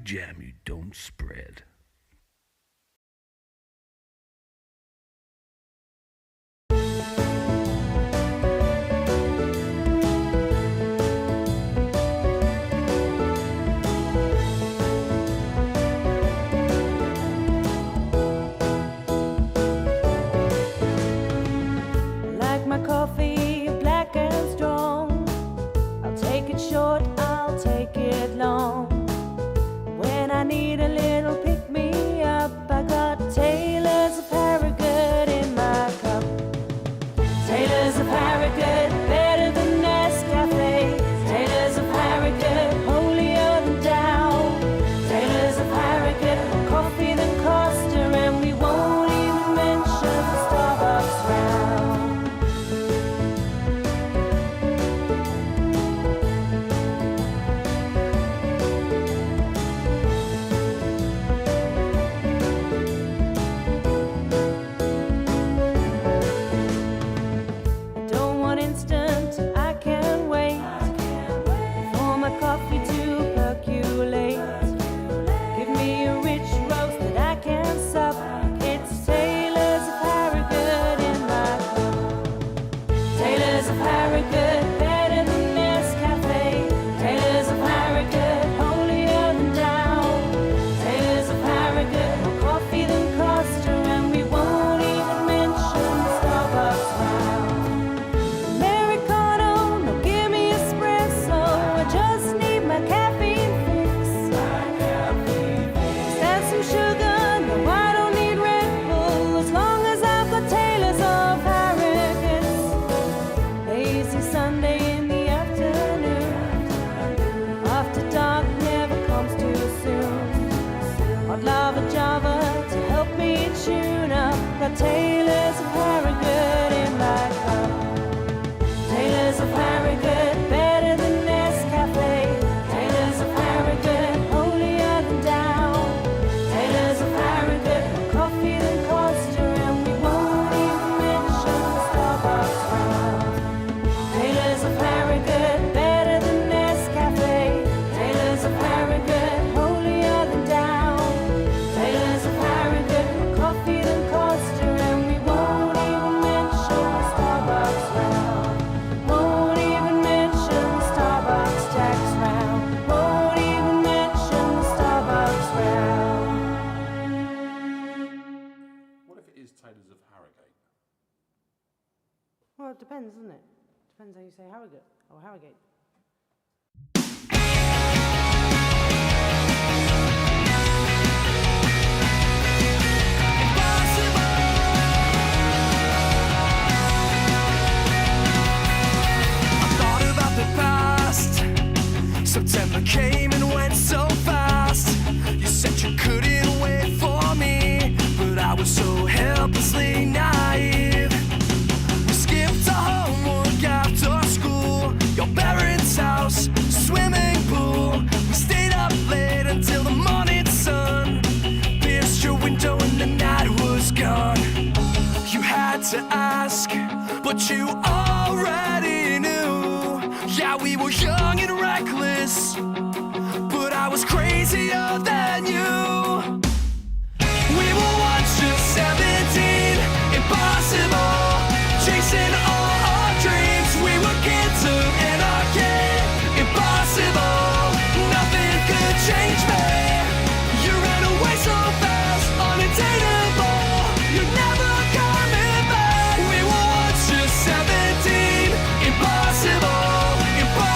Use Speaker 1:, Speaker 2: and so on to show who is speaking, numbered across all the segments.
Speaker 1: jam you don't spread.
Speaker 2: Coffee, black and strong. I'll take it short, I'll take it long. When I need a little pick me up, I got Taylor's of Harrogate in my cup. Taylor's of Harrogate, better than Nescafe. Taylor's of Harrogate, holier than down. Taylor's of Harrogate, more coffee than Costa, and we won't even mention the Starbucks round. Coffee to percolate. Give me a rich roast that I can sup. It's Taylor's of Harrogate in my cup. Taylor's of Harrogate, better than Nescafe. Taylor's of Harrogate, holier than down. Taylor's of Harrogate, more coffee than Costa, and we won't even mention the Starbucks round. Americano, no give me espresso. I just need my caffeine fix. Just add some sugar, no I don't need Red Bull, as long as I've got Taylor's of Harrogate. Lazy Sunday in the afternoon, after dark never comes too soon. I'd love a Java to help me tune up. Got Taylor's of Harrogate in my cup. Taylor's of Harrogate, better than Nescafe. Taylor's of Harrogate, holier than down. Taylor's of Harrogate, more coffee than Costa, and we won't even mention the Starbucks round. Taylor's of Harrogate, better than Nescafe. Taylor's of Harrogate, holier than down. Taylor's of Harrogate, more coffee than Costa, and we won't even mention the Starbucks round. Won't even mention the Starbucks tax round. Won't even mention the Starbucks round.
Speaker 3: What if it is Taylor's of Harrogate?
Speaker 2: Well, it depends, doesn't it? Depends how you say Harrogate or Harrogate.
Speaker 4: I thought about the past. September came and went so fast. You said you couldn't wait for me, but I was so helplessly naive. We skipped our homework after school, your parents' house, swimming pool. We stayed up late until the morning sun pierced your window and the night was gone. You had to ask, but you already knew. Yeah, we were young and reckless, but I was crazier than you. We were once just 17, impossible, chasing all our dreams. We were kids of anarchy, impossible, nothing could change me. You ran away so fast, unattainable, you're never coming back. We were once just 17, impossible, impossible.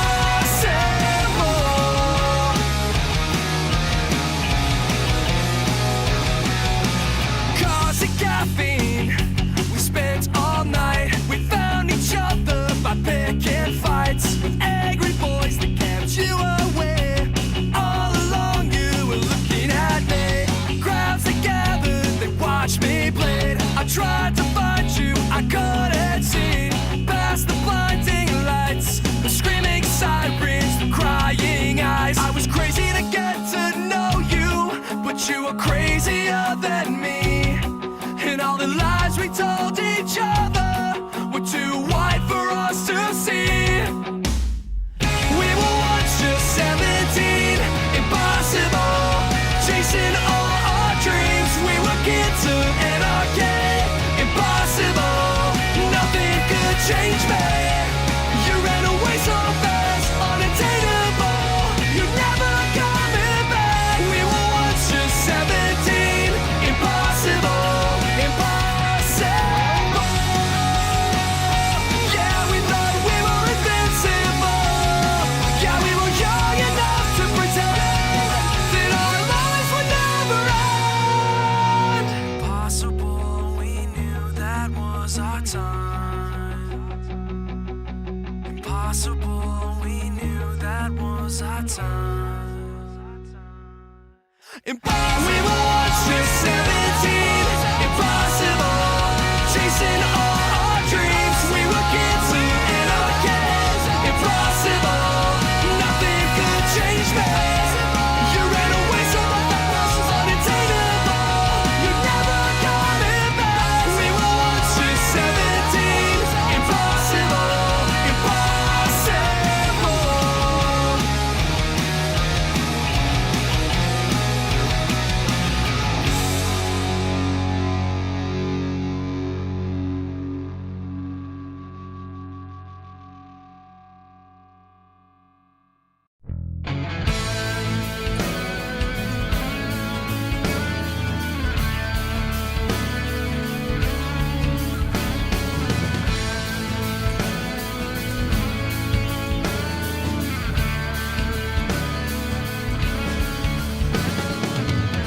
Speaker 4: time. Impossible, we knew that was our time. Impossible. We were once just 17. Impossible. Chasing all our dreams. We were kids who in our games. Impossible. Nothing could change me. You ran away so fast, unattainable. You're never coming back. We were once just 17. Impossible. Impossible.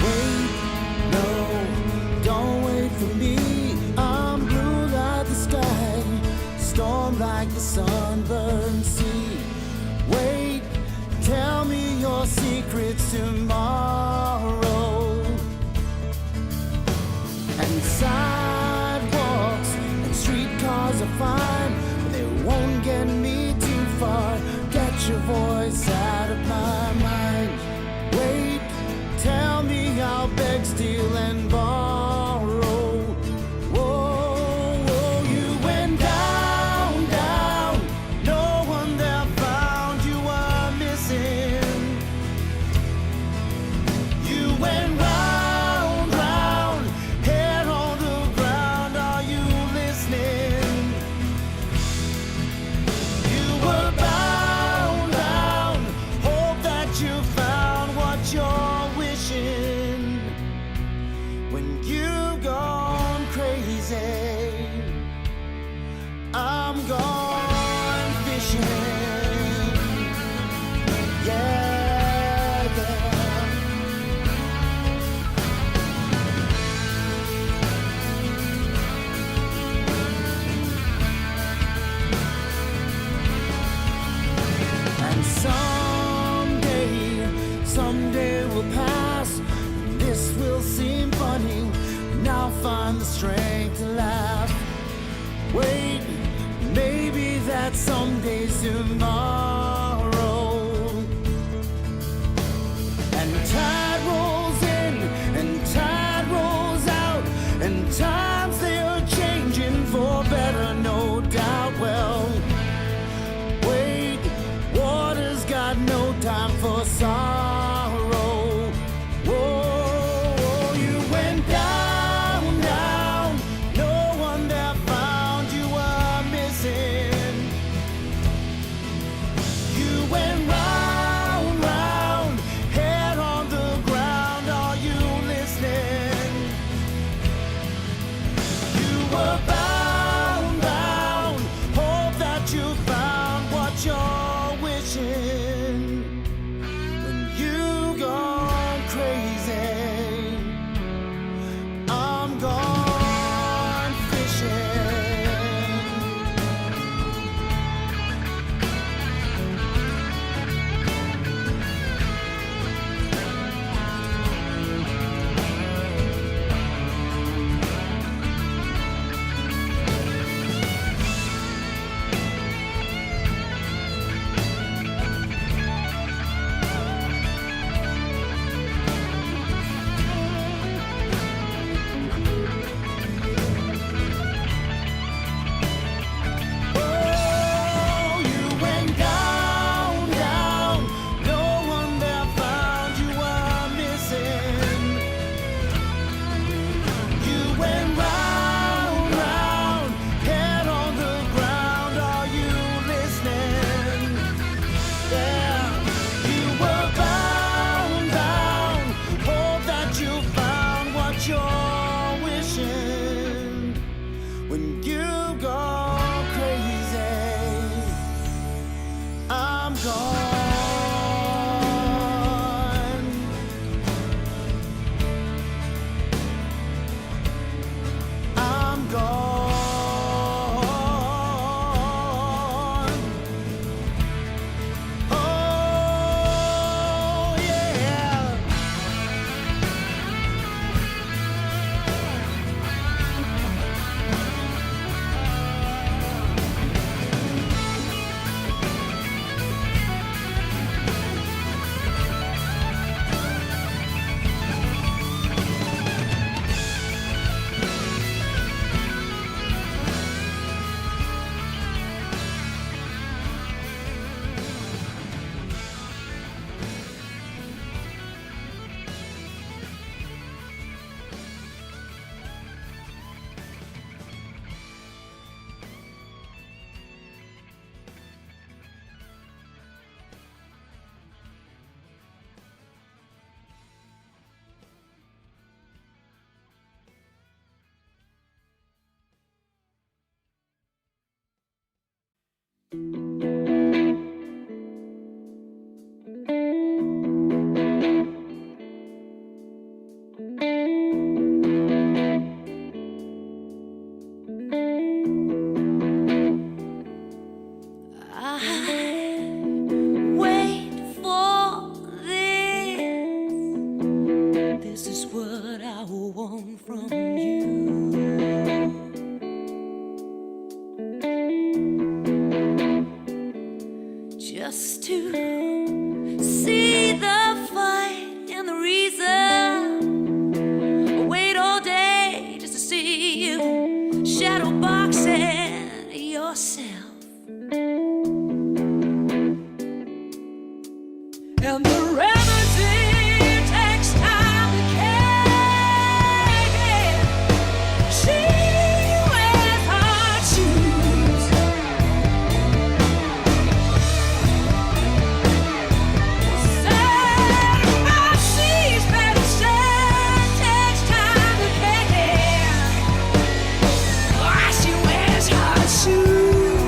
Speaker 5: Wait, no, don't wait for me. I'm blue like the sky, storm like the sunburned sea. Wait, tell me your secrets tomorrow. And sidewalks and streetcars are fine, but they won't get me too far. Get your voice out of my mind. Wait, tell me I'll beg, steal, and borrow. Whoa, whoa, you went down, down. No one there found you were missing. You went round, round, head on the ground. Are you listening? You were bound, bound.
Speaker 2: just to see the fight and the reason. I wait all day just to see you shadow boxing yourself. And the remedy takes time to carry. She wears her shoes. Said my she's better said takes time to carry. Why she wears her shoes.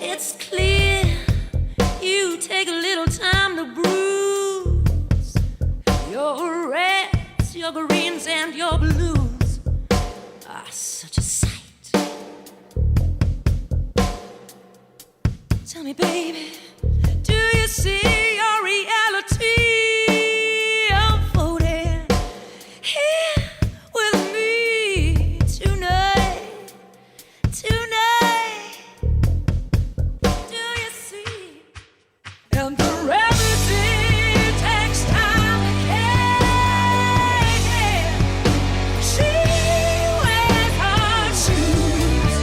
Speaker 2: It's clear you take a little time to bruise your reds, your greens, and your blues are such a sight. Tell me, baby, do you see your reality unfolding here with me tonight? And the remedy takes time to carry. She wears her shoes.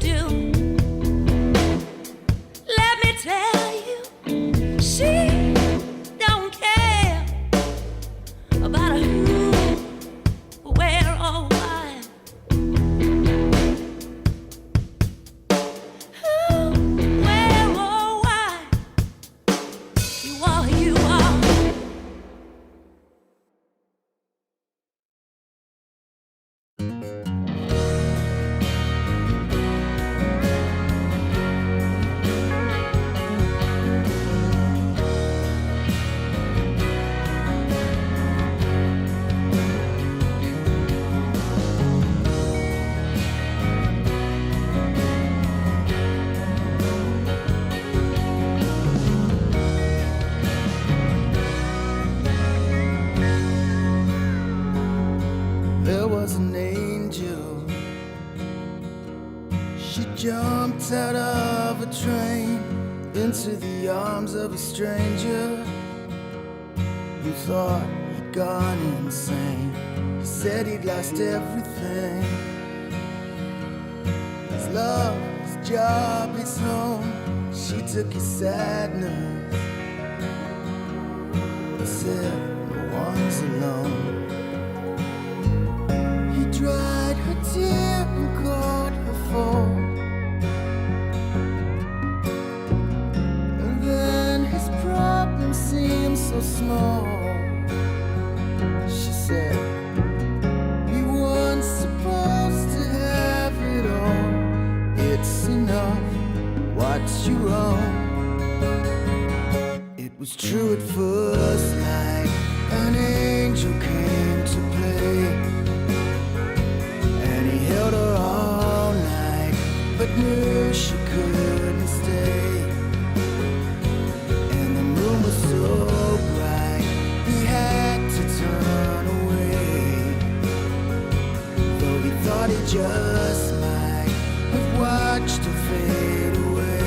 Speaker 2: angel. Let me tell you, she don't care about who, where, or why. Who, where, or why. You are who you are.
Speaker 5: There was an angel. She jumped out of a train into the arms of a stranger who thought he'd gone insane. He said he'd lost everything: his love, his job, his home. She took his sadness and said, "No one's alone." He dried her tear and caught her fall, and then his problem seemed so small. She said, "We weren't supposed to have it all. It's enough, what's your own?" It was true at first light. An angel came to play, and he held her all night, but knew she couldn't stay. And the moon was so bright, he had to turn away, though he thought he just might have watched her fade away.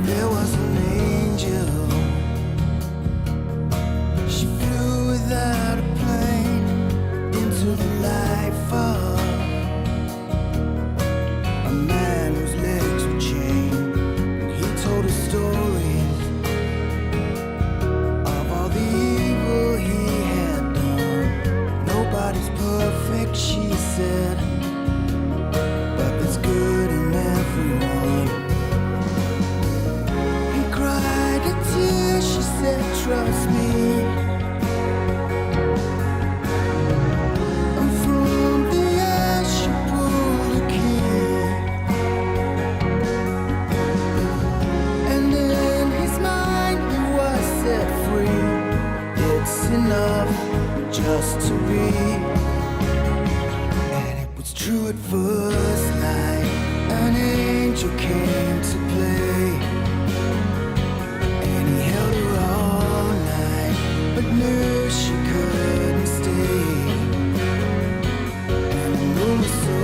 Speaker 5: There was an angel. She flew without a plane into the life of a man whose legs were chained. He told her stories of all the evil he had done. Nobody's perfect, she said, but there's good in everyone. He cried a tear, she said, "Trust me." And from the ash she pulled a key, and in his mind he was set free. It's enough just to be. And it was true at first light. An angel came to play, and he held her all night, but knew she couldn't stay. And the moon was so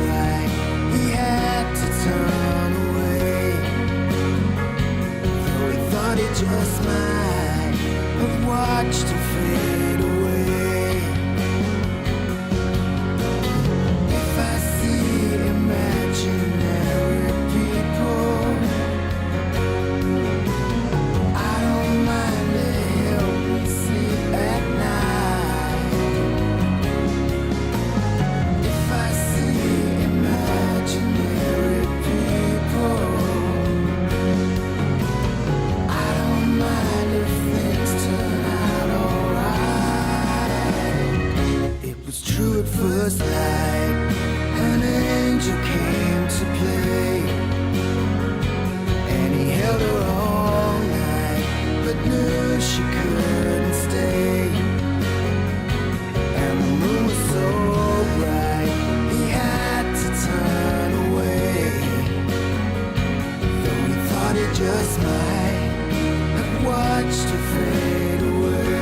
Speaker 5: bright, he had to turn away, though he thought he just might have watched her fade away. If I see imaginary people, I don't mind to help me sleep at night. If I see imaginary people, I don't mind if things turn out alright. It was true at first light. An angel came to play, and he held her all night, but knew she couldn't stay. And the moon was so bright, he had to turn away, though he thought he just might have watched her fade away.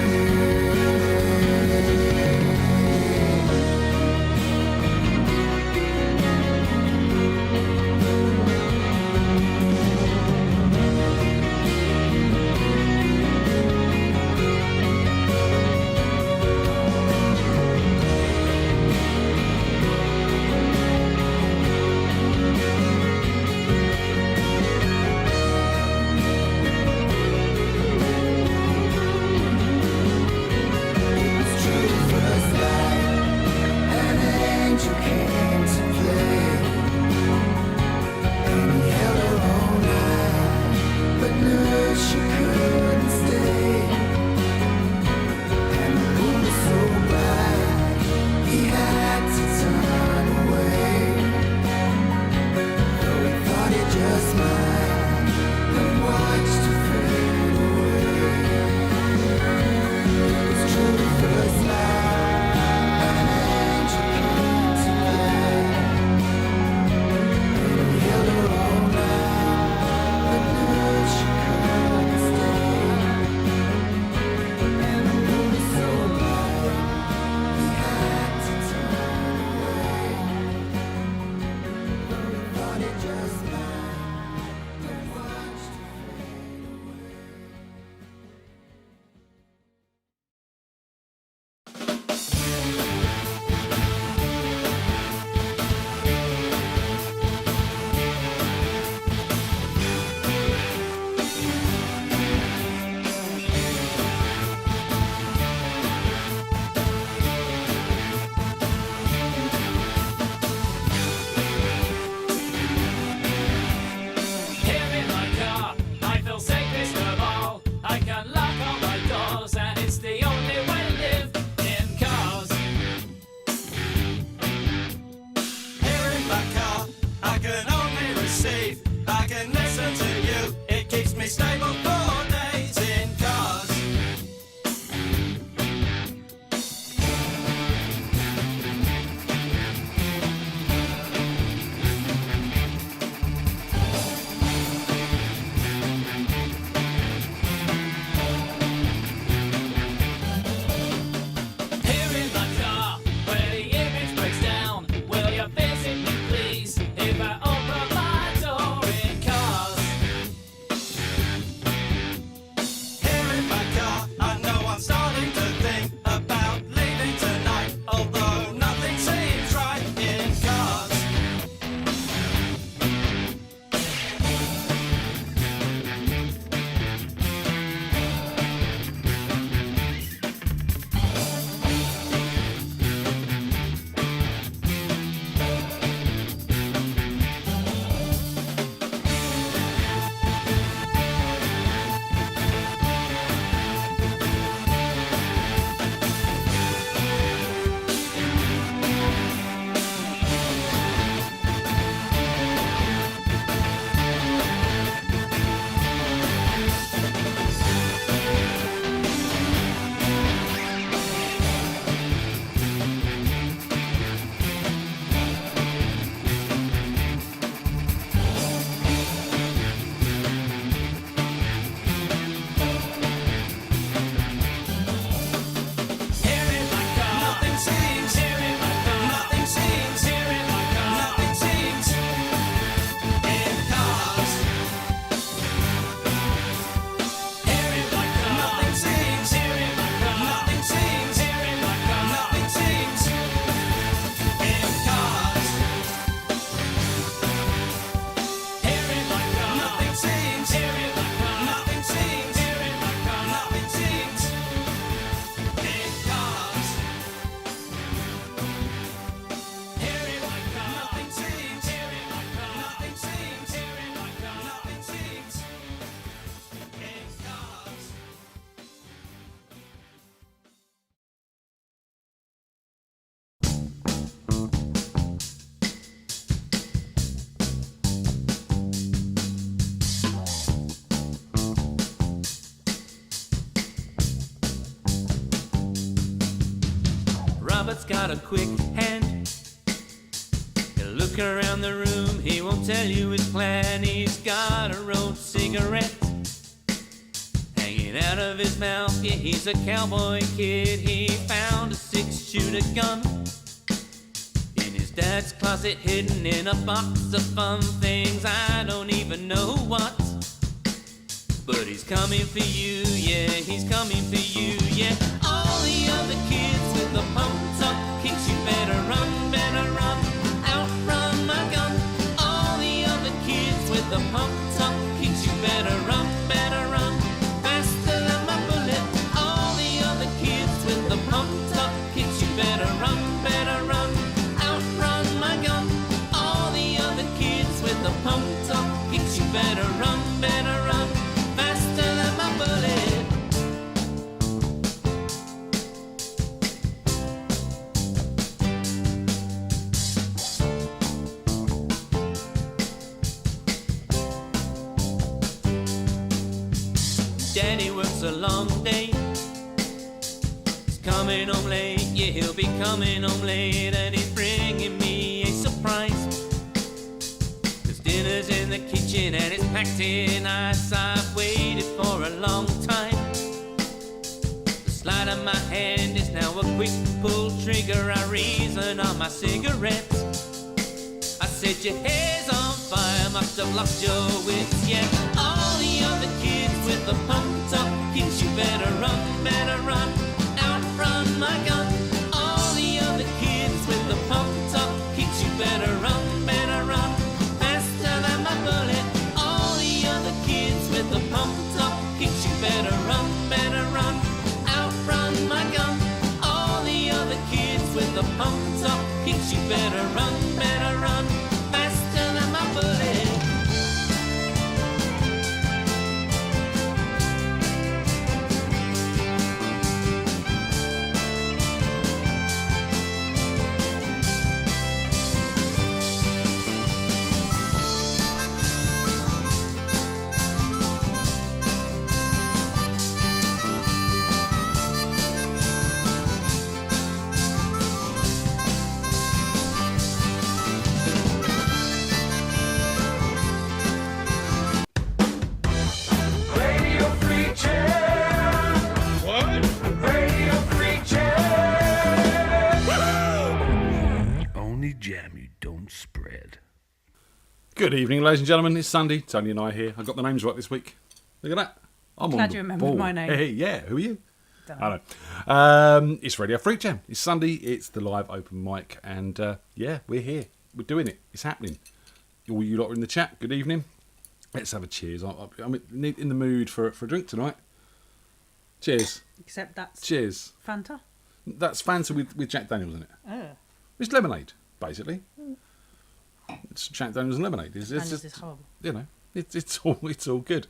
Speaker 4: I can listen to you. It keeps me stable for days in cars. Here in my car, where the image breaks down, will you visit me please if I open my door in cars? Here in my car, I know I'm starting to think about leaving tonight, although nothing seems right in cars. Here in my car, nothing seems. Here in my car, nothing seems. Here in my car, nothing seems. In cars. Here in my car, nothing seems. Here in my car, nothing seems. Here in my car, nothing seems. In cars. Here in my car, nothing seems. Here in my car, nothing seems. Here in my car, nothing seems. In cars. Here in my car, nothing seems. Here in my car, nothing seems. Here in my car, nothing seems. In cars.
Speaker 6: Robert's got a quick hand. He'll look around the room, he won't tell you his plan. He's got a rolled cigarette hanging out of his mouth. Yeah, he's a cowboy kid. He found a 6-shooter gun in his dad's closet, hidden in a box of fun things. I don't even know what, but he's coming for you. Yeah, he's coming for you. Yeah, all the other kids with the pumped up kicks, you better run, outrun my gun. All the other kids with the pumped up kicks, you better run, faster than my bullet. All the other kids with the pumped up kicks, you better run, outrun my gun. All the other kids with the pumped up kicks, you better run, faster than my bullet. Daddy works a long day, he's coming home late. Yeah, he'll be coming home late, and he's bringing me a surprise. 'Cause dinner's in the kitchen and it's packed in ice. I've waited for a long time. The sleight of my hand is now a quick pull trigger. I reason on my cigarettes. I said your hair's on fire, must have lost your wits. Yeah, all the other kids with the pumped up kicks, you better run, outrun my gun. All the other kids with the pumped up kicks, you better run, faster than my bullet. All the other kids with the pumped up kicks, you better run, outrun my gun. All the other kids with the pumped up kicks, you better run, faster than my bullet.
Speaker 3: Good evening, ladies and gentlemen. It's Sunday. Tony and I here. I got the names right this week. Look at that. I'm
Speaker 2: Glad
Speaker 3: on the
Speaker 2: you remembered
Speaker 3: ball.
Speaker 2: my name.
Speaker 3: Hey, yeah. Who are you?
Speaker 2: Dunno.
Speaker 3: I know. It's Radio FreakJam. It's Sunday. It's the live open mic, and yeah, we're here. We're doing it. It's happening. All you lot are in the chat. Good evening. Let's have a cheers. I'm in the mood for a drink tonight. Cheers.
Speaker 2: Except that's
Speaker 3: Cheers.
Speaker 2: Fanta.
Speaker 3: That's Fanta with Jack Daniels in it.
Speaker 2: Oh.
Speaker 3: It's lemonade, basically. It's Jack Daniels and lemonade. It's
Speaker 2: Daniels
Speaker 3: just,
Speaker 2: is horrible.
Speaker 3: you know, it's all good.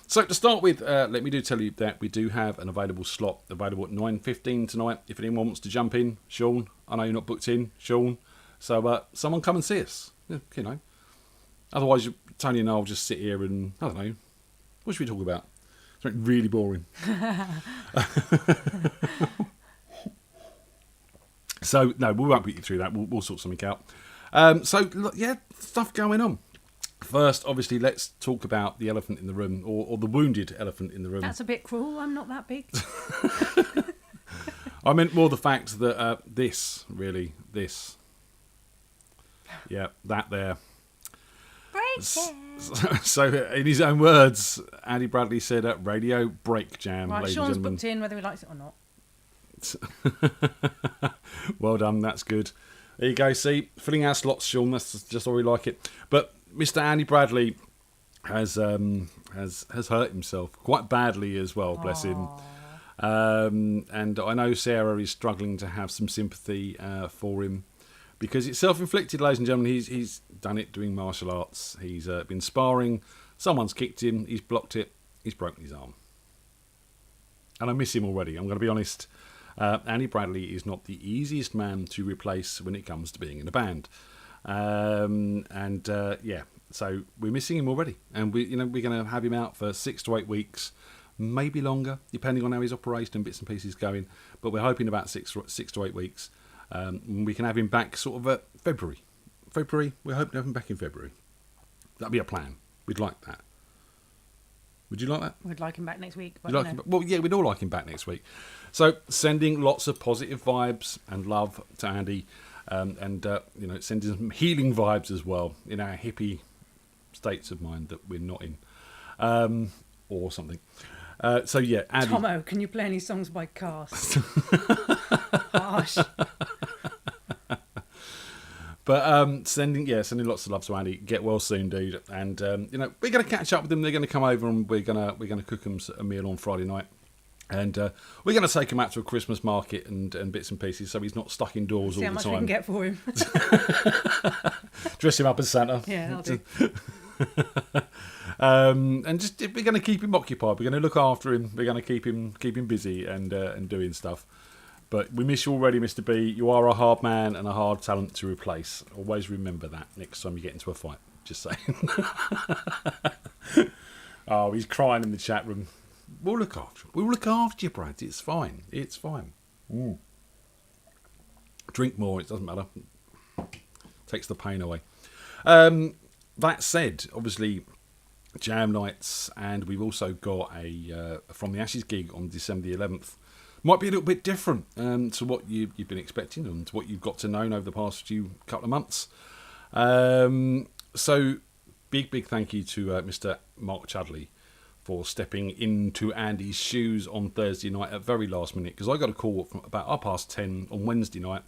Speaker 3: So to start with, let me tell you that we do have an available slot available at 9:15 tonight. If anyone wants to jump in, Sean, I know you're not booked in, Sean. So someone come and see us. You know. Otherwise, Tony and I will just sit here and I don't know. What should we talk about? Something really boring. So no, we won't put you through that. We'll sort something out. So look, yeah, stuff going on. First, obviously, let's talk about the elephant in the room, or the wounded elephant in the room.
Speaker 2: That's a bit cruel. I'm not that big.
Speaker 3: I meant more the fact that yeah, that there. So, in his own words, Andy Bradley said at Radio Break Jam,
Speaker 2: Right,
Speaker 3: ladies
Speaker 2: Sean's
Speaker 3: and
Speaker 2: booked
Speaker 3: gentlemen.
Speaker 2: in, whether he likes it or not.
Speaker 3: Well done, that's good. There you go, see, filling our slots, Sean, that's just how we like it. But Mr. Andy Bradley has hurt himself quite badly as well, bless him. And I know Sarah is struggling to have some sympathy for him because it's self-inflicted, ladies and gentlemen. He's done it doing martial arts. He's been sparring. Someone's kicked him. He's blocked it. He's broken his arm. And I miss him already. I'm going to be honest. Andy Bradley is not the easiest man to replace when it comes to being in a band. Yeah, so we're missing him already. And we're going to have him out for 6 to 8 weeks, maybe longer, depending on how his operation and bits and pieces going. But we're hoping about 6 to 8 weeks. We can have him back sort of February. We're hoping to have him back in February. That'd be a plan. We'd like that. Would you like that?
Speaker 2: We'd like him back next week. But
Speaker 3: You'd like him back? Well, yeah, we'd all like him back next week. So sending lots of positive vibes and love to Andy, and sending some healing vibes as well in our hippie states of mind that we're not in, or something. So yeah, Andy.
Speaker 2: Tomo, can you play any songs by Cast? Gosh.
Speaker 3: But sending lots of love to Andy. Get well soon, dude. And we're going to catch up with them. They're going to come over and we're going to cook them a meal on Friday night. And we're going to take him out to a Christmas market and bits and pieces, so he's not stuck indoors all the time.
Speaker 2: See how much we can get for him.
Speaker 3: Dress him up as Santa.
Speaker 2: Yeah, that'll do.
Speaker 3: And just we're going to keep him occupied. We're going to look after him. We're going to keep him busy and doing stuff. But we miss you already, Mr. B. You are a hard man and a hard talent to replace. Always remember that next time you get into a fight. Just saying. Oh, he's crying in the chat room. We'll look after him. We'll look after you, Brad. It's fine. It's fine. Drink more. It doesn't matter. Takes the pain away. That said, obviously, jam nights, and we've also got a From the Ashes gig on December the 11th. Might be a little bit different to what you've been expecting and to what you've got to know over the past couple of months. So, big thank you to Mr. Mark Chudley for stepping into Andy's shoes on Thursday night at very last minute, because I got a call from about 10:30 on Wednesday night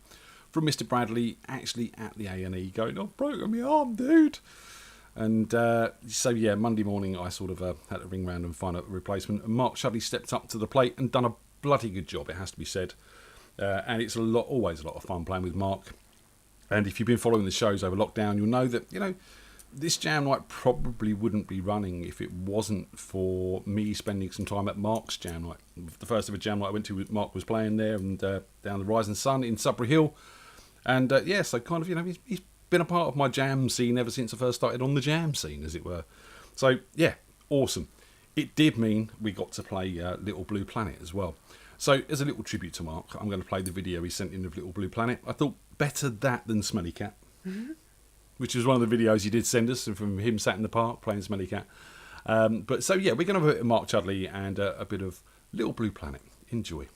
Speaker 3: from Mr. Bradley, actually at the A&E, going, "I've broken my arm, dude." And so, yeah, Monday morning I sort of had to ring round and find a replacement. And Mark Chudley stepped up to the plate and done a bloody good job, it has to be said. And it's always a lot of fun playing with Mark. And if you've been following the shows over lockdown, you'll know that, this jam night probably wouldn't be running if it wasn't for me spending some time at Mark's jam night. The first ever jam night I went to, Mark was playing there, and down the Rising Sun in Sudbury Hill. And so kind of, he's been a part of my jam scene ever since I first started on the jam scene, as it were. So, yeah, awesome. It did mean we got to play Little Blue Planet as well. So, as a little tribute to Mark, I'm going to play the video he sent in of Little Blue Planet. I thought, better that than Smelly Cat. Mm-hmm. Which was one of the videos he did send us from him sat in the park playing Smelly Cat. But so, yeah, we're going to have a bit of Mark Chudley and a bit of Little Blue Planet. Enjoy.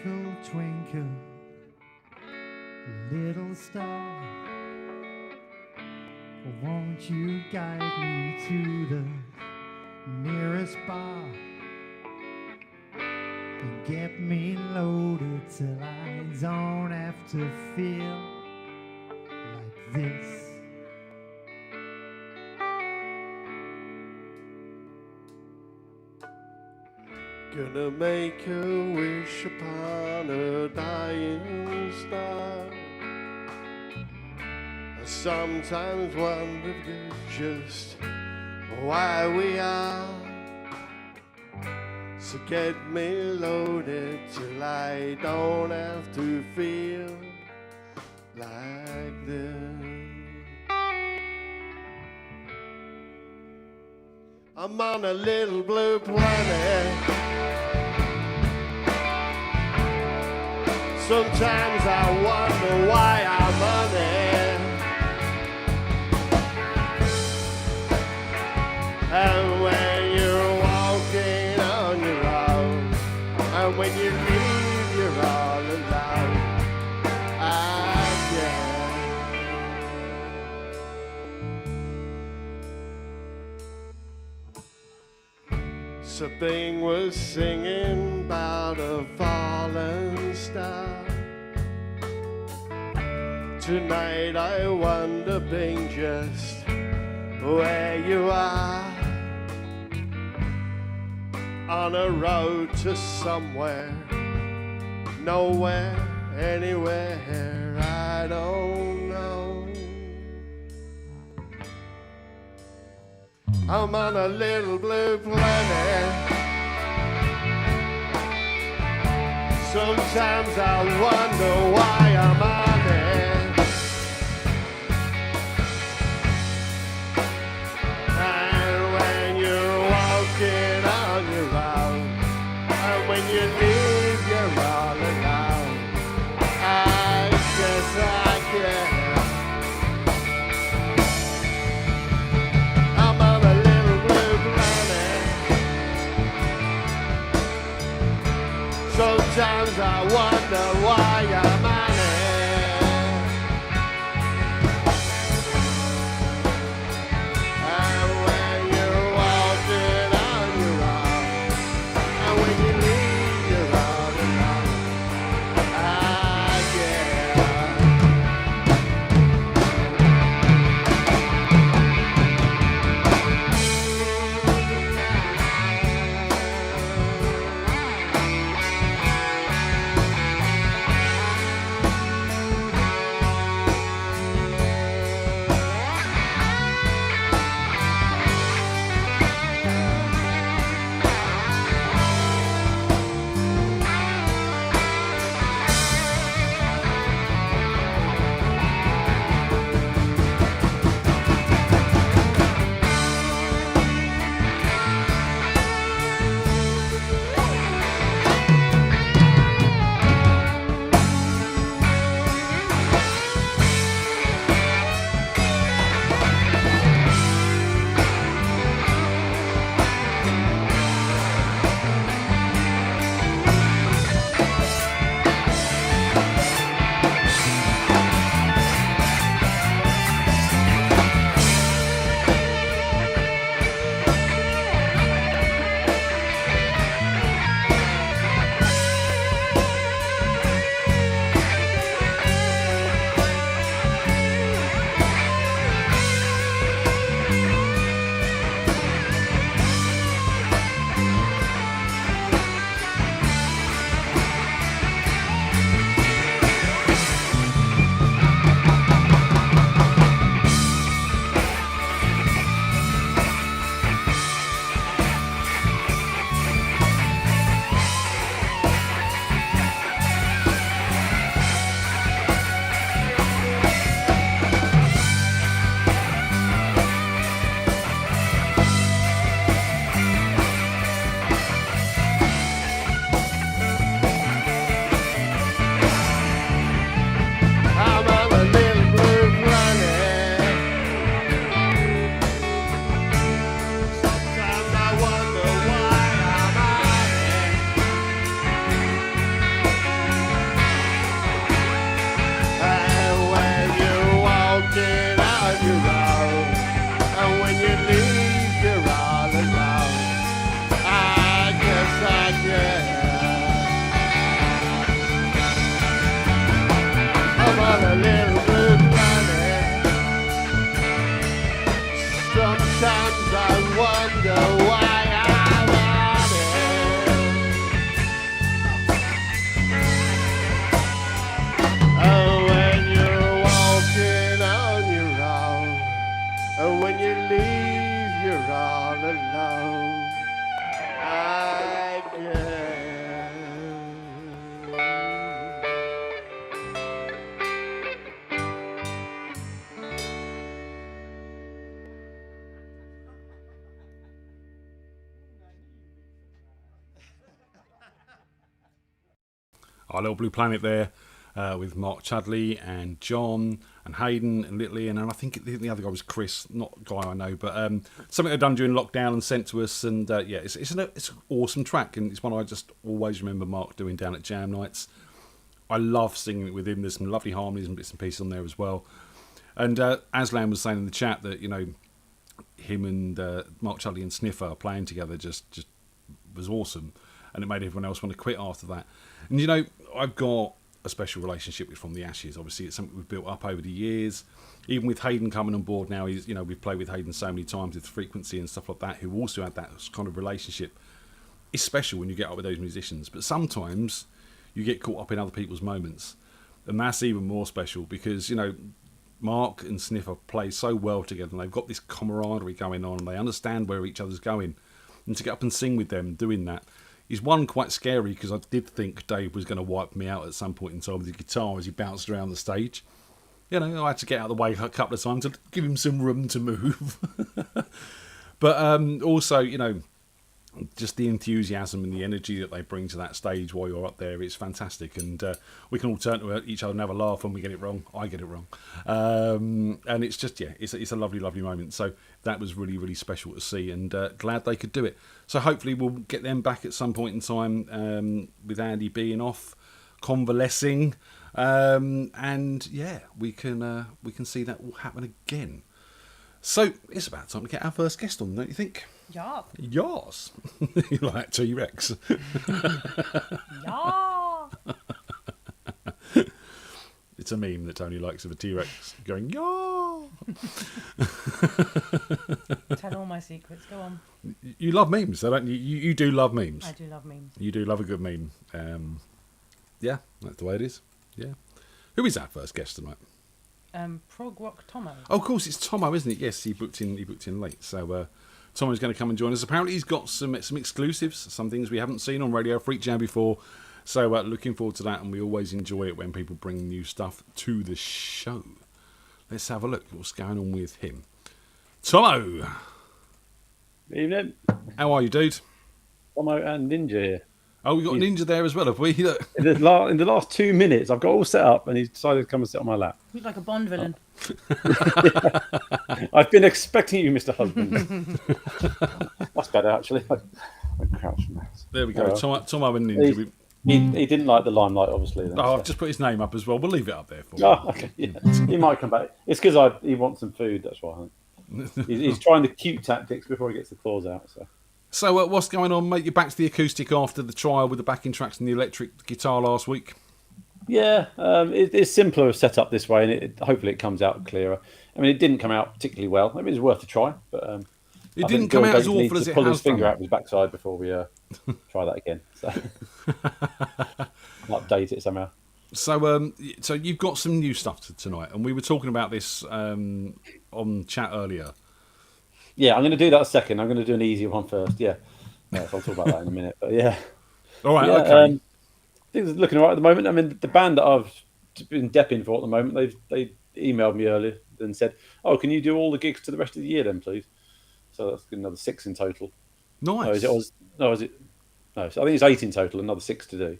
Speaker 5: Twinkle, twinkle, little star, won't you guide me to the nearest bar and get me loaded till I don't have to feel like this.
Speaker 7: Gonna make a wish upon a dying star. I sometimes wonder just why we are. So get me loaded till I don't have to feel like this. I'm on a little blue planet. Sometimes I wonder why I'm on it. And when you're walking on your own, and when you leave, you're all alone. Sabine was singing about a fallen star. Tonight I wonder, being just where you are, on a road to somewhere, nowhere, anywhere, I don't know. I'm on a little blue planet. Sometimes I wonder why I'm on it. And when you're walking on your own, and when you leave, you're all alone. I guess I can. I'm on a little blue planet. Sometimes I wonder why I'm on it. And when you're walking on your own, and when you leave, you're all alone. you're all, and when you leave, you're all alone. I guess I can. I'm on a little blue planet. Sometimes I wonder why I'm on it. Oh, when you're walking on your own, and when you leave, you're all alone. I guess.
Speaker 3: Our Little Blue Planet there with Mark Chudley and John and Hayden and Little Ian, and I think the other guy was Chris, not a guy I know, but something they've done during lockdown and sent to us, and yeah, it's an awesome track, and it's one I just always remember Mark doing down at Jam Nights. I love singing it with him. There's some lovely harmonies and bits and pieces on there as well. And Aslan was saying in the chat that, you know, him and Mark Chudley and Sniffer playing together just was awesome, and it made everyone else want to quit after that. And you know, I've got a special relationship with From the Ashes. Obviously, it's something we've built up over the years. Even with Hayden coming on board now, he's, you know, we've played with Hayden so many times with Frequency and stuff like that, who also had that kind of relationship. It's special when you get up with those musicians, but sometimes you get caught up in other people's moments, and that's even more special because, you know, Mark and Sniffer play so well together, and they've got this camaraderie going on, and they understand where each other's going. And to get up and sing with them doing that is, one, quite scary, because I did think Dave was going to wipe me out at some point in time with the guitar as he bounced around the stage. You know, I had to get out of the way a couple of times to give him some room to move. But also, you know, just the enthusiasm and the energy that they bring to that stage while you're up there, it's fantastic. And we can all turn to each other and have a laugh when we get it wrong. I get it wrong. And it's just, yeah, it's a lovely, lovely moment. So that was really, really special to see, and glad they could do it. So hopefully we'll get them back at some point in time, with Andy being off, convalescing. And yeah, we can see that will happen again. So it's about time to get our first guest on, don't you think?
Speaker 2: Yeah.
Speaker 3: Yours. You like that T-Rex?
Speaker 2: Yeah.
Speaker 3: It's a meme that Tony likes of a T-Rex going, yeah.
Speaker 2: Tell all my secrets. Go on.
Speaker 3: You love memes, though, don't you? You do love memes.
Speaker 2: I do love memes.
Speaker 3: You do love a good meme. Yeah, that's the way it is. Yeah. Who is our first guest tonight?
Speaker 2: Prog Rock Tomo.
Speaker 3: Oh, of course, it's Tomo, isn't it? Yes, he booked in late. So Tomo's going to come and join us. Apparently he's got some exclusives, some things we haven't seen on Radio FreakJam before. So looking forward to that, and we always enjoy it when people bring new stuff to the show. Let's have a look at what's going on with him. Tomo!
Speaker 8: Evening.
Speaker 3: How are you, dude?
Speaker 8: Tomo and Ninja here.
Speaker 3: Oh, we got Ninja there as well, have we? Look.
Speaker 8: In the last 2 minutes, I've got all set up, and he's decided to come and sit on my lap.
Speaker 2: You look like a Bond villain.
Speaker 8: I've been expecting you, Mr. Husband. That's better, actually. I crouched from that.
Speaker 3: There we go. Tomo and Ninja.
Speaker 8: He didn't like the limelight, obviously. Then,
Speaker 3: I've just put his name up as well. We'll leave it up there for him.
Speaker 8: Oh, okay. Yeah. He might come back. It's because he wants some food, that's why. He's trying the cute tactics before he gets the claws out.
Speaker 3: So what's going on, mate? You're back to the acoustic after the trial with the backing tracks and the electric guitar last week.
Speaker 8: Yeah, it's simpler setup this way, and hopefully it comes out clearer. I mean, it didn't come out particularly well. I mean, it was worth a try, but
Speaker 3: it didn't come out as awful as it has.
Speaker 8: Pull his finger out of his backside before we try that again. So I'll update it somehow.
Speaker 3: So you've got some new stuff tonight, and we were talking about this on chat earlier.
Speaker 8: Yeah, I'm going to do that second. I'm going to do an easier one first. Yeah, so I'll talk about that in a minute. But yeah,
Speaker 3: all right,
Speaker 8: yeah,
Speaker 3: okay.
Speaker 8: Things are looking all right at the moment. I mean, the band that I've been depping for at the moment, they emailed me earlier and said, "Oh, can you do all the gigs to the rest of the year then, please?" So that's another 6 in total.
Speaker 3: Nice.
Speaker 8: So I think it's 8 in total, another 6 to do.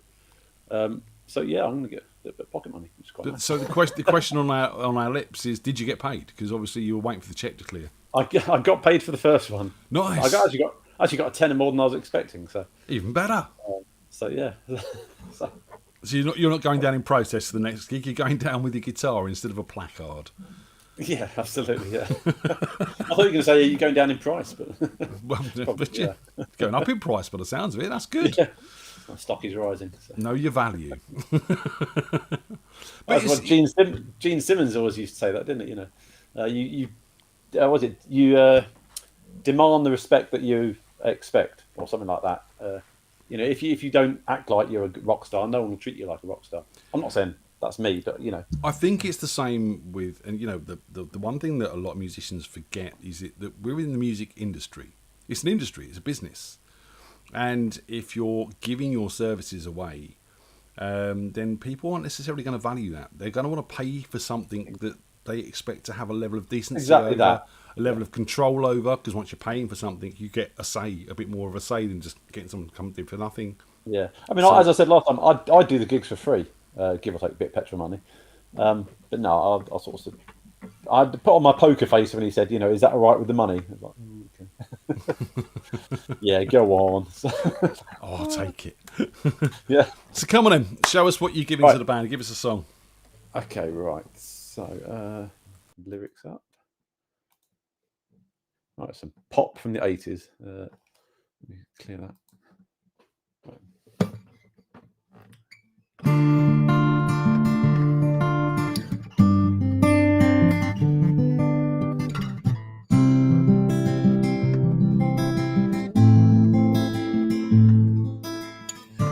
Speaker 8: So yeah, I'm going to get a bit of pocket money. Which is quite nice.
Speaker 3: So the question on our lips is, did you get paid? Because obviously you were waiting for the check to clear.
Speaker 8: I got paid for the first one.
Speaker 3: Nice.
Speaker 8: I actually got a tenner more than I was expecting. So
Speaker 3: even better.
Speaker 8: So yeah. So
Speaker 3: you're not going down in protest for the next gig. You're going down with your guitar instead of a placard.
Speaker 8: Yeah, absolutely. Yeah. I thought you were going to say you're going down in price, but
Speaker 3: Well, but
Speaker 8: yeah.
Speaker 3: going up in price by the sounds of it. That's good.
Speaker 8: Yeah. My stock is rising. So.
Speaker 3: Know your value.
Speaker 8: That's
Speaker 3: it's-
Speaker 8: what Gene Simmons always used to say that, didn't it? You know, you was it you demand the respect that you expect, or something like that. You know, if you don't act like you're a rock star, no one will treat you like a rock star. I'm not saying that's me, but you know,
Speaker 3: I think it's the same with, and you know, the one thing that a lot of musicians forget is that we're in the music industry. It's an industry, it's a business. And if you're giving your services away, then people aren't necessarily going to value that. They're going to want to pay for something that they expect to have a level of decency
Speaker 8: Exactly
Speaker 3: over,
Speaker 8: that.
Speaker 3: a level of control over, because once you're paying for something, you get a say, a bit more of a say than just getting someone to come do for nothing.
Speaker 8: yeah. I mean, as I said last time, I do the gigs for free, give or take a bit of petrol money. But no, I'll sort of. I put on my poker face when he said, you know, is that all right with the money? I was like, okay. Yeah, go on.
Speaker 3: Oh, I'll take it.
Speaker 8: Yeah.
Speaker 3: So come on then, show us what you're giving
Speaker 8: Right.
Speaker 3: to the band. Give us a song.
Speaker 8: Okay, right. So, lyrics up. Right, some pop from the 80s. Let me clear that.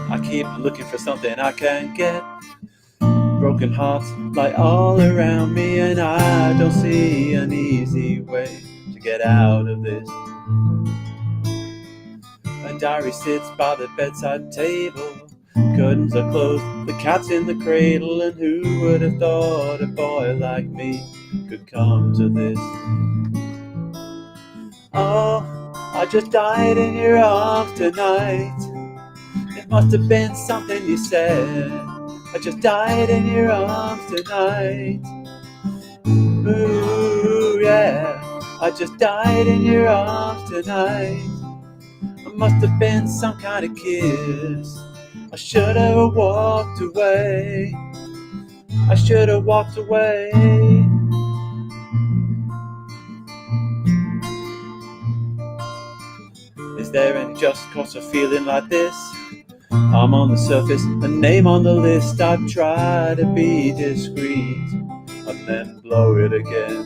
Speaker 8: I keep looking for something I can't get. Broken hearts lie all around me, and I don't see an easy way to get out of this. My diary sits by the bedside table. Curtains are closed, the cat's in the cradle, and who would have thought a boy like me could come to this? Oh, I just died in your arms tonight. It must have been something you said. I just died in your arms tonight. Ooh, yeah. I just died in your arms tonight. It must have been some kind of kiss. I should have walked away. I should have walked away. Is there any just cause for feeling like this? I'm on the surface, a name on the list. I try to be discreet and then blow it again.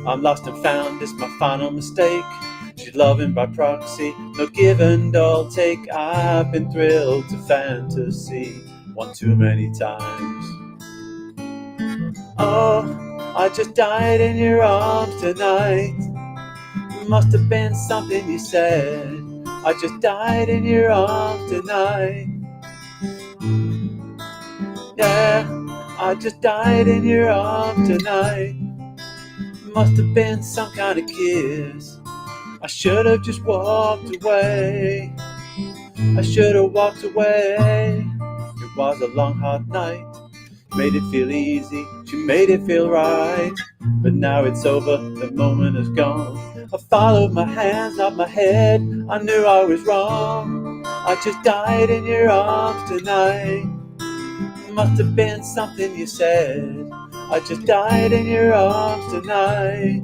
Speaker 8: I'm lost and found, it's my final mistake. She's loving by proxy, no give and all take. I've been thrilled to fantasy one too many times. Oh, I just died in your arms tonight. It must have been something you said. I just died in your arms tonight. Yeah, I just died in your arms tonight. Must have been some kind of kiss. I should have just walked away. I should have walked away. It was a long, hard night. Made it feel easy, she made it feel right. But now it's over, the moment is gone. I followed my hands, not my head. I knew I was wrong. I just died in your arms tonight. Must have been something you said. I just died in your arms tonight.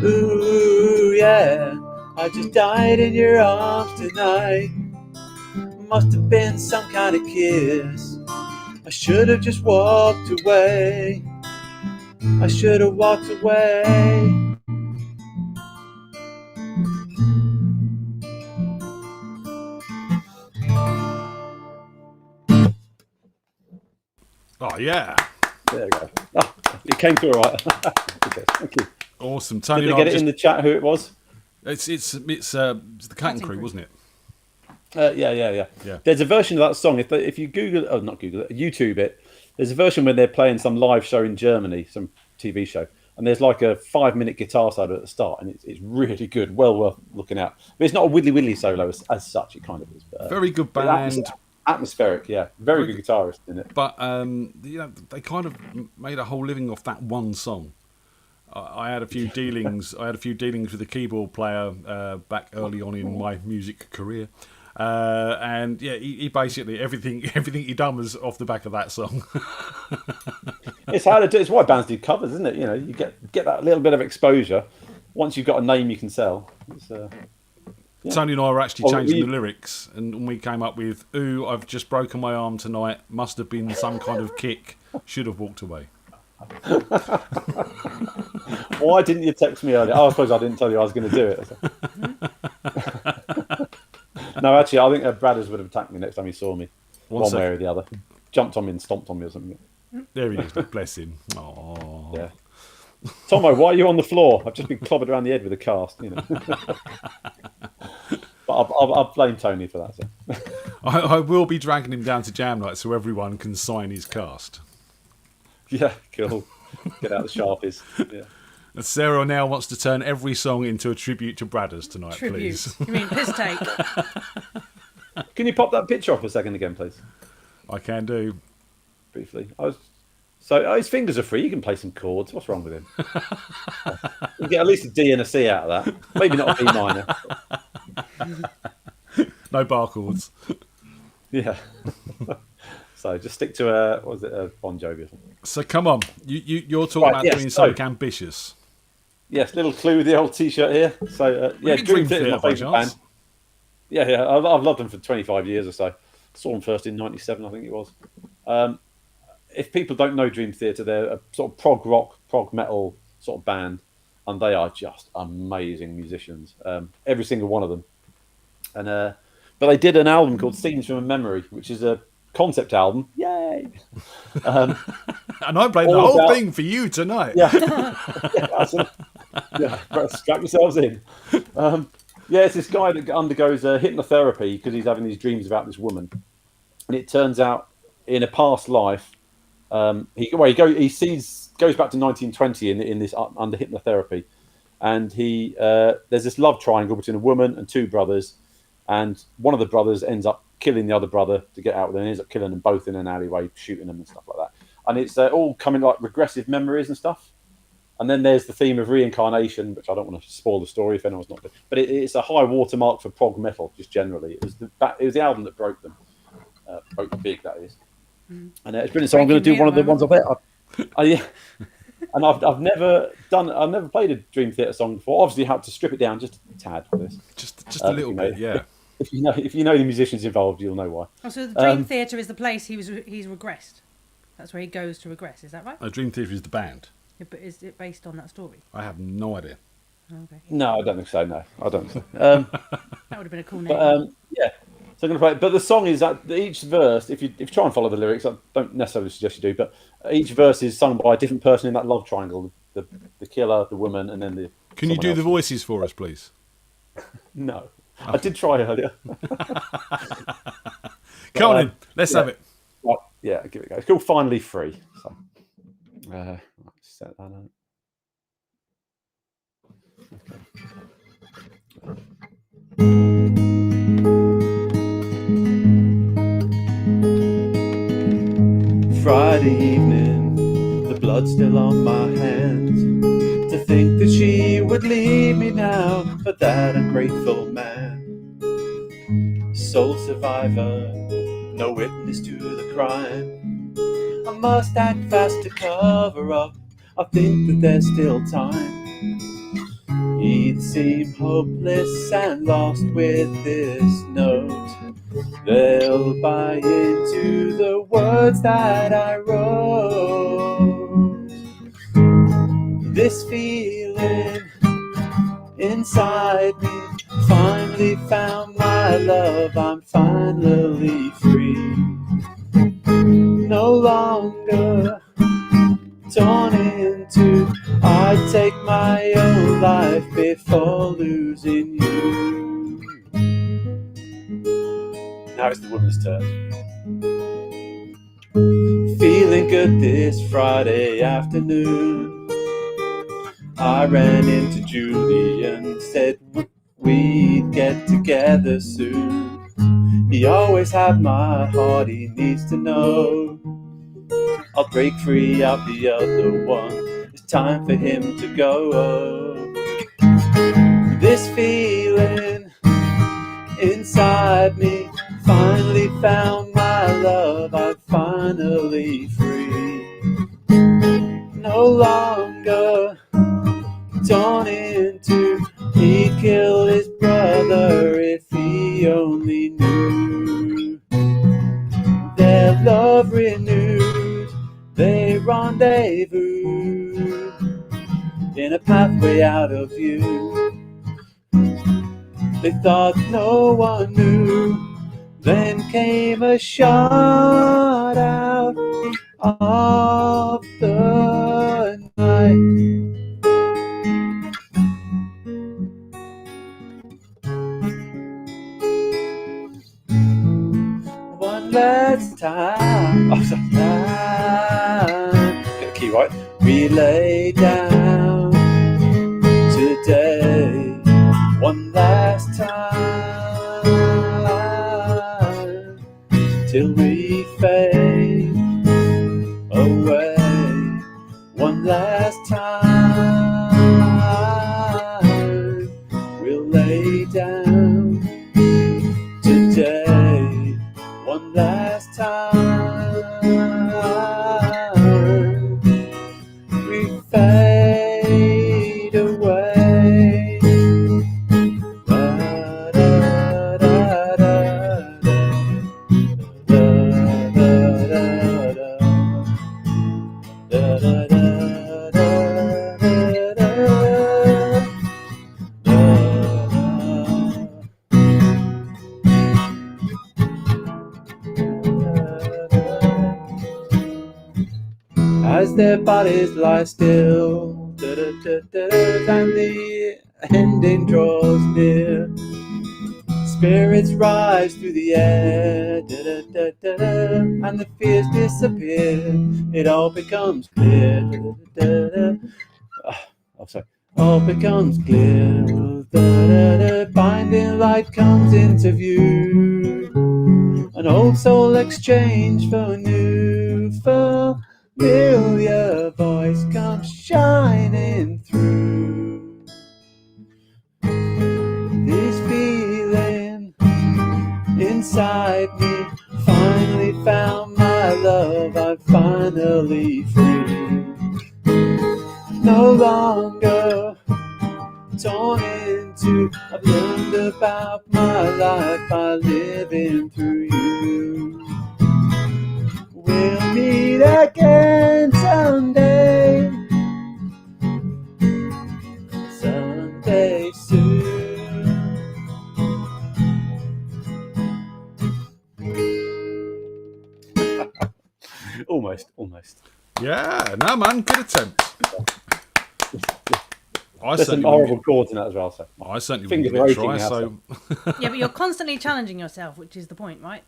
Speaker 8: Ooh, yeah. I just died in your arms tonight. Must have been some kind of kiss. I should have just walked away. I should have walked away.
Speaker 3: Oh yeah,
Speaker 8: There we go. Oh, it came through all right. Okay, thank you.
Speaker 3: awesome. Tony,
Speaker 8: Did they
Speaker 3: and I
Speaker 8: get it
Speaker 3: just,
Speaker 8: in the chat who it was?
Speaker 3: it's the Cat Crew, wasn't it?
Speaker 8: Yeah.
Speaker 3: Yeah.
Speaker 8: There's a version of that song. If you Google, oh, not Google it, YouTube it. There's a version where they're playing some live show in Germany, some TV show, and there's like a 5-minute guitar solo at the start, and it's really good, well worth looking out. But it's not a widdly solo as such. It kind of is. But,
Speaker 3: Very good
Speaker 8: but
Speaker 3: band.
Speaker 8: atmospheric, yeah. Very good guitarist in it.
Speaker 3: But you know, they kind of made a whole living off that one song. I had a few dealings. I had a few dealings with a keyboard player back early on in my music career, And yeah, he basically everything he done was off the back of that song.
Speaker 9: It's how to do. It's why bands do covers, isn't it? You know, you get that little bit of exposure. Once you've got a name you can sell.
Speaker 3: Tony and I were actually changing the lyrics, and we came up with "Ooh, I've just broken my arm tonight. Must have been some kind of kick. Should have walked away."
Speaker 9: Why didn't you text me earlier? Oh, I suppose I didn't tell you I was going to do it. No, actually, I think Bradders would have attacked me next time he saw me, one way or the other. Jumped on me and stomped on me or something.
Speaker 3: There he is. Bless him. Aww.
Speaker 9: Yeah. Tomo, why are you on the floor? I've just been clobbered around the head with a cast, you know. But I'll blame Tony for that. So.
Speaker 3: I will be dragging him down to Jam Night so everyone can sign his cast.
Speaker 9: Yeah, cool. Get out the Sharpies. Yeah.
Speaker 3: And Sarah now wants to turn every song into a tribute to Bradders tonight, please.
Speaker 2: You mean piss take?
Speaker 9: Can you pop that picture off a second again, please?
Speaker 3: I can do.
Speaker 9: Briefly. His fingers are free. You can play some chords. What's wrong with him? You get at least a D and a C out of that. Maybe not a B minor.
Speaker 3: No bar chords.
Speaker 9: Yeah. So just stick to a Bon Jovi or something.
Speaker 3: So come on, you're talking about doing something ambitious.
Speaker 9: Yes, little clue with the old T-shirt here. So Dream Theater is my favourite band. Yeah, I've loved them for 25 years or so. Saw them first in '97, I think it was. If people don't know Dream Theater, they're a sort of prog rock, prog metal sort of band, and they are just amazing musicians. Every single one of them. And but they did an album called Scenes from a Memory, which is a concept album. Yay!
Speaker 3: And I played the whole thing for you tonight.
Speaker 9: Yeah, strap yourselves in. It's this guy that undergoes hypnotherapy because he's having these dreams about this woman, and it turns out in a past life, he goes back to 1920 in this under hypnotherapy, and there's this love triangle between a woman and two brothers, and one of the brothers ends up killing the other brother to get out with them, and ends up killing them both in an alleyway, shooting them and stuff like that. And it's all coming like regressive memories and stuff. And then there's the theme of reincarnation, which I don't want to spoil the story if anyone's not. But it's a high watermark for prog metal, just generally. It was the album that broke them, broke big, that is. And it's brilliant. So I'm going to do one of the ones I bet. And I've never played a Dream Theater song before. Obviously, I had to strip it down just a tad for this.
Speaker 3: Just a little bit, yeah.
Speaker 9: If you know the musicians involved, you'll know why.
Speaker 2: Oh, so the Dream Theater is the place he's regressed. That's where he goes to regress. Is that right?
Speaker 3: Dream Theater is the band.
Speaker 2: Yeah, but is it based on that story?
Speaker 3: I have no idea.
Speaker 2: Oh, okay.
Speaker 9: No, I don't think so. No, I don't think so.
Speaker 2: That would have been a cool name.
Speaker 9: But yeah, so I'm going to play. But the song is that each verse, if you try and follow the lyrics, I don't necessarily suggest you do, but each verse is sung by a different person in that love triangle: the killer, the woman, and then the.
Speaker 3: Can you do the voices for us, please?
Speaker 9: No, I did try earlier.
Speaker 3: Come on in, let's have it.
Speaker 9: Well, yeah, give it a go. It's called Finally Free. So, set that up. Friday evening, the blood still on my hands. To think that she would leave me now for that ungrateful man. Sole survivor, no witness to the crime. I must act fast to cover up. I think that there's still time. He'd seem hopeless and lost with this note. They'll buy into the words that I wrote. This feeling inside me finally found my love. I'm finally free. No longer torn into, I take my own life before losing you. Now it's the woman's turn. Feeling good this Friday afternoon, I ran into Julie and said we'd get together soon. He always had my heart, he needs to know. I'll break free, I'll be the other one. It's time for him to go. This feeling inside me
Speaker 8: found my love, I'm finally free. No longer torn into, he'd kill his brother if he only knew. Their love renewed, they rendezvous in a pathway out of view. They thought no one knew. Then came a shot out of the night. One last time, get the key right. We lay down today. One last time till we fade away. One last time we'll lay down today. One last time we fade away. As their bodies lie still, and the ending draws near, spirits rise through the air, and the fears disappear. It all becomes clear. Oh, sorry. All becomes clear. Binding light comes into view. An old soul exchange for a new familiar voice comes shining through. This feeling inside me finally found my love, I'm finally free. No longer torn into, I've learned about my life by living through you. We'll meet again someday, someday soon. Almost.
Speaker 3: Yeah, no, man, good attempt.
Speaker 9: There's some horrible chords in that as well. So
Speaker 3: I certainly
Speaker 9: fingers
Speaker 3: wouldn't give it a
Speaker 9: are
Speaker 3: try.
Speaker 9: aching now,
Speaker 3: So
Speaker 2: Yeah, but you're constantly challenging yourself, which is the point, right?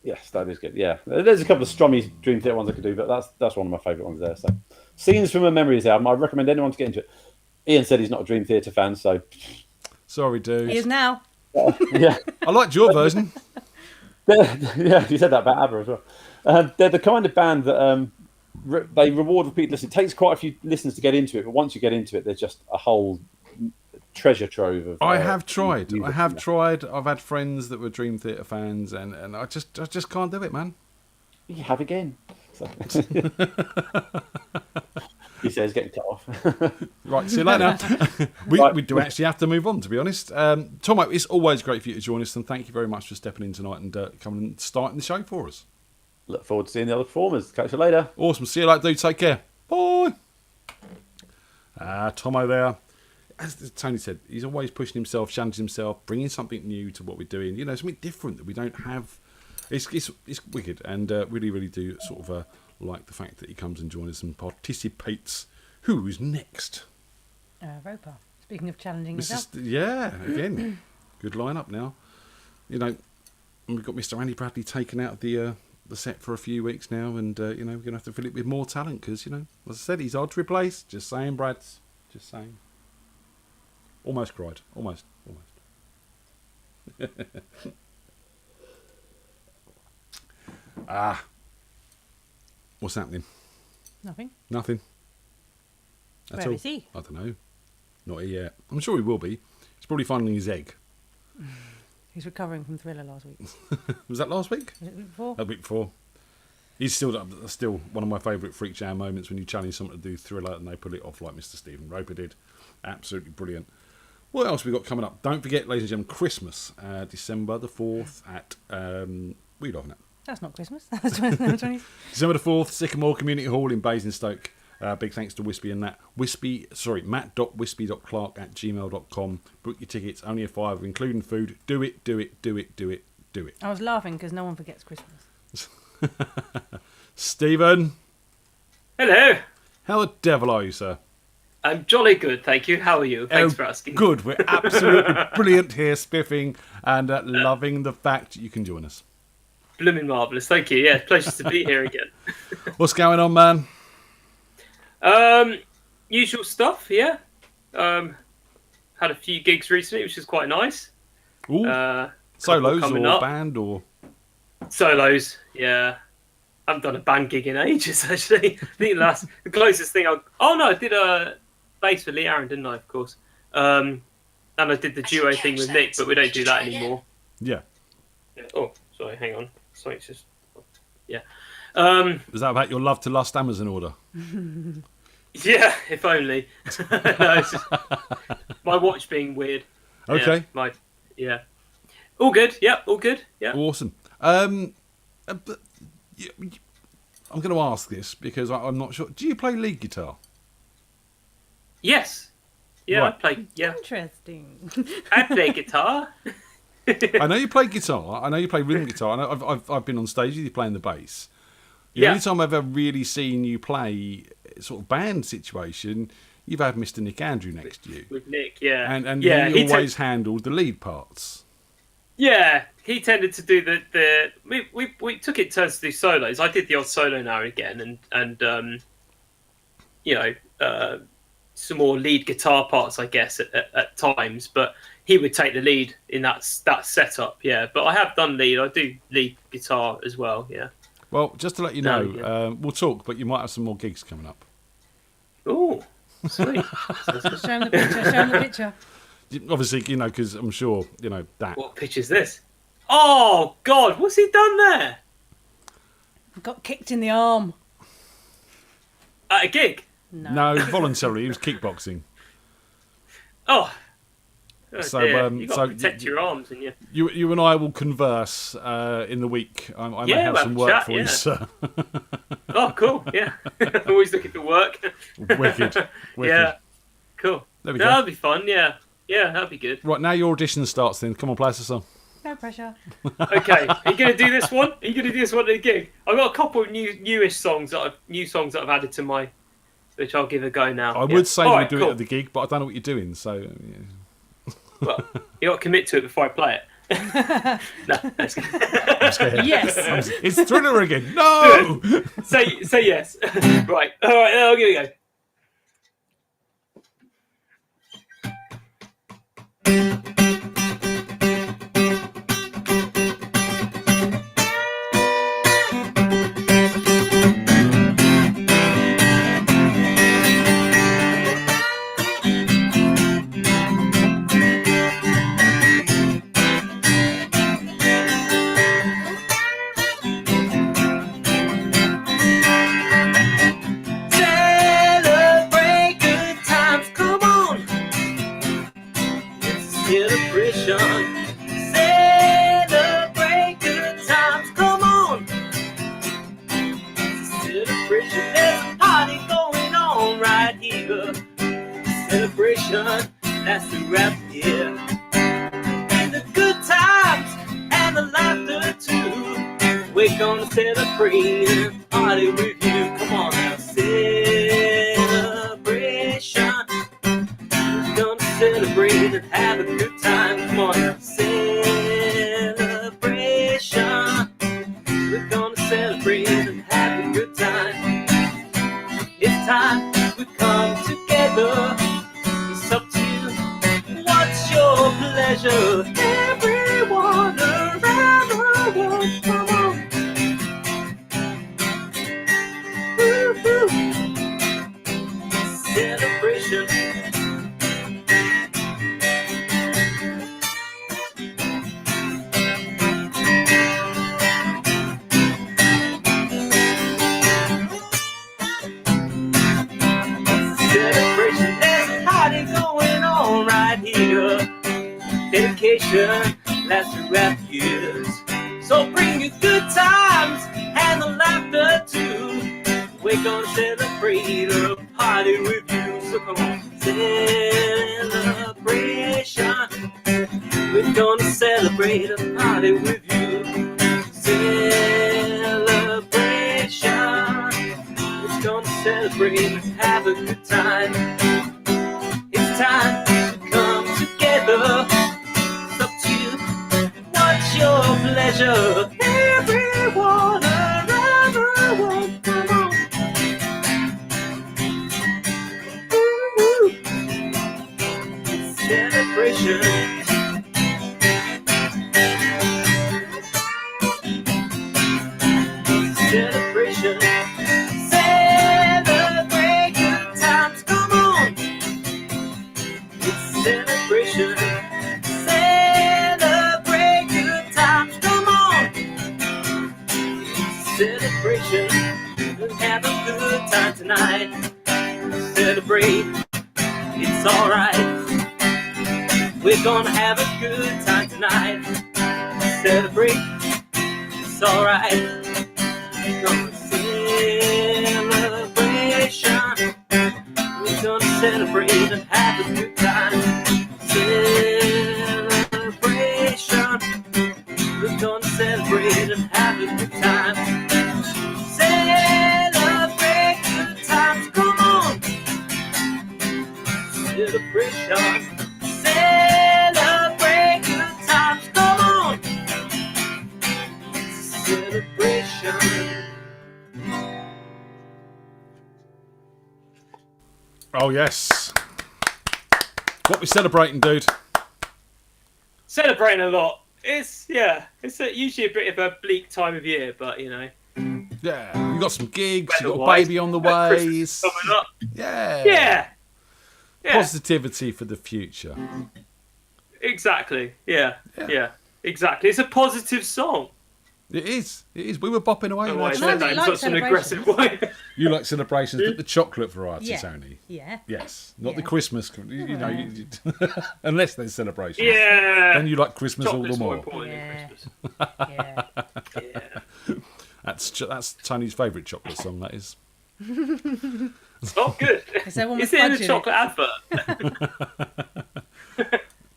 Speaker 9: yes, that is good. Yeah, there's a couple of strummy Dream Theater ones I could do, but that's one of my favourite ones there. So, Scenes from a Memories album. I recommend anyone to get into it. Ian said he's not a Dream Theater fan, so
Speaker 3: sorry, dude.
Speaker 2: He is now.
Speaker 9: yeah,
Speaker 3: I liked your version.
Speaker 9: yeah, you said that about ABBA as well. They're the kind of band that they reward repeat listening. It takes quite a few listens to get into it, but once you get into it, there's just a whole treasure trove of.
Speaker 3: I have tried.
Speaker 9: music.
Speaker 3: I have tried. I've had friends that were Dream Theater fans, and I just can't do it, man.
Speaker 9: You have again. So. He says, getting cut off.
Speaker 3: Right, see you later. We do actually have to move on, to be honest. Tomo, it's always great for you to join us, and thank you very much for stepping in tonight and coming and starting the show for us.
Speaker 9: Look forward to seeing the other performers. Catch you later.
Speaker 3: Awesome. See you later, dude. Take care. Bye. Tomo there. As Tony said, he's always pushing himself, challenging himself, bringing something new to what we're doing. You know, something different that we don't have. It's wicked, and really, really do sort of like the fact that he comes and joins us and participates. Who's next?
Speaker 2: Roper. Speaking of challenging
Speaker 3: This
Speaker 2: yourself.
Speaker 3: again, good lineup now. You know, we've got Mr. Andy Bradley taken out of the set for a few weeks now, and you know, we're gonna have to fill it with more talent because, you know, as I said, he's hard to replace. Just saying, Brads. Just saying. Almost cried. Almost. What's happening?
Speaker 2: Nothing.
Speaker 3: Nothing.
Speaker 2: Where is he?
Speaker 3: I don't know. Not here yet. I'm sure he will be. He's probably finding his egg.
Speaker 2: He's recovering from Thriller last week.
Speaker 3: Was that last week?
Speaker 2: Was it the week before?
Speaker 3: A week before. He's still one of my favourite FreakJam moments when you challenge someone to do Thriller and they pull it off like Mr. Stephen Roper did. Absolutely brilliant. What else we got coming up? Don't forget, ladies and gentlemen, Christmas, December the 4th at... what are you laughing at?
Speaker 2: That's not Christmas. That's 20.
Speaker 3: December the 4th, Sycamore Community Hall in Basingstoke. Big thanks to Wispy and that. Matt.wispy.clark@gmail.com. Book your tickets, only a £5, including food. Do it, do it, do it, do it, do it.
Speaker 2: I was laughing because no one forgets Christmas.
Speaker 3: Stephen,
Speaker 10: Hello.
Speaker 3: how the devil are you, sir?
Speaker 10: I'm jolly good, thank you. How are you? Thanks for asking.
Speaker 3: Good, we're absolutely brilliant here, spiffing, and loving the fact you can join us.
Speaker 10: Blooming marvellous, thank you. Yeah, pleasure to be here again.
Speaker 3: What's going on, man?
Speaker 10: Usual stuff, yeah. Had a few gigs recently, which is quite nice.
Speaker 3: Ooh,
Speaker 10: Couple
Speaker 3: solos
Speaker 10: coming
Speaker 3: or
Speaker 10: up.
Speaker 3: band or...
Speaker 10: Solos, yeah. I haven't done a band gig in ages, actually. I think the closest thing I did a bass for Lee Aaron, didn't I, of course. And I did the duo thing with Nick, but we don't do that anymore.
Speaker 3: Yeah.
Speaker 10: Oh, sorry, hang on. Sorry, it's just... Yeah.
Speaker 3: Is that about your love to lust Amazon order?
Speaker 10: Yeah, if only. No, it's just my watch being weird.
Speaker 3: Okay.
Speaker 10: Yeah. All good. Yep. All good. Yeah.
Speaker 3: Awesome. But I'm going to ask this because I'm not sure. Do you play lead guitar?
Speaker 10: Yes. Yeah,
Speaker 3: Right.
Speaker 10: I play. Yeah,
Speaker 2: Interesting.
Speaker 10: I play guitar.
Speaker 3: I know you play guitar. I know you play rhythm guitar. I know I've been on stage with you playing the bass. The
Speaker 10: Yeah.
Speaker 3: only time I've ever really seen you play sort of band situation, you've had Mr. Nick Andrew next to you.
Speaker 10: With Nick, yeah.
Speaker 3: And
Speaker 10: yeah,
Speaker 3: he always handled the lead parts.
Speaker 10: Yeah, he tended to do the we took it turns to do solos. I did the odd solo now and again, and some more lead guitar parts, I guess, at times. But he would take the lead in that setup. Yeah, but I have done lead. I do lead guitar as well. Yeah.
Speaker 3: Well, just to let you know,
Speaker 10: Yeah.
Speaker 3: we'll talk, but you might have some more gigs coming up.
Speaker 10: Oh, sweet.
Speaker 2: Show him the picture. Show him the picture.
Speaker 3: Obviously, because I'm sure, that.
Speaker 10: What pitch is this? Oh God, what's he done there?
Speaker 2: Got kicked in the arm.
Speaker 10: At a gig?
Speaker 3: No, voluntarily. He was kickboxing.
Speaker 10: Oh
Speaker 3: So,
Speaker 10: dear. You got
Speaker 3: so
Speaker 10: to protect your arms, and you.
Speaker 3: You and I will converse in the week. I may
Speaker 10: Yeah,
Speaker 3: have
Speaker 10: we'll
Speaker 3: some
Speaker 10: have a
Speaker 3: work
Speaker 10: chat,
Speaker 3: for you,
Speaker 10: yeah.
Speaker 3: sir.
Speaker 10: Oh, cool. Yeah, always looking for work.
Speaker 3: Wicked.
Speaker 10: Yeah, cool.
Speaker 3: There we
Speaker 10: No,
Speaker 3: go.
Speaker 10: that'd be fun. Yeah, that'd be good.
Speaker 3: Right, now your audition starts then. Come on, play us a song.
Speaker 2: No pressure.
Speaker 10: Okay, are you gonna do this one? Are you gonna do this one at a gig? I've got a couple of new songs that I've added to my, which I'll give a go now.
Speaker 3: I
Speaker 10: Yeah.
Speaker 3: would say
Speaker 10: All
Speaker 3: we'll
Speaker 10: right,
Speaker 3: do
Speaker 10: cool.
Speaker 3: it at the gig, but I don't know what you're doing, so... Yeah.
Speaker 10: Well, you got to commit to it before I play it. No, that's good.
Speaker 3: I'm scared.
Speaker 2: Yes.
Speaker 3: It's Thriller again. No!
Speaker 10: say yes. Right. All right. I'll give it a go. Celebrate good times, come on. It's a celebration. Celebrate good times, come on. It's a celebration. There's a party going on right here. Celebration, that's the rap here. And the good times and the laughter too. We're gonna celebrate and party with you. Come on now, celebration. We're gonna celebrate and have a good time. Come on now, celebration. We're gonna celebrate and have a good time. It's time we come together. It's up to you. What's your pleasure? Everyone around the world, come on. celebration lasts throughout the years. So bring your good times and the laughter too. We're gonna celebrate a party with you. So come on, celebration. We're gonna celebrate a party with you. Celebration. We're gonna celebrate and have a good time. It's time to come together. It's up to you. What's your pleasure? Everyone around the world, come on. Ooh. It's celebration. Celebration. Celebrate good times, come on. It's celebration. Celebrate good times, come on. It's celebration. We'll have a good time tonight. Celebrate. It's alright. We're gonna have a good time tonight. Celebrate. It's alright. We're gonna celebration. We're gonna celebrate and have a good time. Celebration. We're gonna celebrate and have a good time. Celebrate good times, come on. Celebration. Celebrate good times, come on. Celebration.
Speaker 3: Oh, yes. What we celebrating, dude?
Speaker 10: Celebrating a lot. It's usually a bit of a bleak time of year, but you know.
Speaker 3: Yeah, you got some gigs, you got a
Speaker 10: Weather-wise,
Speaker 3: baby on the
Speaker 10: Christmas
Speaker 3: way.
Speaker 10: is coming up.
Speaker 3: Yeah.
Speaker 10: Yeah.
Speaker 3: Positivity for the future.
Speaker 10: Exactly. Yeah. Exactly. It's a positive song.
Speaker 3: It is. It is. We were bopping away.
Speaker 10: Oh,
Speaker 3: in
Speaker 10: why
Speaker 3: our
Speaker 10: is
Speaker 3: chairs.
Speaker 10: that in
Speaker 2: like
Speaker 10: such an aggressive way?
Speaker 3: You like celebrations, but the chocolate variety,
Speaker 2: Yeah.
Speaker 3: Tony.
Speaker 2: Yeah.
Speaker 3: Yes, not the
Speaker 2: Yeah.
Speaker 3: Christmas. Unless there's celebrations.
Speaker 10: Yeah.
Speaker 3: Then you like Christmas
Speaker 10: Chocolate's
Speaker 3: all
Speaker 10: more
Speaker 3: the more.
Speaker 10: important
Speaker 2: Yeah.
Speaker 10: than Christmas.
Speaker 2: Yeah.
Speaker 3: That's Tony's favourite chocolate song. That is.
Speaker 10: Oh, good.
Speaker 2: Is there one
Speaker 10: Is
Speaker 2: with
Speaker 10: it in
Speaker 2: fudge
Speaker 10: a
Speaker 2: in
Speaker 10: chocolate advert?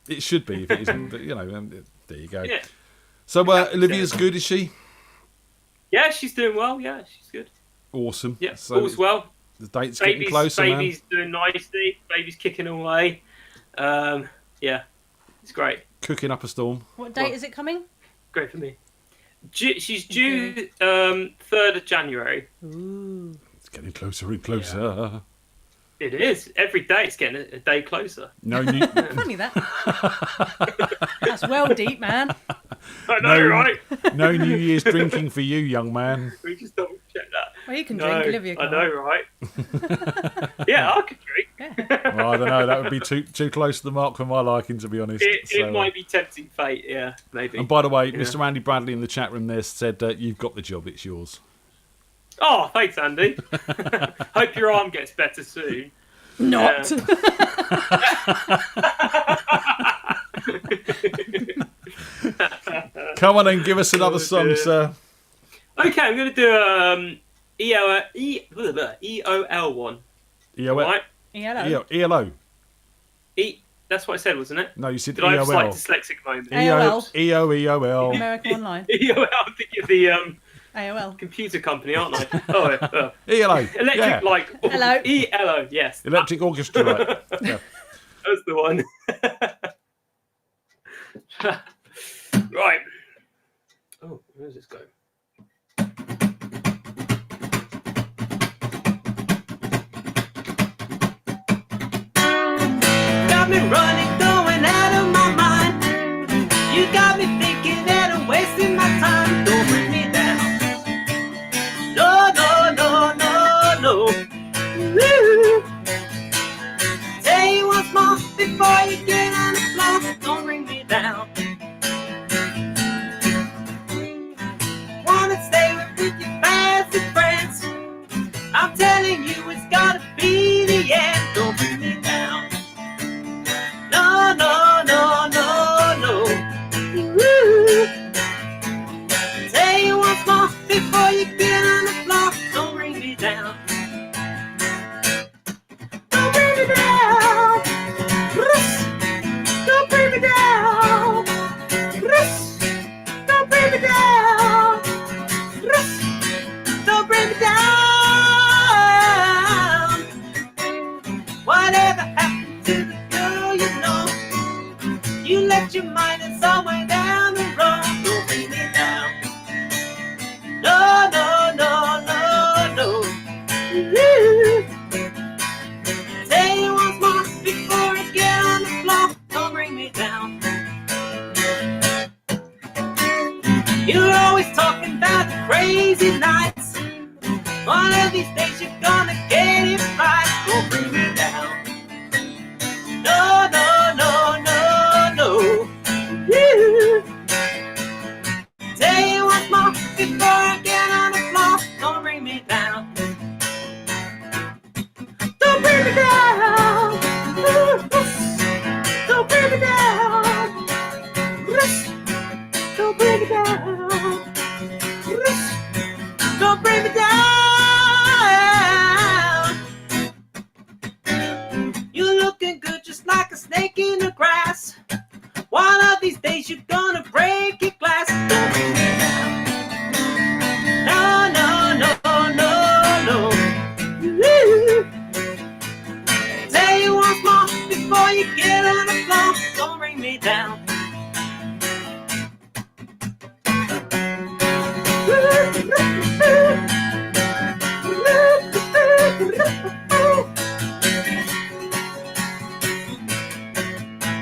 Speaker 3: It should be if it isn't, but you know, there you go.
Speaker 10: Yeah.
Speaker 3: So Olivia's good, is she?
Speaker 10: Yeah, she's doing well. Yeah, she's good.
Speaker 3: Awesome.
Speaker 10: Yeah,
Speaker 3: So
Speaker 10: all's well.
Speaker 3: the date's getting closer,
Speaker 10: Baby's doing nicely. Baby's kicking away. Yeah, it's great.
Speaker 3: man. Cooking up a storm.
Speaker 2: What date is it coming?
Speaker 10: Great for me. She's due 3rd of January.
Speaker 2: Ooh.
Speaker 3: It's getting closer and closer.
Speaker 10: It is. Every day it's getting a day closer.
Speaker 3: No new.
Speaker 2: Funny that. That's well deep, man.
Speaker 10: I know, right?
Speaker 3: No New Year's drinking for you, young man.
Speaker 10: We just double check that.
Speaker 2: Well, you can
Speaker 10: No,
Speaker 2: drink, Olivia
Speaker 10: I
Speaker 2: can't.
Speaker 10: know, right? Yeah, I could drink.
Speaker 3: Well, I don't know. That would be too close to the mark for my liking, to be honest.
Speaker 10: It might be tempting fate. Yeah, maybe.
Speaker 3: And by the way,
Speaker 10: Yeah.
Speaker 3: Mr. Andy Bradley in the chat room there said you've got the job. It's yours.
Speaker 10: Oh, thanks, Andy. Hope your arm gets better soon.
Speaker 2: Not.
Speaker 3: Come on and give us another song,
Speaker 10: dear.
Speaker 3: sir.
Speaker 10: Okay, I'm going to do EOL one.
Speaker 3: EOL.
Speaker 10: Right?
Speaker 2: Hello.
Speaker 3: ELO.
Speaker 10: That's what I said, wasn't it?
Speaker 3: No, you said
Speaker 10: Did I have a slight
Speaker 3: EOL.
Speaker 10: dyslexic moment?
Speaker 2: AOL.
Speaker 3: EOL.
Speaker 2: American Online.
Speaker 10: EOL, I'm thinking of the
Speaker 2: AOL.
Speaker 10: computer company, aren't I? Oh, yeah.
Speaker 3: ELO.
Speaker 10: Electric
Speaker 3: Yeah.
Speaker 10: Light.
Speaker 2: Hello.
Speaker 10: ELO, yes.
Speaker 3: Electric Orchestra. Right. Yeah.
Speaker 10: That's the one. Right. Oh, where does this go? Got me running, going out of my mind. You got me thinking that I'm wasting my time. Don't bring me down. No, no, no, no, no. Woo. Tell you once more before you get on the floor. Don't bring me down. Wanna stay with your fancy friends. I'm telling you it's gotta be the end. Don't bring me down. No, no, no, no, no. Tell you once more before I get on the floor, don't bring me down. You're always talking about the crazy nights. One of these days you're gonna get it right. Don't bring me down. No, no, no, no, no. Woo. Tell you once more before I get on the floor, don't bring me down. Don't bring me down. Don't bring me down. Don't bring me down. Don't bring me down. You're looking good just like a snake in the grass. One of these days you're gonna break your glass. Don't bring me down. No, no, no, no, no. Woo. Tell you once more before you get on the floor, don't bring me down.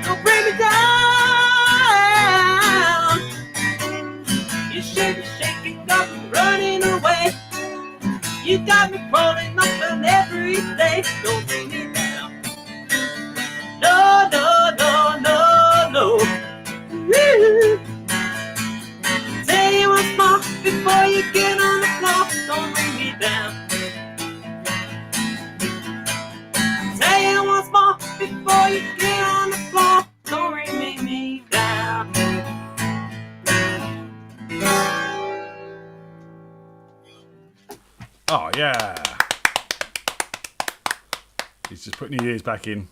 Speaker 10: Don't bring me down. You're shaking up and running away. You got me crawling up and every day. Don't bring me down. No, no, no, no, no. Woo. Tell you once more before you get on the floor, don't bring me down. Tell you once more before you get on the floor, don't bring me down.
Speaker 3: Oh, yeah. He's just putting his ears back in.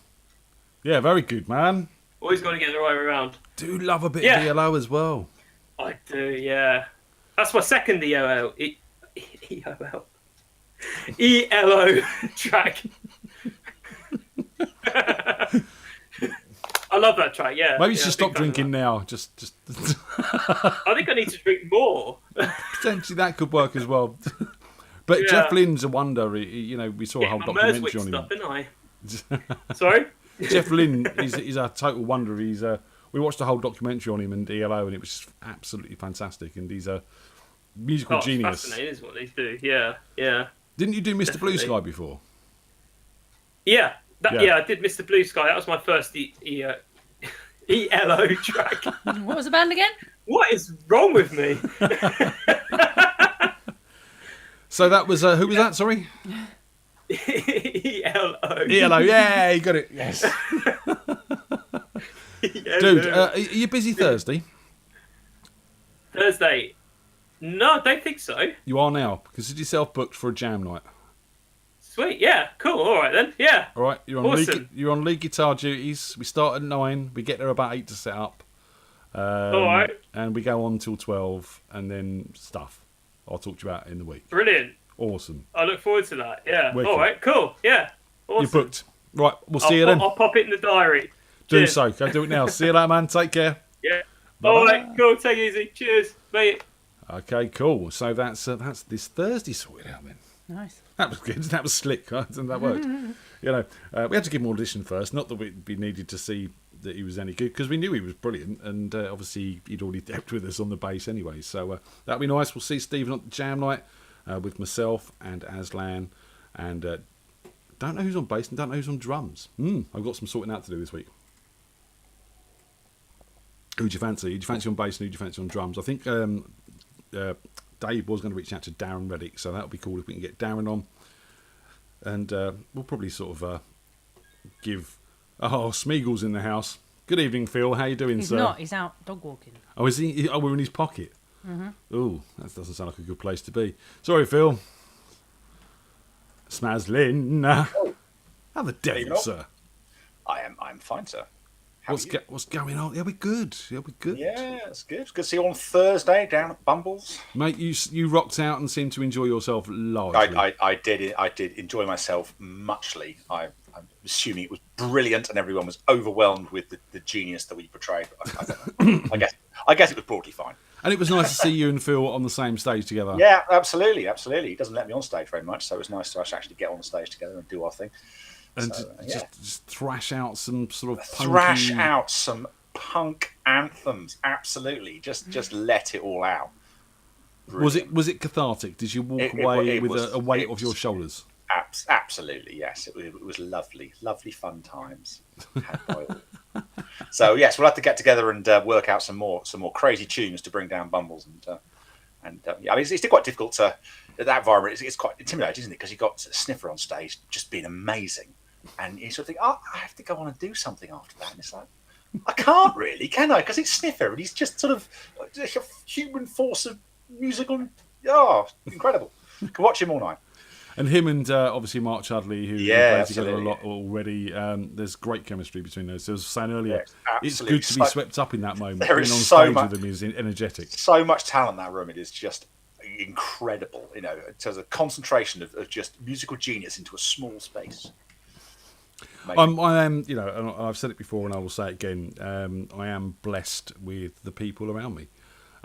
Speaker 3: Yeah, very good, man.
Speaker 11: Always got to get the right way around.
Speaker 3: Do love a bit
Speaker 11: Yeah.
Speaker 3: of ELO as well.
Speaker 11: I do, yeah. That's my second ELO track. I love that track, yeah.
Speaker 3: Maybe you
Speaker 11: Yeah,
Speaker 3: should stop
Speaker 11: big fan of
Speaker 3: drinking now. Just
Speaker 11: that. I think I need to drink more.
Speaker 3: potentially that could work as well. But
Speaker 11: Yeah.
Speaker 3: Jeff Lynne's a wonder. We saw a whole
Speaker 11: Get my Merswick
Speaker 3: documentary on him.
Speaker 11: stuff, didn't I? Sorry?
Speaker 3: Jeff Lynne, he's a total wonder. We watched a whole documentary on him and ELO, and it was just absolutely fantastic. And he's a musical
Speaker 11: It's
Speaker 3: genius.
Speaker 11: fascinating, isn't what they do? Yeah, yeah.
Speaker 3: Didn't you do Mr. Blue
Speaker 11: Definitely.
Speaker 3: Sky before?
Speaker 11: Yeah,
Speaker 3: Yeah.
Speaker 11: yeah, I did Mr. Blue Sky. That was my first ELO track.
Speaker 2: What was the band again?
Speaker 11: What is wrong with me?
Speaker 3: So that was who was that? Sorry,
Speaker 11: ELO.
Speaker 3: ELO. Yeah, you got it. Yes, dude. Are you busy Thursday?
Speaker 11: Thursday. No, I don't think so.
Speaker 3: You are now because you yourself booked for a jam night.
Speaker 11: Sweet, yeah, cool. All right then, yeah.
Speaker 3: All right, you're on
Speaker 11: Awesome.
Speaker 3: you're on lead guitar duties. We start at 9. We get there about 8 to set up.
Speaker 11: All right.
Speaker 3: And we go on till 12, and then stuff. I'll talk to you about in the week.
Speaker 11: Brilliant.
Speaker 3: Awesome.
Speaker 11: I look forward to that. Yeah.
Speaker 3: Wicked.
Speaker 11: All right, cool. Yeah. Awesome.
Speaker 3: You're booked. Right, we'll see you then.
Speaker 11: I'll pop it in the diary.
Speaker 3: Do
Speaker 11: Cheers.
Speaker 3: so. Go do it now. See you later, man. Take care.
Speaker 11: Yeah.
Speaker 3: Bye-bye.
Speaker 11: All right, cool. Take it easy. Cheers, mate.
Speaker 3: Okay, cool. So that's this Thursday sorted out then.
Speaker 2: Nice.
Speaker 3: That was good. That was slick. Right? And that worked. We had to give him an audition first. Not that we needed to see that he was any good, because we knew he was brilliant, and obviously he'd already dealt with us on the bass anyway. So that'll be nice. We'll see Stephen at the jam night with myself and Aslan, and don't know who's on bass and don't know who's on drums. I've got some sorting out to do this week. Who'd you fancy? Who'd you fancy on bass and who'd you fancy on drums? I think Dave was going to reach out to Darren Reddick, so that'll be cool if we can get Darren on. And we'll probably sort of give... Oh, Smeagol's in the house. Good evening, Phil. How you doing,
Speaker 2: He's
Speaker 3: sir?
Speaker 2: not. He's out dog walking.
Speaker 3: Oh, is he? Oh, we're in his pocket. Oh, that doesn't sound like a good place to be. Sorry, Phil. Smaslin. How the devil,
Speaker 12: Evening.
Speaker 3: sir?
Speaker 12: I'm fine, sir. How are you?
Speaker 3: What's going on? Yeah, we're good. Yeah, we're good.
Speaker 12: Yeah, it's good. It's good to see you on Thursday down at Bumbles.
Speaker 3: Mate, you rocked out and seemed to enjoy yourself largely.
Speaker 12: I did enjoy myself muchly. I'm assuming it was brilliant and everyone was overwhelmed with the genius that we portrayed. I don't know. I guess it was broadly fine.
Speaker 3: And it was nice to see you and Phil on the same stage together.
Speaker 12: Yeah, absolutely. He doesn't let me on stage very much, so it was nice to us actually get on the stage together and do our thing.
Speaker 3: And
Speaker 12: So,
Speaker 3: just thrash out some sort of punky...
Speaker 12: thrash out some punk anthems. Absolutely, just let it all out. Brilliant.
Speaker 3: Was it cathartic? Did you walk away with a weight off your shoulders?
Speaker 12: Absolutely, yes. It was lovely fun times. So yes, we'll have to get together and work out some more crazy tunes to bring down Bumbles and yeah. I mean, it's quite difficult to that environment. It's quite intimidating, isn't it? Because you got Sniffer on stage just being amazing, and you sort of think, oh, I have to go on and do something after that. And it's like, I can't really, can I? Because it's Sniffer, and he's just sort of a human force of musical. Oh, incredible! Can watch him all night.
Speaker 3: And him and obviously Mark Chudley, who play together a lot already. There's great chemistry between those. As I was saying earlier, it's good to be swept up in that moment.
Speaker 12: There is
Speaker 3: Being on
Speaker 12: so
Speaker 3: stage
Speaker 12: much,
Speaker 3: with them is energetic.
Speaker 12: So much talent in that room. It is just incredible. You know, there's a concentration of just musical genius into a small space.
Speaker 3: I am, you know, and I've said it before and I will say it again. I am blessed with the people around me.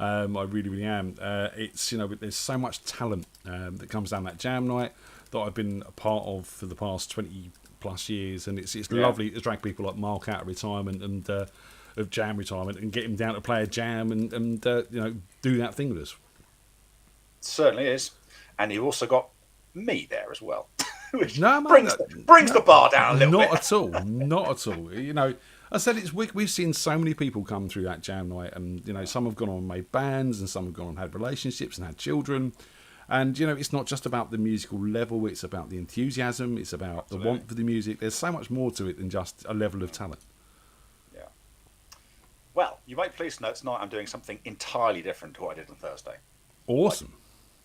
Speaker 3: I really, really am. It's, you know, there's so much talent that comes down that jam night that I've been a part of for the past 20 plus years, and it's lovely to drag people like Mark out of retirement and of jam retirement and get him down to play a jam and you know, do that thing with us.
Speaker 12: Certainly is, and you've also got me there as well, which
Speaker 3: brings
Speaker 12: the bar down a little bit.
Speaker 3: Not at all. You know. I said we've seen so many people come through that jam night, and you know, some have gone on and made bands, and some have gone on and had relationships and had children, and you know, it's not just about the musical level; it's about the enthusiasm, it's about the want for the music. There's so much more to it than just a level of talent.
Speaker 12: Yeah. Well, you might please note tonight I'm doing something entirely different to what I did on Thursday.
Speaker 3: Awesome.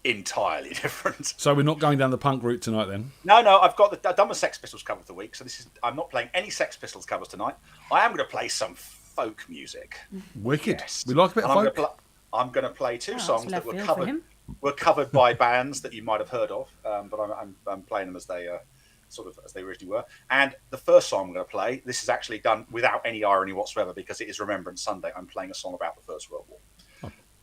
Speaker 12: Entirely different.
Speaker 3: So we're not going down the punk route tonight, then?
Speaker 12: No. I've done the Sex Pistols cover of the week, so I'm not playing any Sex Pistols covers tonight. I am going to play some folk music.
Speaker 3: Wicked.
Speaker 12: Yes.
Speaker 3: We like a bit of folk.
Speaker 12: I'm going to play two songs that were covered by bands that you might have heard of, but I'm playing them as they as they originally were. And the first song I'm going to play, this is actually done without any irony whatsoever because it is Remembrance Sunday. I'm playing a song about the First World War.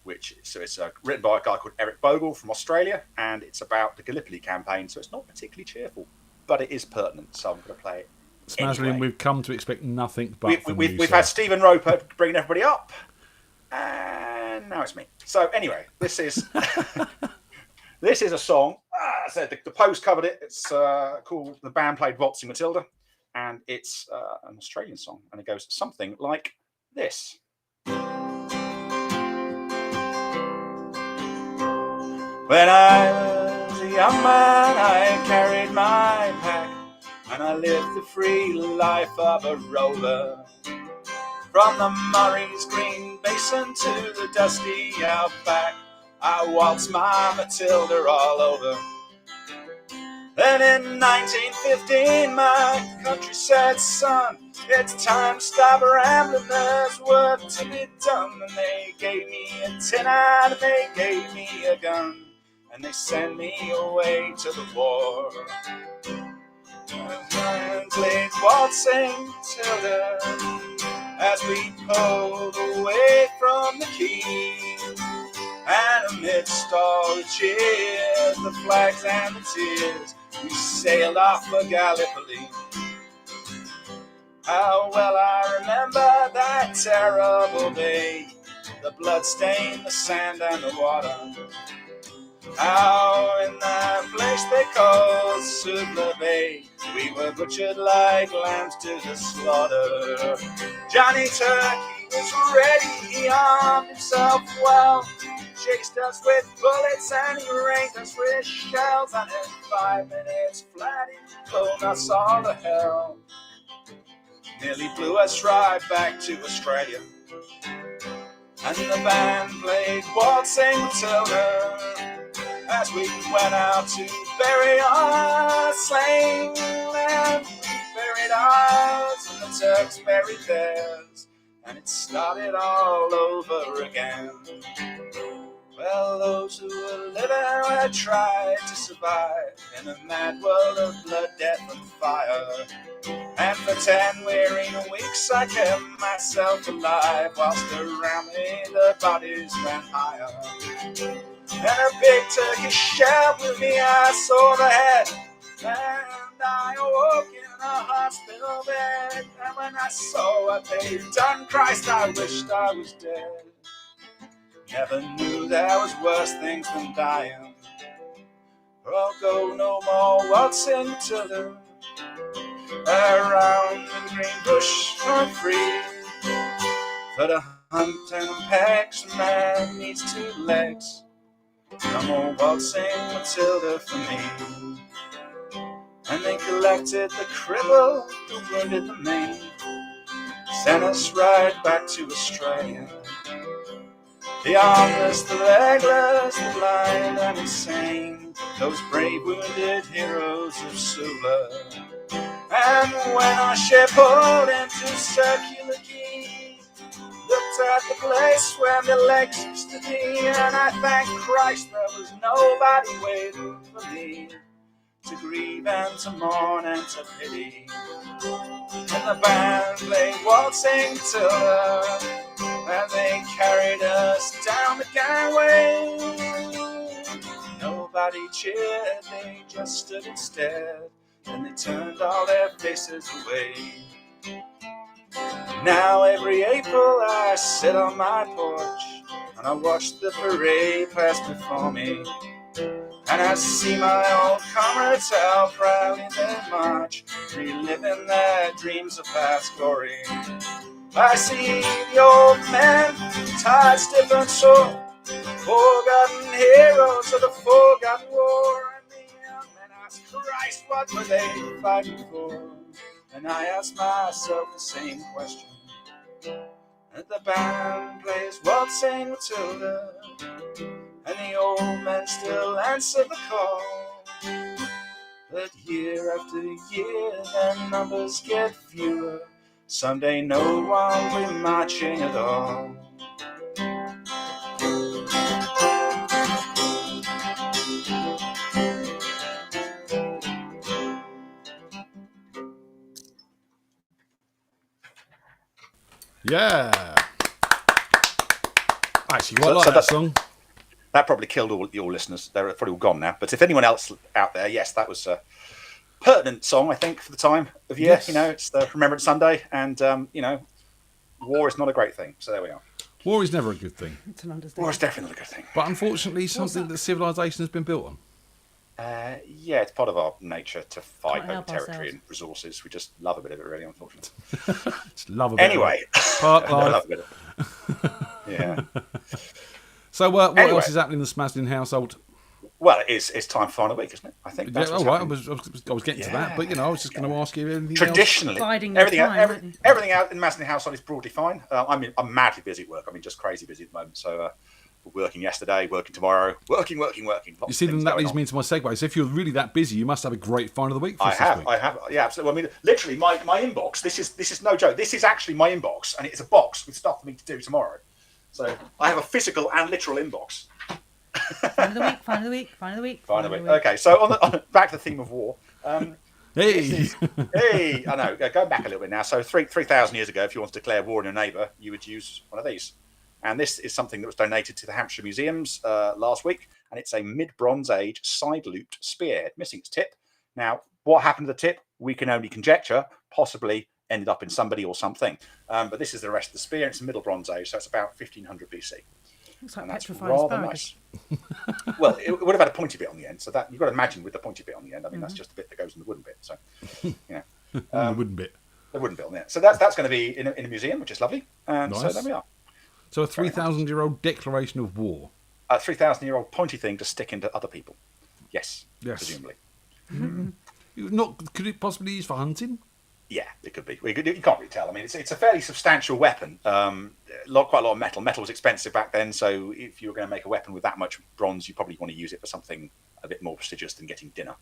Speaker 12: It's written by a guy called Eric Bogle from Australia, and it's about the Gallipoli campaign, so it's not particularly cheerful, but it is pertinent, so I'm going to play it
Speaker 3: Smashing,
Speaker 12: anyway.
Speaker 3: We've come to expect nothing but
Speaker 12: We've had Stephen Roper bringing everybody up, and now it's me. So anyway, this is this is a song. I said the Post covered it. It's called "The Band Played Waltzing Matilda," and it's an Australian song, and it goes something like this. When I was a young man, I carried my pack, and I lived the free life of a rover. From the Murray's green basin to the dusty outback, I waltzed my Matilda all over. Then in 1915, my country said, son, it's time to stop rambling, there's work to be done. And they gave me a tin and they gave me a gun, and they sent me away to the war. And played waltzing Matilda as we pulled away from the quay. And amidst all the cheers, the flags and the tears, we sailed off for Gallipoli. How well I remember that terrible day, the blood stain, the sand and the water. How in that place they called Suvla Bay, we were butchered like lambs to the slaughter. Johnny Turkey was ready, he armed himself well, chased us with bullets and he rained us with shells, and in 5 minutes flat he blown us all to hell. Nearly blew us right back to Australia. And the band played Waltzing Matilda as we went out to bury our slain. And we buried ours and the Turks buried theirs, and it started all over again. Well, those who were living had tried to survive in a mad world of blood, death and fire. And for 10 weary weeks I kept myself alive, whilst around me the bodies went higher. And a big turkey shell with me, I saw the head, and I awoke in a hospital bed. And when I saw what they'd done, Christ, I wished I was dead. Never knew there was worse things than dying. I'll go no more waltzing to them around the green bush for free. For the hunt and pecks, a man needs 2 legs. No more waltzing Matilda for me. And they collected the cripple, the wounded, the maimed, sent us right back to Australia. The armless, the legless, the blind and insane, those brave wounded heroes of Sula. And when our ship pulled into Circular Quay, looked at the place where my legs used to be, and I thank Christ there was nobody waiting for me to grieve and to mourn and to pity. And the band played waltzing Matilda, and they carried us down the gangway. Nobody cheered, they just stood instead, and they turned all their faces away. Now every April I sit on my porch, and I watch the parade pass before me. And I see my old comrades out proudly they march, reliving their dreams of past glory. I see the old men, tied, stiff and sore, forgotten heroes of the forgotten war. And the young men ask Christ, what were they fighting for? And I ask myself the same question. And the band plays Waltzing Matilda, and the old men still answer the call. But year after year their numbers get fewer. Someday no one will be marching at all.
Speaker 3: Yeah. I actually quite like that song.
Speaker 13: That probably killed all your listeners. They're probably all gone now. But if anyone else out there, yes, that was a pertinent song, I think, for the time of year.
Speaker 3: Yes.
Speaker 13: You know, it's the Remembrance Sunday, and you know, war is not a great thing. So there we are.
Speaker 3: War is never a good thing.
Speaker 2: It's an understatement.
Speaker 13: War is definitely not a good thing.
Speaker 3: But unfortunately, something that civilization has been built on.
Speaker 13: Yeah, it's part of our nature to fight
Speaker 2: Can't
Speaker 13: over
Speaker 2: help
Speaker 13: territory
Speaker 2: ourselves.
Speaker 13: and resources. We just love a bit of it, really, unfortunately.
Speaker 3: Just love a bit
Speaker 13: Anyway,
Speaker 3: of it. Park life.
Speaker 13: love a bit of it. Yeah.
Speaker 3: So what
Speaker 13: Anyway.
Speaker 3: else is happening in the Smasden household?
Speaker 13: Well, it's time for final week, isn't it? I think
Speaker 3: Yeah,
Speaker 13: that's what's
Speaker 3: all right.
Speaker 13: happening.
Speaker 3: I was getting to that, but you know, I was just going to ask you anything
Speaker 13: Traditionally,
Speaker 2: Biding your
Speaker 13: everything,
Speaker 2: time, aren't you?
Speaker 13: everything out in the Maston household is broadly fine. I'm madly busy at work. I mean, just crazy busy at the moment. So working yesterday, working tomorrow, working.
Speaker 3: else. You see, then that leads me into my segue. So if you're really that busy, you must have a great find of the week for us this week.
Speaker 13: I have, yeah, absolutely. I mean, literally, my inbox. This is no joke. This is actually my inbox, and it's a box with stuff for me to do tomorrow. So I have a physical and literal inbox.
Speaker 2: Find of the week.
Speaker 13: Okay, so back to the theme of war.
Speaker 3: Hey!
Speaker 13: Hey, I know. Going back a little bit now. So 3,000 years ago, if you want to declare war on your neighbour, you would use one of these. And this is something that was donated to the Hampshire Museums last week, and it's a mid-Bronze Age side-looped spearhead, missing its tip. Now, what happened to the tip? We can only conjecture. Possibly ended up in somebody or something. But this is the rest of the spear. It's the Middle Bronze Age, so it's about 1500 BC.
Speaker 2: Looks like
Speaker 13: And that's
Speaker 2: petrified
Speaker 13: rather
Speaker 2: asparagus.
Speaker 13: nice. Well, it would have had a pointy bit on the end, so that you've got to imagine with the pointy bit on the end. I mean, that's just the bit that goes in the wooden bit. So, you know,
Speaker 3: The wooden bit.
Speaker 13: the wooden bit on the end. So that's going to be in a museum, which is lovely. And so
Speaker 3: Nice.
Speaker 13: there we are.
Speaker 3: So a 3,000-year-old declaration of war.
Speaker 13: A 3,000-year-old pointy thing to stick into other people. Yes, presumably.
Speaker 3: Could it possibly be used for hunting?
Speaker 13: Yeah, it could be. You can't really tell. I mean, it's a fairly substantial weapon. Quite a lot of metal. Metal was expensive back then, so if you were going to make a weapon with that much bronze, you probably want to use it for something a bit more prestigious than getting dinner.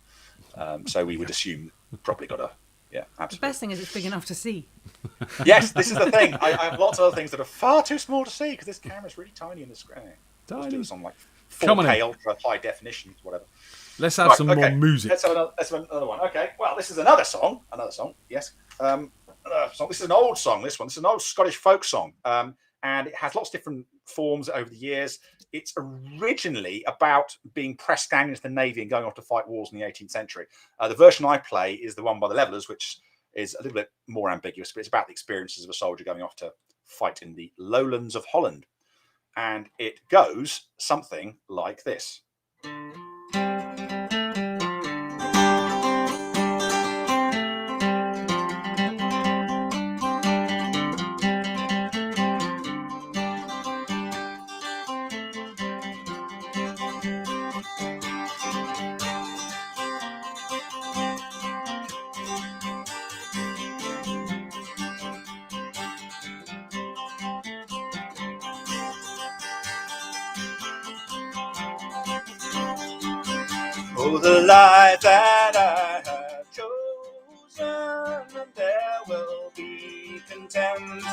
Speaker 13: So we would assume probably got a... Yeah,
Speaker 2: The
Speaker 13: absolutely.
Speaker 2: best thing is it's big enough to see.
Speaker 13: Yes, this is the thing. I have lots of other things that are far too small to see because this camera's really tiny in the screen.
Speaker 3: Tiny.
Speaker 13: Let's do this on like
Speaker 3: Come on
Speaker 13: 4K
Speaker 3: in.
Speaker 13: ultra high definition, whatever.
Speaker 3: Let's have
Speaker 13: Right,
Speaker 3: some
Speaker 13: okay.
Speaker 3: more music.
Speaker 13: Let's have another one. Okay. Well, this is another song. Yes. song. This is an old song. This is an old Scottish folk song, and it has lots of different forms over the years. It's originally about being pressed gang into the Navy and going off to fight wars in the 18th century. The version I play is the one by the Levellers, which is a little bit more ambiguous, but it's about the experiences of a soldier going off to fight in the lowlands of Holland. And it goes something like this. Oh, the life that I have chosen, and there will be content,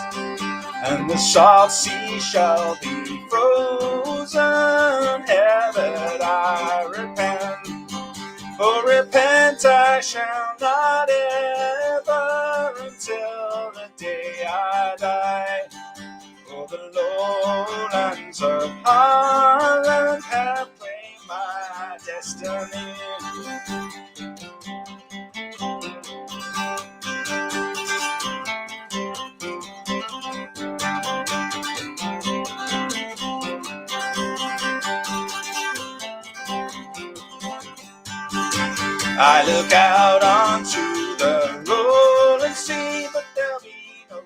Speaker 13: and the salt sea shall be frozen, ere that I repent. For repent I shall not ever, until the day I die. For the lowlands of Holland have claimed my destiny. I look out onto the rolling sea, but there'll be no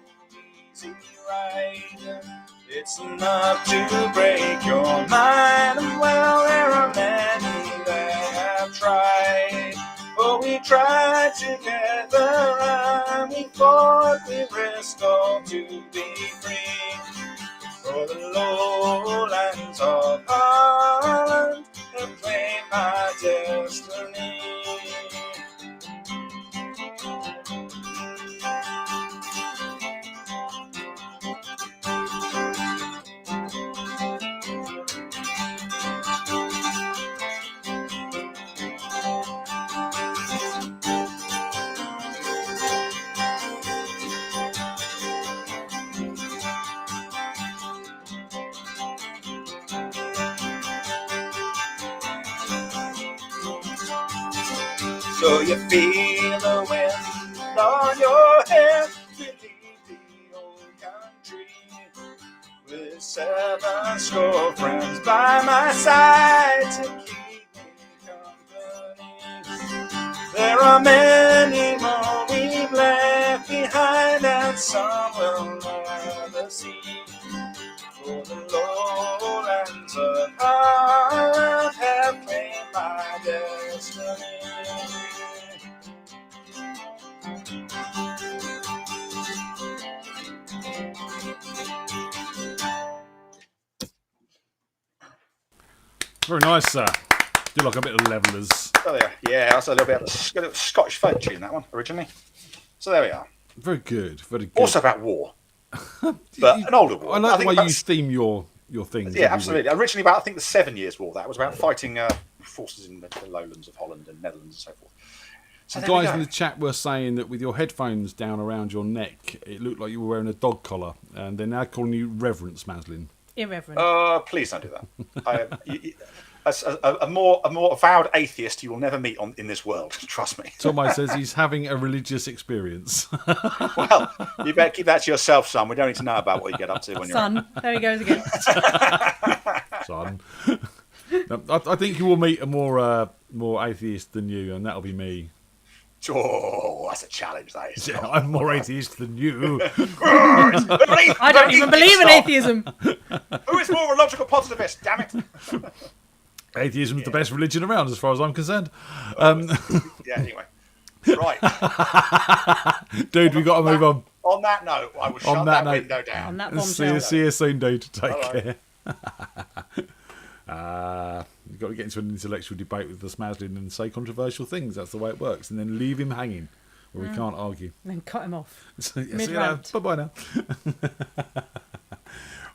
Speaker 13: easy ride. It's enough to break your mind, and well, there are many that have tried. For we tried together, and we fought, we risked all to be free. For the lowlands of Holland have claimed my destiny. So you feel the wind on your hair, we leave the old country with 7 score friends by my side to keep me company. There are many more we've left behind, and some we'll never see. For the lowlands of Holland have claimed my destiny.
Speaker 3: Very nice, sir. Do like a bit of Levellers.
Speaker 13: Oh, there. Yeah, that's a little bit of a Scottish folk tune, that one, originally. So there we are.
Speaker 3: Very good, very good.
Speaker 13: Also about war. But an older war.
Speaker 3: I like the way
Speaker 13: about,
Speaker 3: you theme your things.
Speaker 13: Yeah, absolutely. Originally about, I think, the 7 Years' War. That was about fighting forces in the lowlands of Holland and Netherlands and so forth. So
Speaker 3: guys in the chat were saying that with your headphones down around your neck, it looked like you were wearing a dog collar, and they're now calling you Reverence Maslin.
Speaker 2: Irreverent.
Speaker 13: Please don't do that. A more avowed atheist you will never meet in this world. Trust me.
Speaker 3: Tomo says he's having a religious experience.
Speaker 13: Well, you better keep that to yourself, son. We don't need to know about what you get up to when you're
Speaker 2: Son. There he goes again.
Speaker 3: Son. I think you will meet a more atheist than you, and that'll be me.
Speaker 13: Oh, that's a challenge, that is.
Speaker 3: Yeah, I'm more atheist than you.
Speaker 2: I don't even believe in atheism.
Speaker 13: Who is more a logical positivist? Damn it.
Speaker 3: Atheism is the best religion around, as far as I'm concerned.
Speaker 13: Yeah, anyway. Right.
Speaker 3: Dude, we've got to move on.
Speaker 13: On that note, I will shut that window down.
Speaker 2: On that bombshell.
Speaker 3: See you soon, dude. Take
Speaker 13: Bye-bye.
Speaker 3: care. You've got to get into an intellectual debate with the Smaslin and say controversial things. That's the way it works. And then leave him hanging where we can't argue.
Speaker 2: And then cut him off.
Speaker 3: So, yeah,
Speaker 2: Mid-rant.
Speaker 3: bye-bye now.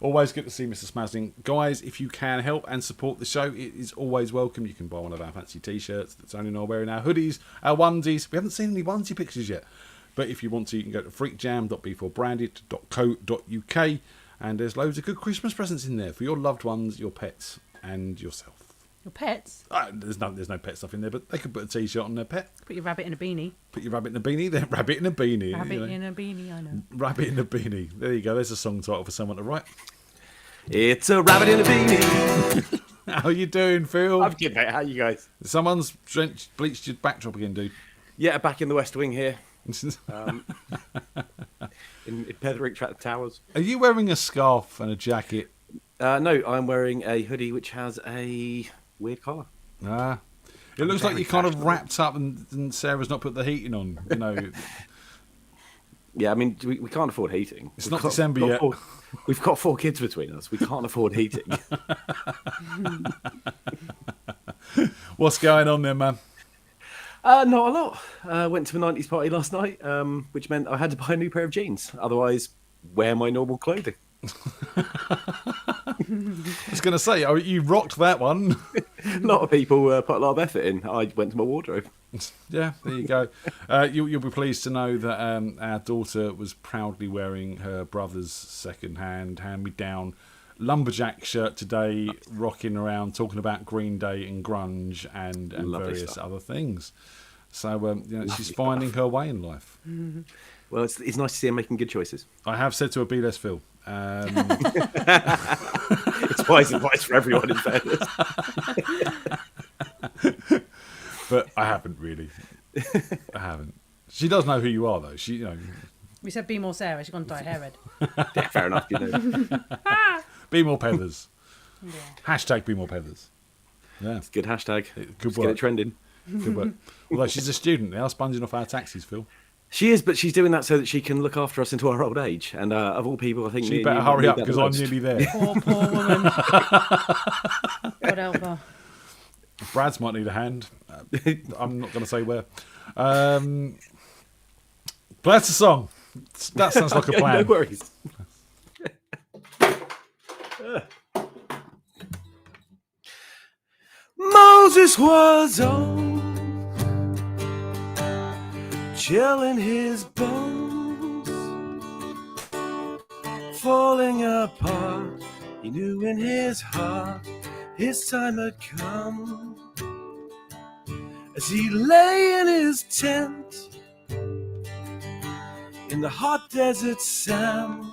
Speaker 3: Always good to see Mr. Smaslin. Guys, if you can help and support the show, it is always welcome. You can buy one of our fancy T-shirts that Tony and I are wearing, our hoodies, our onesies. We haven't seen any onesie pictures yet. But if you want to, you can go to freakjam.b4branded.co.uk, and there's loads of good Christmas presents in there for your loved ones, your pets, and yourself.
Speaker 14: Your pets?
Speaker 3: There's no pet stuff in there, but they could put a t-shirt on their pet.
Speaker 14: Put your rabbit in a beanie.
Speaker 3: Put your rabbit in a beanie. Then rabbit in a beanie.
Speaker 14: Rabbit in a beanie, I know.
Speaker 3: Rabbit in a beanie. There you go. There's a song title for someone to write.
Speaker 15: It's a rabbit in a beanie.
Speaker 3: How you doing, Phil?
Speaker 15: I'm good, mate. How you guys?
Speaker 3: Someone's bleached your backdrop again, dude.
Speaker 15: Yeah, back in the West Wing here. In Petherick Towers.
Speaker 3: Are you wearing a scarf and a jacket?
Speaker 15: No, I'm wearing a hoodie which has a weird collar.
Speaker 3: It looks like you're kind of wrapped up and Sarah's not put the heating on, you know.
Speaker 15: Yeah, I mean, we can't afford heating.
Speaker 3: It's not December yet.
Speaker 15: We've got 4 kids between us. We can't afford heating.
Speaker 3: What's going on there, man?
Speaker 15: Not a lot. Went to a 90s party last night, which meant I had to buy a new pair of jeans. Otherwise, wear my normal clothing.
Speaker 3: I was going to say, you rocked that one.
Speaker 15: A lot of people put a lot of effort in. I went to my wardrobe.
Speaker 3: Yeah, there you go. You'll be pleased to know that our daughter was proudly wearing her brother's second-hand, hand-me-down lumberjack shirt today, rocking around, talking about Green Day and grunge and various other things. So she's finding her way in life.
Speaker 15: Well, it's nice to see her making good choices.
Speaker 3: I have said to her, be less Phil.
Speaker 15: It's wise advice for everyone, in fairness.
Speaker 3: But I haven't really. I haven't. She does know who you are, though. She,
Speaker 14: We said be more Sarah. She's going to dye her hair red.
Speaker 15: Yeah, fair enough.
Speaker 3: Be more Peathers.
Speaker 14: Yeah.
Speaker 3: Hashtag be more Peathers. Yeah,
Speaker 15: it's a good hashtag.
Speaker 3: Good
Speaker 15: Let's
Speaker 3: work.
Speaker 15: get it trending.
Speaker 3: Good work. Although she's a student now, sponging off our taxis, Phil.
Speaker 15: She is, but she's doing that so that she can look after us into our old age. And of all people, I think
Speaker 3: she better hurry up because I'm nearly there.
Speaker 14: Poor woman. God help her.
Speaker 3: Brad's might need a hand. I'm not going to say where. But that's a song. That sounds like a plan.
Speaker 15: No worries.
Speaker 4: Moses was old, chilling his bones, falling apart. He knew in his heart his time had come. As he lay in his tent in the hot desert sand,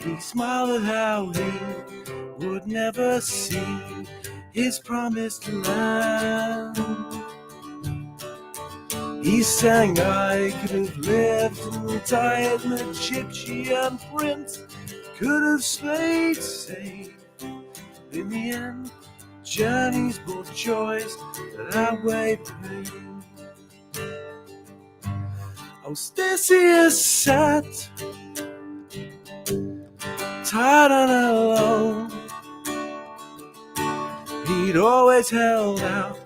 Speaker 4: he smiled at how he would never see his promised land. He sang, I could have lived and died an Egyptian prince, could have stayed safe. In the end, journeys brought joys that outweigh pain. Oh, Theseus sat tired and alone. He'd always held out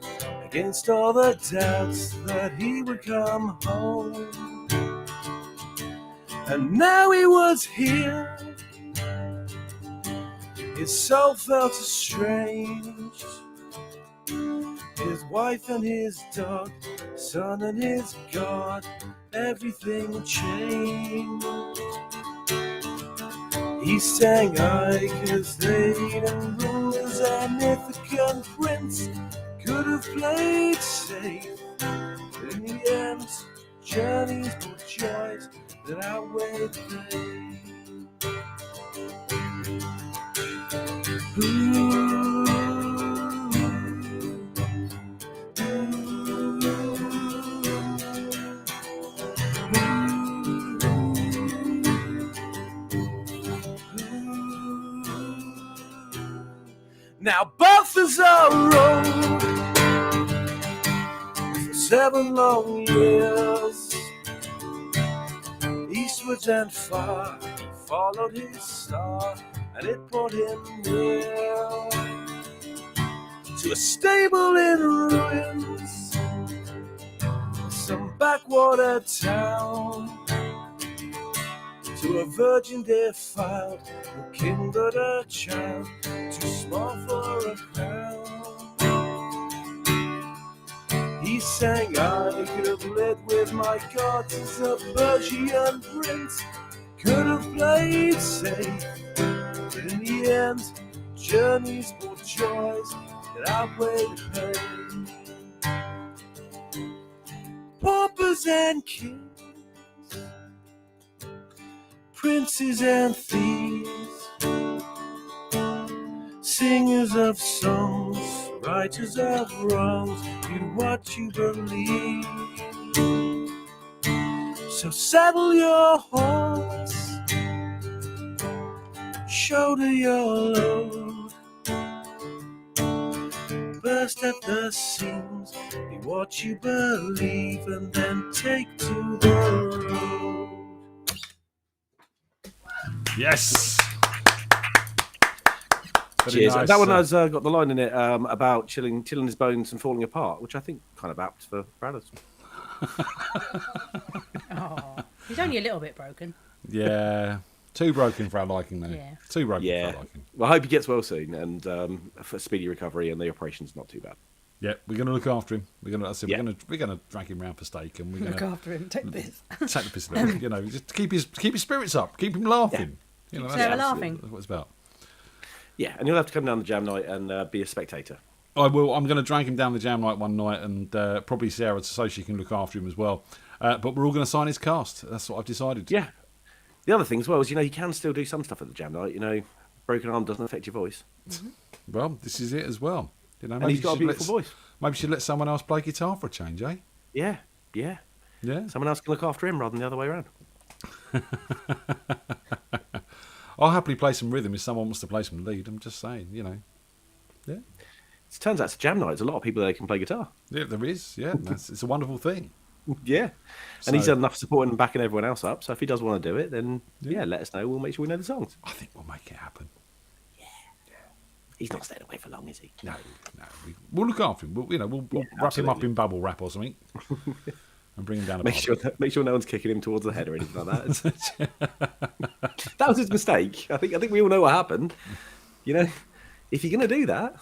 Speaker 4: against all the doubts that he would come home. And now he was here. His soul felt estranged. His wife and his dog, son and his God, everything changed. He sang, I cause they'd and rulers and Ithacan prince could have played safe. But in the end, journeys brought joys that outweigh the pain. Now Balthazar rode for 7 long years, eastwards and far, followed his star, and it brought him near to a stable in ruins, some backwater town, to a virgin defiled who kindled a child too small for a crown. He
Speaker 8: He sang, I could have led with my cards as a Persian prince. Could have played safe, but in the end, journeys brought joys that outweigh the pain. Paupers and kings, princes and thieves, singers of songs, writers of wrongs, do what you believe. So saddle your horse, shoulder your load, burst at the seams, be what you believe, and then take to the road.
Speaker 3: Yes.
Speaker 15: Cheers.
Speaker 3: Nice,
Speaker 15: that one has got the line in it about chilling his bones and falling apart, which I think kind of apt for Brad.
Speaker 14: Oh, he's only a little bit broken.
Speaker 3: Yeah. Too broken for our liking, though.
Speaker 14: Yeah.
Speaker 3: Too broken for our liking.
Speaker 15: Well, I hope he gets well soon, and for speedy recovery, and the operation's not too bad.
Speaker 3: Yeah, we're going to look after him. We're going to drag him round for steak, and we're going
Speaker 14: Look after him. Take the piss.
Speaker 3: Take the piss out of him. You know, just keep his spirits up, keep him laughing.
Speaker 14: Yeah.
Speaker 3: You know,
Speaker 14: Sarah laughing.
Speaker 3: That's what it's about.
Speaker 15: Yeah, and you'll have to come down the jam night and be a spectator.
Speaker 3: I will. I'm going to drag him down the jam night one night, and probably Sarah, so she can look after him as well. But we're all going to sign his cast. That's what I've decided.
Speaker 15: Yeah. The other thing as well is, you can still do some stuff at the jam night. Broken arm doesn't affect your voice.
Speaker 3: Mm-hmm. Well, this is it as well.
Speaker 15: And he's got a beautiful voice.
Speaker 3: Maybe you should let someone else play guitar for a change, eh?
Speaker 15: Yeah. Someone else can look after him rather than the other way around.
Speaker 3: I'll happily play some rhythm if someone wants to play some lead. I'm just saying, Yeah.
Speaker 15: It turns out it's a jam night. There's a lot of people there can play guitar.
Speaker 3: Yeah, there is. Yeah, it's a wonderful thing.
Speaker 15: Yeah. And he's done enough supporting and backing everyone else up. So if he does want to do it, then let us know. We'll make sure we know the songs.
Speaker 3: I think we'll make it happen.
Speaker 15: He's not staying away for long, is he?
Speaker 3: No. We'll look after him. We'll wrap him up in bubble wrap or something, and bring him down.
Speaker 15: Make sure no one's kicking him towards the head or anything like that. That was his mistake. I think we all know what happened. If you're going to do that,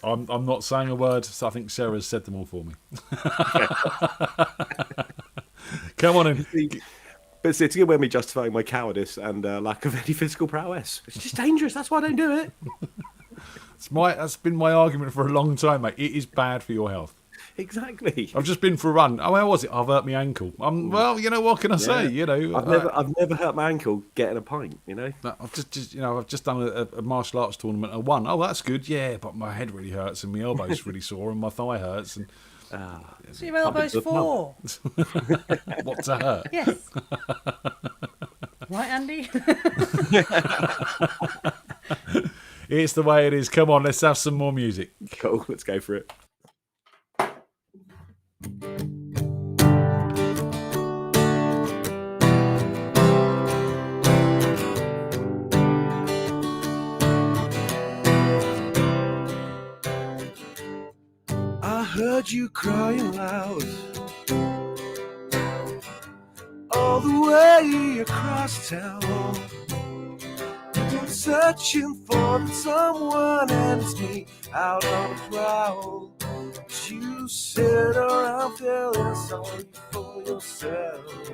Speaker 3: I'm not saying a word. So I think Sarah's said them all for me. Come on in.
Speaker 15: But it's going to me justifying my cowardice and lack of any physical prowess. It's just dangerous. That's why I don't do it.
Speaker 3: That's been my argument for a long time, mate. It is bad for your health.
Speaker 15: Exactly.
Speaker 3: I've just been for a run. Oh, how was it? I've hurt my ankle. Well, what can I say?
Speaker 15: I've never hurt my ankle getting a pint.
Speaker 3: I've just done a martial arts tournament and won. Oh, that's good. Yeah, but my head really hurts and my elbow's really sore and my thigh hurts and.
Speaker 14: So your elbow's for?
Speaker 3: What, to hurt?
Speaker 14: Yes. Right, Andy?
Speaker 3: It's the way it is. Come on, let's have some more music.
Speaker 15: Cool, let's go for it.
Speaker 8: I heard you crying loud all the way across town, searching for someone, and it's me out on the prowl. But you sit around feeling sorry for yourself.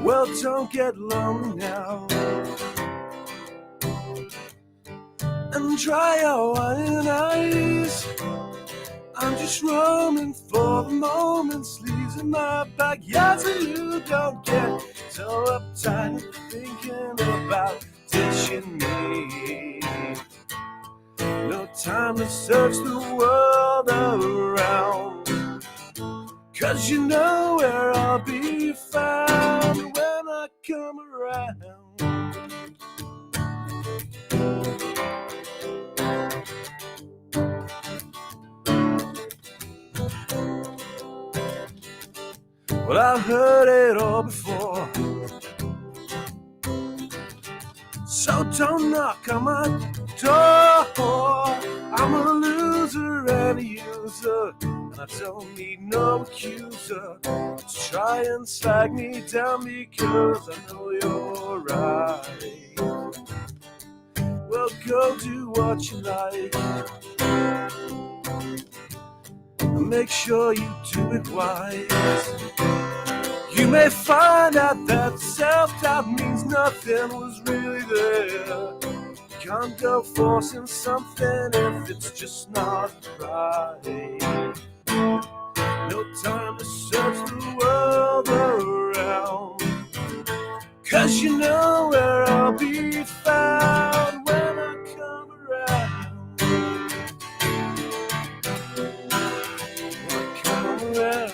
Speaker 8: Well, don't get lonely now, and dry your wine eyes. I'm just roaming for the moment, sleeves in my backyard, so you don't get so uptight thinking about ditching me. No time to search the world around, 'cause you know where I'll be found when I come around. Well, I've heard it all before, so don't knock on my door. I'm a loser and a user, and I don't need no accuser to try and slag me down, because I know you're right. Well, go do what you like.
Speaker 4: make sure you do it wise. You may find out that self-doubt means nothing was really there. Can't go forcing something if it's just not right. No time to search the world around, 'cause you know where I'll be found when I come around. When I come around.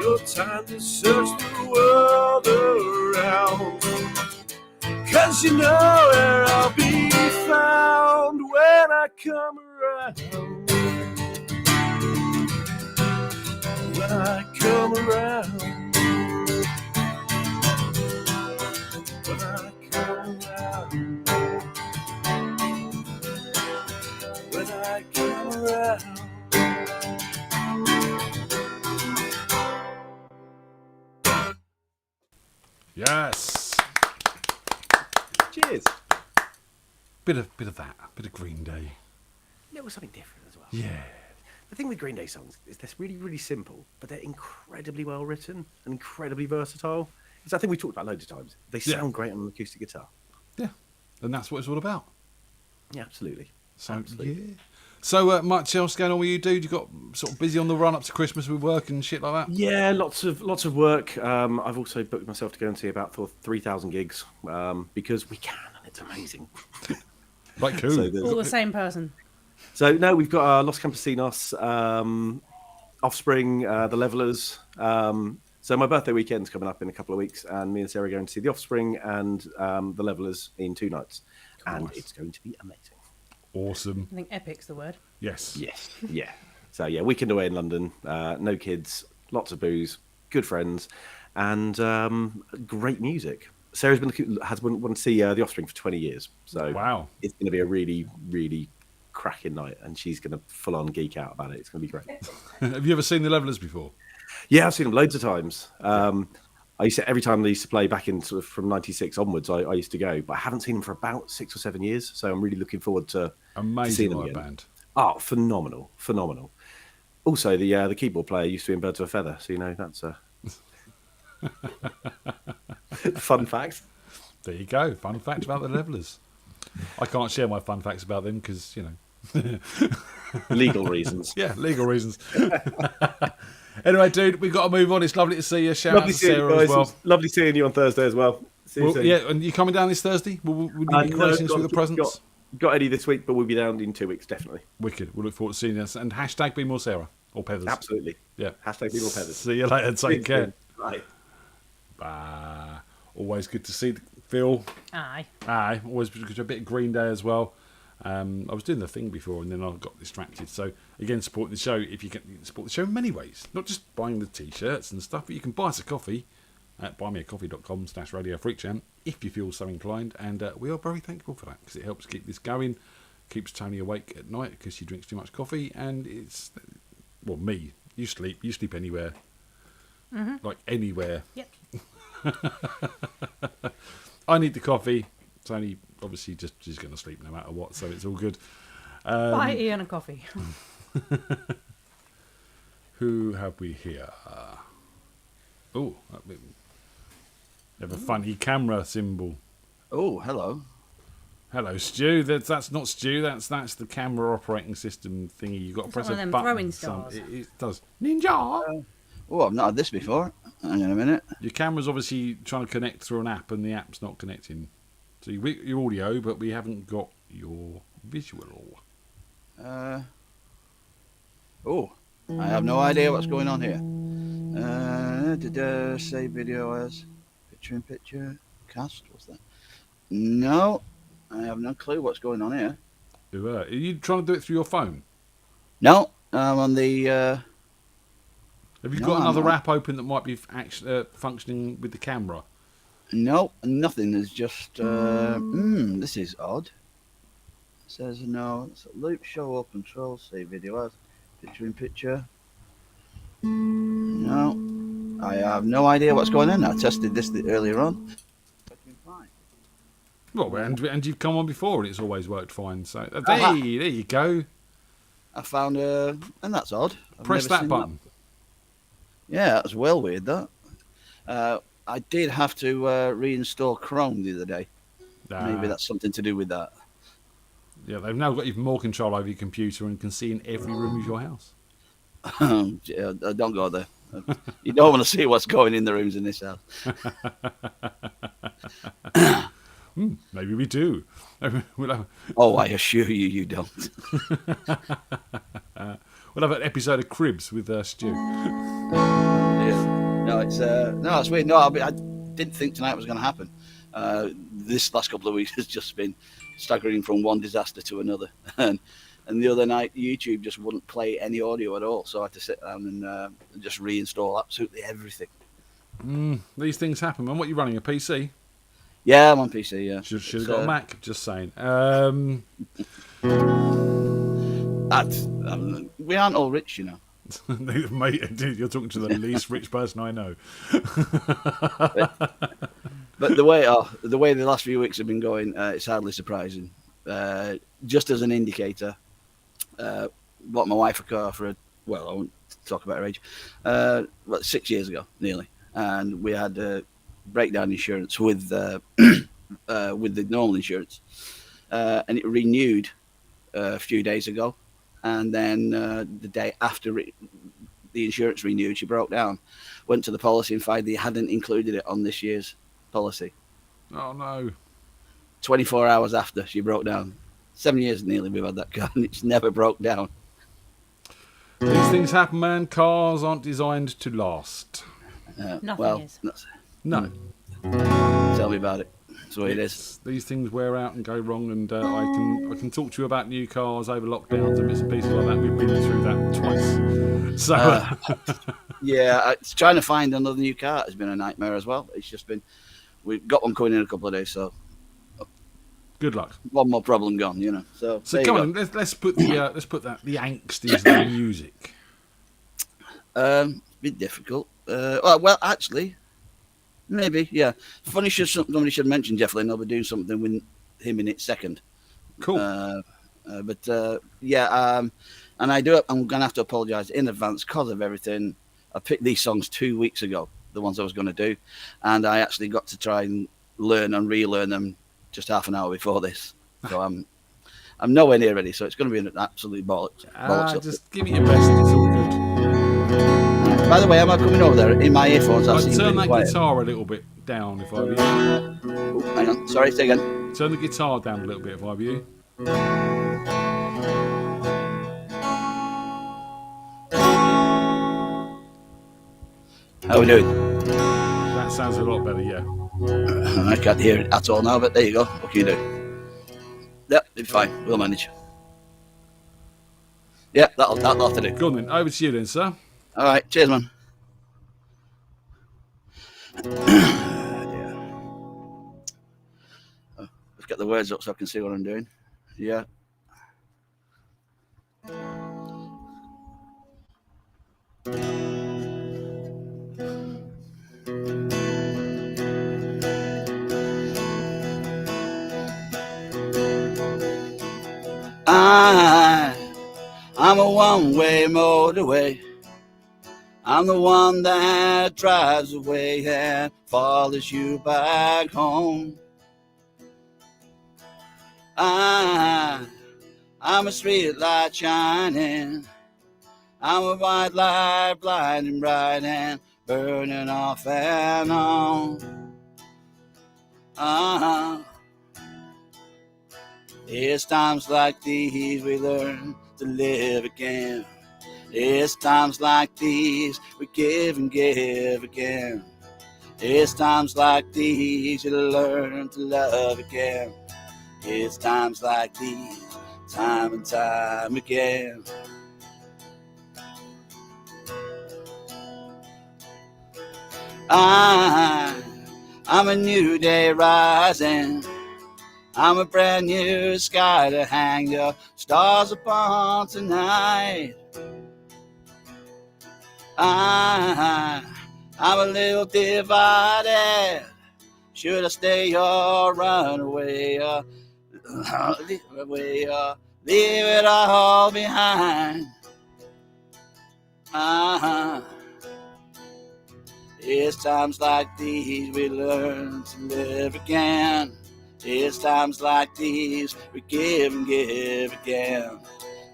Speaker 4: No time to search the world around, 'cause you know where I'll be found when I come around. When I come around. When I come around. When I come around.
Speaker 3: Yes.
Speaker 15: Cheers.
Speaker 3: Bit of that. Bit of Green Day.
Speaker 15: It was something different as well.
Speaker 3: Yeah.
Speaker 15: The thing with Green Day songs is they're really, really simple, but they're incredibly well written and incredibly versatile. It's that thing we talked about loads of times. They sound great on an acoustic guitar.
Speaker 3: Yeah. And that's what it's all about.
Speaker 15: Yeah, absolutely.
Speaker 3: So,
Speaker 15: Absolutely.
Speaker 3: yeah. So, much else going on with you, dude? You got sort of busy on the run up to Christmas with work and shit like that?
Speaker 15: Yeah, lots of work. I've also booked myself to go and see about 3,000 gigs because we can, and it's amazing.
Speaker 3: Like cool.
Speaker 14: All the same person.
Speaker 15: So no, we've got Los Campesinos, Offspring, The Levelers. So my birthday weekend's coming up in a couple of weeks, and me and Sarah are going to see The Offspring and The Levelers in 2 nights, and it's going to be amazing.
Speaker 3: Awesome.
Speaker 14: I think epic's the word.
Speaker 3: Yes.
Speaker 15: Yes. Yeah. So yeah, weekend away in London. No kids, lots of booze, good friends, and great music. Sarah's has wanted to see The Offspring for 20 years. So
Speaker 3: wow,
Speaker 15: it's going to be a really, really cracking night, and she's going to full on geek out about it. It's going to be great.
Speaker 3: Have you ever seen The Levelers before?
Speaker 15: Yeah, I've seen them loads of times. I used to, every time they used to play back in sort of from '96 onwards, I used to go, but I haven't seen them for about 6 or 7 years. So I'm really looking forward to seeing them again.
Speaker 3: Band.
Speaker 15: Oh, phenomenal. Also, the keyboard player used to be in Birds of a Feather, so you know that's a fun fact.
Speaker 3: There you go. Fun fact about The Levelers. I can't share my fun facts about them because, you know.
Speaker 15: Legal reasons.
Speaker 3: Yeah, legal reasons. Anyway, dude, we've got to move on. It's lovely to see you. Shout
Speaker 15: Lovely
Speaker 3: out to
Speaker 15: seeing
Speaker 3: Sarah
Speaker 15: you guys.
Speaker 3: as well.
Speaker 15: Lovely seeing you on Thursday as well. See you soon.
Speaker 3: Yeah, and you coming down this Thursday? Will you be gracing us with the presents?
Speaker 15: Got Eddie this week, but we'll be down in 2 weeks, definitely.
Speaker 3: Wicked. We'll look forward to seeing us. And hashtag be more Sarah or Peathers.
Speaker 15: Absolutely.
Speaker 3: Yeah.
Speaker 15: Hashtag be more Peathers.
Speaker 3: See you later. Take care.
Speaker 15: Bye.
Speaker 3: Always good to see Phil.
Speaker 14: Aye.
Speaker 3: Always good. A bit of Green Day as well. I was doing the thing before and then I got distracted. So again, support the show. If you can support the show in many ways, not just buying the t-shirts and stuff, but you can buy us a coffee at buymeacoffee.com/Radio FreakJam if you feel so inclined. And we are very thankful for that because it helps keep this going, keeps Tony awake at night because she drinks too much coffee. And it's, well, me, you sleep anywhere, like anywhere.
Speaker 14: Yep.
Speaker 3: I need the coffee. Tony obviously she's going to sleep no matter what, so it's all good.
Speaker 14: Buy Ian a coffee.
Speaker 3: Who have we here? Oh, we have a funny camera symbol.
Speaker 16: Oh, hello.
Speaker 3: Hello, Stu. That's not Stu. That's the camera operating system thingy. You got to press
Speaker 14: one of
Speaker 3: a
Speaker 14: them
Speaker 3: button.
Speaker 14: throwing stars.
Speaker 3: It does. Ninja.
Speaker 16: Oh, I've not had this before. Hang on a minute.
Speaker 3: Your camera's obviously trying to connect through an app, and the app's not connecting. So your audio, but we haven't got your visual.
Speaker 16: I have no idea what's going on here. Save video as picture in picture cast. What's that? No, I have no clue what's going on here.
Speaker 3: Are you trying to do it through your phone?
Speaker 16: No, I'm on the.
Speaker 3: Have you got another app open that might be functioning with the camera?
Speaker 16: No, nothing. There's just. This is odd. It says no. It's a loop show or control save video as Picture in picture. No, I have no idea what's going on. I tested this earlier on.
Speaker 3: Well, and you've come on before, and it's always worked fine. So
Speaker 16: Aha.
Speaker 3: there you go.
Speaker 16: I found and that's odd. I've
Speaker 3: Press
Speaker 16: never
Speaker 3: that
Speaker 16: seen
Speaker 3: button.
Speaker 16: Yeah, that's well weird. That I did have to reinstall Chrome the other day. Maybe that's something to do with that.
Speaker 3: Yeah, they've now got even more control over your computer and can see in every room of your house.
Speaker 16: Yeah, don't go there. You don't want to see what's going in the rooms in this house.
Speaker 3: Maybe we do. We'll have,
Speaker 16: Oh, I assure you, you don't.
Speaker 3: we'll have an episode of Cribs with Stu.
Speaker 16: Yeah. No, it's weird. No, I didn't think tonight was going to happen. This last couple of weeks has just been staggering from one disaster to another. And the other night, YouTube just wouldn't play any audio at all. So I had to sit down and just reinstall absolutely everything.
Speaker 3: These things happen. And what are you running, a PC?
Speaker 16: Yeah, I'm on PC, yeah.
Speaker 3: Should have got a Mac, just saying.
Speaker 16: We aren't all rich, you know.
Speaker 3: Mate, dude, you're talking to the least rich person I know.
Speaker 16: But the way the last few weeks have been going, it's hardly surprising. Just as an indicator, bought my wife a car I won't talk about her age, 6 years ago, nearly. And we had breakdown insurance with the normal insurance. And it renewed a few days ago. And then the day after the insurance renewed, she broke down, went to the policy and found they hadn't included it on this year's policy.
Speaker 3: Oh, no.
Speaker 16: 24 hours after she broke down. 7 years nearly we've had that car and it's never broke down.
Speaker 3: These things happen, man. Cars aren't designed to last.
Speaker 14: Nothing is.
Speaker 3: No.
Speaker 16: Tell me about it. That's what it is.
Speaker 3: These things wear out and go wrong, and I can talk to you about new cars over lockdowns and bits and pieces like that. We've been through that twice. So
Speaker 16: yeah, it's trying to find another new car has been a nightmare as well. It's just been, we've got one coming in a couple of days, so
Speaker 3: good luck.
Speaker 16: One more problem gone, you know. So
Speaker 3: come on, let's put the angst into the music.
Speaker 16: It's a bit difficult. Well, actually. Maybe, yeah. Somebody should mention Jeff Lynne. I'll be doing something with him in it second.
Speaker 3: Cool.
Speaker 16: And I'm going to have to apologise in advance because of everything. I picked these songs 2 weeks ago, the ones I was going to do, and I actually got to try and learn and relearn them just half an hour before this. So I'm nowhere near ready. So it's going to be an absolute bollocks.
Speaker 3: Just give it your best. It's all good.
Speaker 16: By the way, am I coming over there in my earphones?
Speaker 3: I'd turn that guitar a little bit down if I were you.
Speaker 16: Oh, hang on, sorry, say again.
Speaker 3: Turn the guitar down a little bit if I were you.
Speaker 16: How are we doing?
Speaker 3: That sounds a lot better, yeah.
Speaker 16: I can't hear it at all now, but there you go. What can you do? Yep, it's fine. We'll manage. Yeah, that'll have to do.
Speaker 3: Go on then. Over to you then, sir.
Speaker 16: All right, cheers, man. Let's get the words up so I can see what I'm doing. Yeah. I'm a one-way motorway. I'm the one that drives away and follows you back home. I'm a street light shining. I'm a white light blinding bright and burning off and on. It's times like these we learn to live again. It's times like these we give and give again. It's times like these you learn to love again. It's times like these, time and time again. I'm a new day rising. I'm a brand new sky to hang your stars upon tonight. I'm a little divided. Should I stay or run away? Leave away, leave it all behind. It's times like these we learn to live again. It's times like these we give and give again.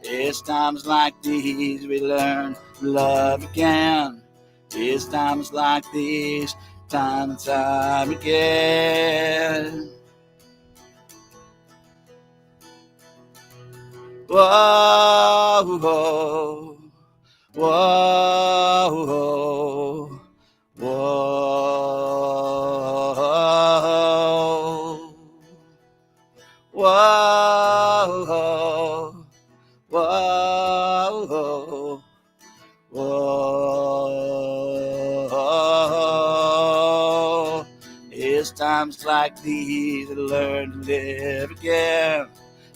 Speaker 16: It's times like these we learn to love again. It's times like these, time and time again. Whoa, whoa, whoa, whoa, whoa, whoa, whoa. It's times like these I learn to live again.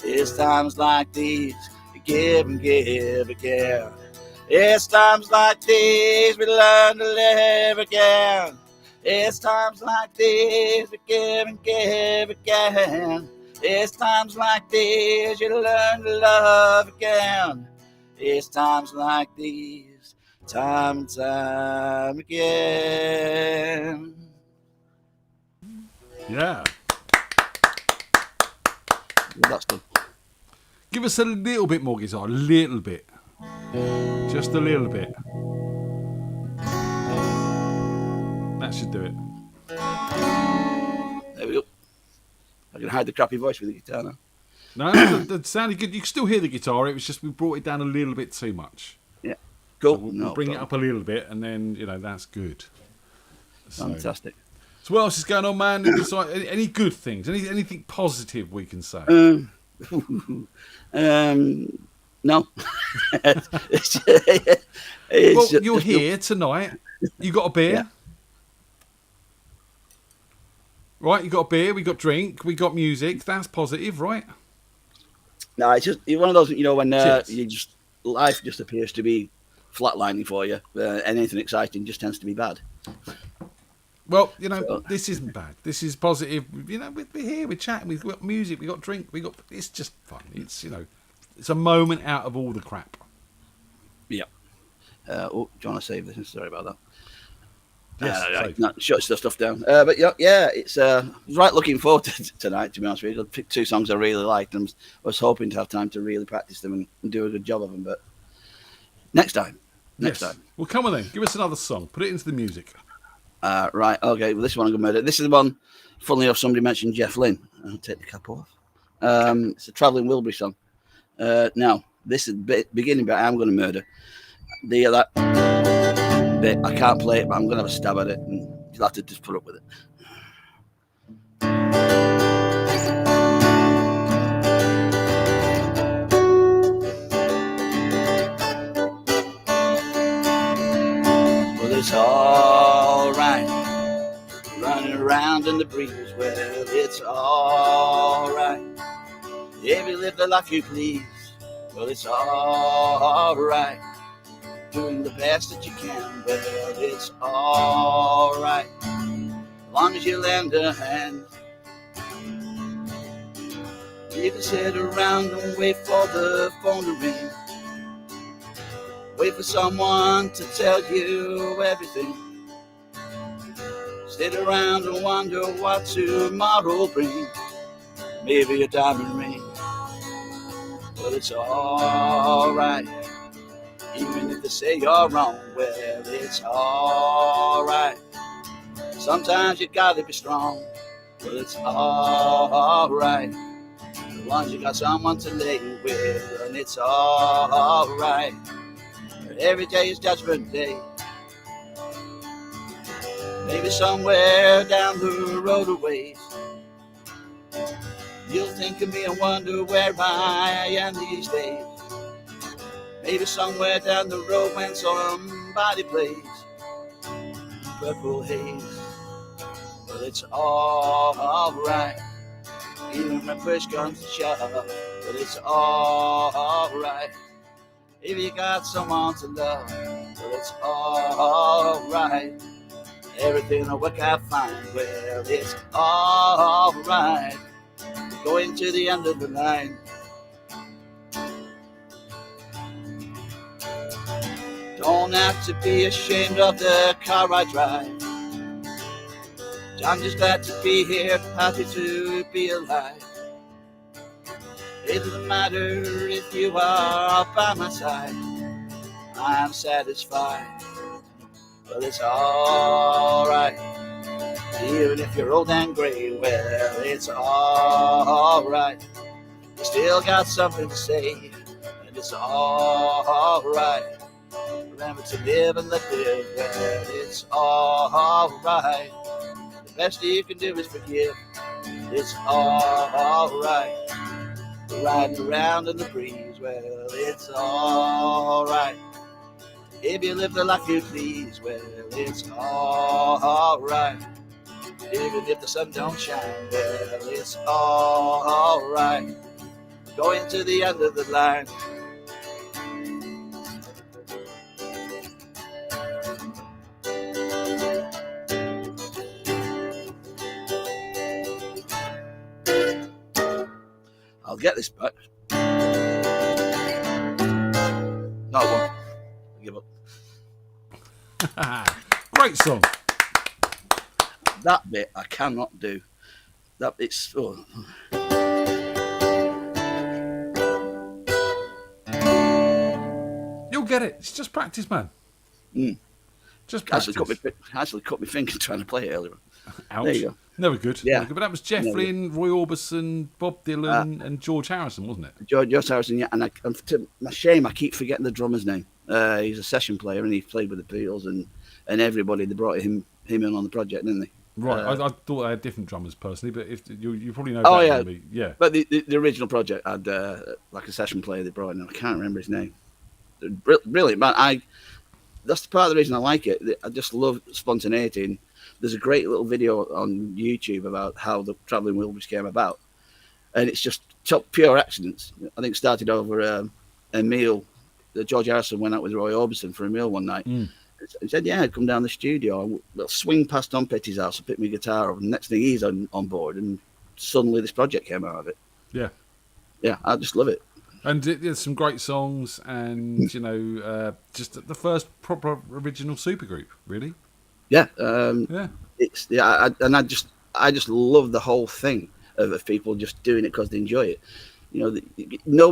Speaker 16: It's times like these we give and give again. It's times like these we learn to live again. It's times like these we give and give again. It's times like these you learn to love again. It's times like these, time and time again.
Speaker 3: Yeah.
Speaker 16: That's good.
Speaker 3: Give us a little bit more guitar, a little bit. Just a little bit. That should do it.
Speaker 16: There we go. I can hide the crappy voice with the guitar now.
Speaker 3: No, that sounded good. You can still hear the guitar. It was just we brought it down a little bit too much.
Speaker 16: Yeah. Cool.
Speaker 3: So we'll bring it up a little bit, and then that's good.
Speaker 16: Fantastic.
Speaker 3: So what else is going on, man? Any good things? Anything positive we can say?
Speaker 16: No.
Speaker 3: Well, you're here tonight. You got a beer,
Speaker 16: Yeah.
Speaker 3: right? You got a beer. We got drink. We got music. That's positive, right?
Speaker 16: No, it's just one of those, when you just life just appears to be flatlining for you. Anything exciting just tends to be bad.
Speaker 3: Well, this isn't bad. This is positive. We're here. We're chatting. We've got music. We got drink. It's just fun. It's it's a moment out of all the crap.
Speaker 16: Yeah. Do you want to save this? Sorry about that.
Speaker 3: Yes,
Speaker 16: shut stuff down. But yeah, it's right. Looking forward to tonight. To be honest with you, I picked 2 songs I really liked, and I was hoping to have time to really practice them and do a good job of them. But next time.
Speaker 3: Well, come on then. Give us another song. Put it into the music.
Speaker 16: Right. Okay. Well, this one I'm going to murder. This is the one. Funnily enough, somebody mentioned Jeff Lynne. I'll take the cap off. It's a Travelling Wilbury song. Now, this is beginning, but I'm going to murder. That bit, I can't play it, but I'm going to have a stab at it, and you'll have to just put up with it. Well, it's all right, running around in the breeze. Well, it's all right, if you live the life you please. Well, it's all right, doing the best that you can. Well, it's all right, as long as you lend a hand. You can sit around and wait for the phone to ring, wait for someone to tell you everything. Sit around and wonder what tomorrow brings. Maybe a diamond ring. Well, it's all right, even if they say you're wrong. Well, it's all right, sometimes you gotta be strong. Well, it's all right, as long as you got someone to lay with. And it's all right, every day is Judgment Day. Maybe somewhere down the road a ways, you'll think of me and wonder where I am these days. Maybe somewhere down the road when somebody plays Purple Haze. Well, it's all right, even when push comes to shove. Well, it's all right, If you got someone to love, well, it's alright. Everything will work out fine, well, it's alright. Going to the end of the line. Don't have to be ashamed of the car I drive. I'm just glad to be here, happy to be alive. It doesn't matter if you are by my side, I'm satisfied. Well, it's alright. Even if you're old and gray, well, it's alright. You still got something to say, and it's alright. Remember to live and let live, well, it's alright. The best you can do is forgive, it's alright. Riding around in the breeze, well, it's alright. If you live the life you please, well, it's alright. Even if the sun don't shine, well, it's alright. Going to the end of the line. I'll get this back. No, I won't. I'll give up.
Speaker 3: Great song.
Speaker 16: That bit I cannot do. That it's. Oh.
Speaker 3: You'll get it. It's just practice, man. Just practice.
Speaker 16: Actually cut my finger trying to play it earlier.
Speaker 3: Ouch.
Speaker 16: There you go.
Speaker 3: Never good.
Speaker 16: Yeah.
Speaker 3: Never good. But that was Jeff Lynne, Roy Orbison, Bob Dylan, and George Harrison, wasn't it?
Speaker 16: George Harrison, yeah. And to my shame, I keep forgetting the drummer's name. He's a session player, and he played with the Beatles and everybody. They brought him in on the project, didn't they?
Speaker 3: Right. I thought they had different drummers personally, but if you probably know.
Speaker 16: Oh
Speaker 3: better
Speaker 16: yeah,
Speaker 3: than me. Yeah.
Speaker 16: But the original project had like a session player they brought in. I can't remember his name. Brilliant, man. That's the part of the reason I like it. I just love spontaneity. And there's a great little video on YouTube about how the Travelling Wilburys came about, and it's just pure accidents. I think it started over a meal. George Harrison went out with Roy Orbison for a meal one night. He said, "Yeah, I'd come down the studio. I'll swing past Tom Petty's house and pick my guitar up. And next thing he's on board, and suddenly this project came out of it."
Speaker 3: Yeah.
Speaker 16: Yeah, I just love it. And
Speaker 3: there's some great songs, and just the first proper original supergroup, really.
Speaker 16: Yeah, I just love the whole thing of people just doing it because they enjoy it. No,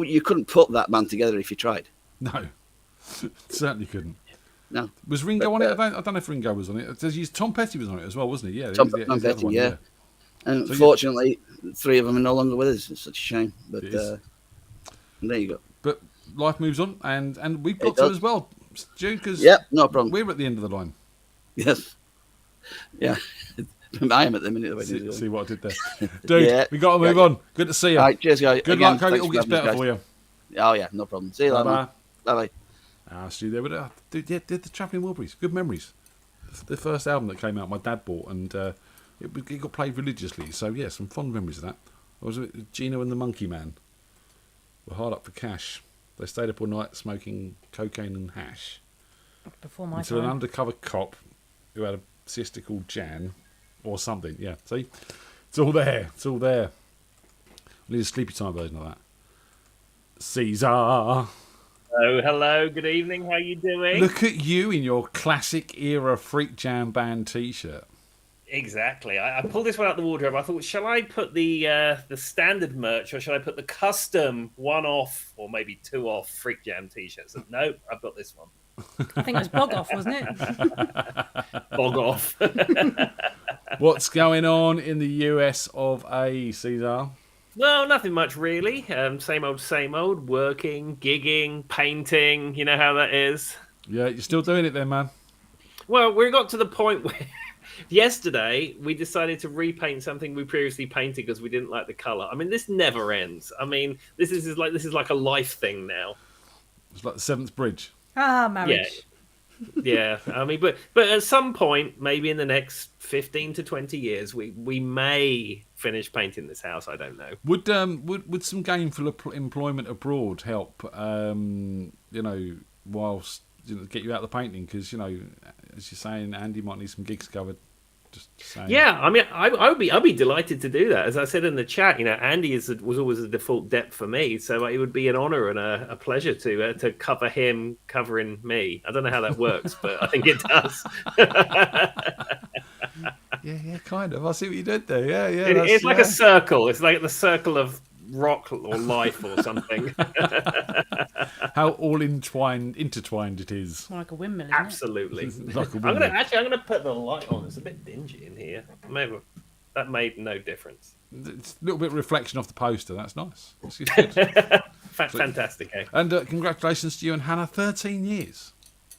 Speaker 16: you couldn't put that band together if you tried.
Speaker 3: No, certainly couldn't.
Speaker 16: No,
Speaker 3: was Ringo on it? I don't know if Ringo was on it. Tom Petty was on it as well, wasn't he? Yeah,
Speaker 16: Tom Petty, yeah. And
Speaker 3: so
Speaker 16: unfortunately, 3 of them are no longer with us. It's such a shame, but there you go.
Speaker 3: But life moves on, and we've got to as well, Stu, because
Speaker 16: no problem.
Speaker 3: We're at the end of the line.
Speaker 16: Yes. Yeah. I am at the minute.
Speaker 3: See what I did there. Dude, we got to move on. Good to see you.
Speaker 16: All right, cheers, guys.
Speaker 3: Good luck. Hope it all gets better for you.
Speaker 16: Oh, yeah, no problem. See you later. Bye-bye.
Speaker 3: Stu there. But, did the Travelling Wilburys. Good memories. The first album that came out, my dad bought, and it got played religiously. So, yeah, some fond memories of that. Was it Gino and the Monkey Man? Were hard up for cash. They stayed up all night smoking cocaine and hash.
Speaker 14: Before my
Speaker 3: until
Speaker 14: time.
Speaker 3: An undercover cop who had a sister called Jan or something. Yeah, see? It's all there. It's all there. I need a sleepy time version of that. Caesar.
Speaker 11: Hello, good evening. How you doing?
Speaker 3: Look at you in your classic era FreakJam band t-shirt.
Speaker 11: Exactly. I pulled this one out the wardrobe. I thought, shall I put the standard merch or shall I put the custom one-off or maybe two-off FreakJam t-shirts? No, I've got this one.
Speaker 14: I think it was Bog Off, wasn't it?
Speaker 11: Bog Off.
Speaker 3: What's going on in the US of A, Caesar?
Speaker 11: Well, nothing much really. Same old. Working, gigging, painting. You know how that is.
Speaker 3: Yeah, you're still doing it then, man.
Speaker 11: Well, we got to the point where yesterday we decided to repaint something we previously painted because we didn't like the color. I mean, this never ends. I mean, this is like a life thing now.
Speaker 3: It's like the Seventh Bridge.
Speaker 14: Marriage.
Speaker 11: Yeah, I mean, but at some point, maybe in the next 15 to 20 years, we may finish painting this house. I don't know.
Speaker 3: Would some gainful employment abroad help? Whilst get you out of the painting, because as you're saying, Andy might need some gigs covered. Just saying.
Speaker 11: Yeah, I mean, I'd be delighted to do that. As I said in the chat, Andy was always a default depth for me, so it would be an honour and a pleasure to cover him covering me. I don't know how that works, but I think it does.
Speaker 3: Yeah, kind of. I see what you did there. Yeah.
Speaker 11: It's like a circle. It's like the circle of rock or life or something.
Speaker 3: How all intertwined it is.
Speaker 14: More like a windmill. Isn't
Speaker 11: Absolutely.
Speaker 3: Like a
Speaker 11: I'm
Speaker 3: windmill.
Speaker 11: gonna put the light on. It's a bit dingy in here. Maybe that made no difference.
Speaker 3: It's a little bit of reflection off the poster. That's nice. It's good.
Speaker 11: Fantastic, eh?
Speaker 3: And congratulations to you and Hannah. 13 years.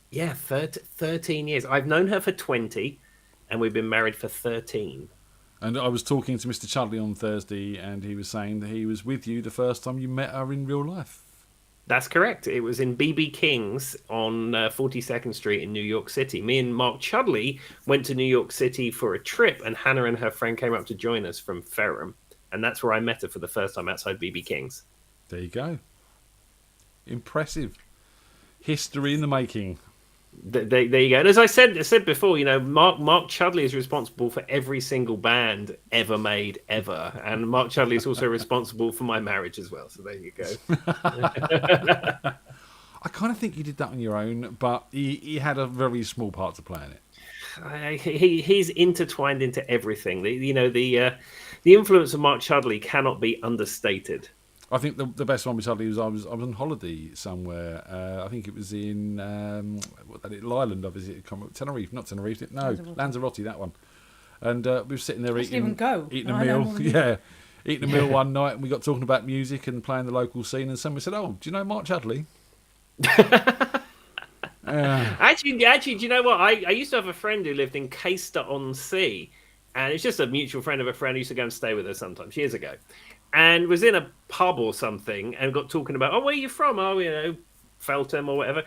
Speaker 11: Yeah, 13 years. I've known her for 20, and we've been married for 13.
Speaker 3: And I was talking to Mr. Chudley on Thursday, and he was saying that he was with you the first time you met her in real life.
Speaker 11: That's correct. It was in BB King's on 42nd Street in New York City. Me and Mark Chudley went to New York City for a trip, and Hannah and her friend came up to join us from Ferrum. And that's where I met her for the first time outside BB King's.
Speaker 3: There you go. Impressive. History in the making.
Speaker 11: There you go. And as I said before, Mark Chudley is responsible for every single band ever made, ever. And Mark Chudley is also responsible for my marriage as well. So there you go.
Speaker 3: I kind of think you did that on your own, but he had a very small part to play in it.
Speaker 11: He's intertwined into everything. The influence of Mark Chudley cannot be understated.
Speaker 3: I think the best one with Chudley was I was on holiday somewhere. I think it was in that little island I visited. Tenerife, not Tenerife. No, Lanzarote, that one. And we were sitting there eating a meal. Yeah, eating a meal one night, and we got talking about music and playing the local scene. And someone said, "Oh, do you know Mark Chudley?"
Speaker 11: Actually, do you know what? I used to have a friend who lived in Caister-on-Sea, and it's just a mutual friend of a friend who used to go and stay with us sometimes years ago. And was in a pub or something and got talking about, where are you from? Oh, Feltham or whatever.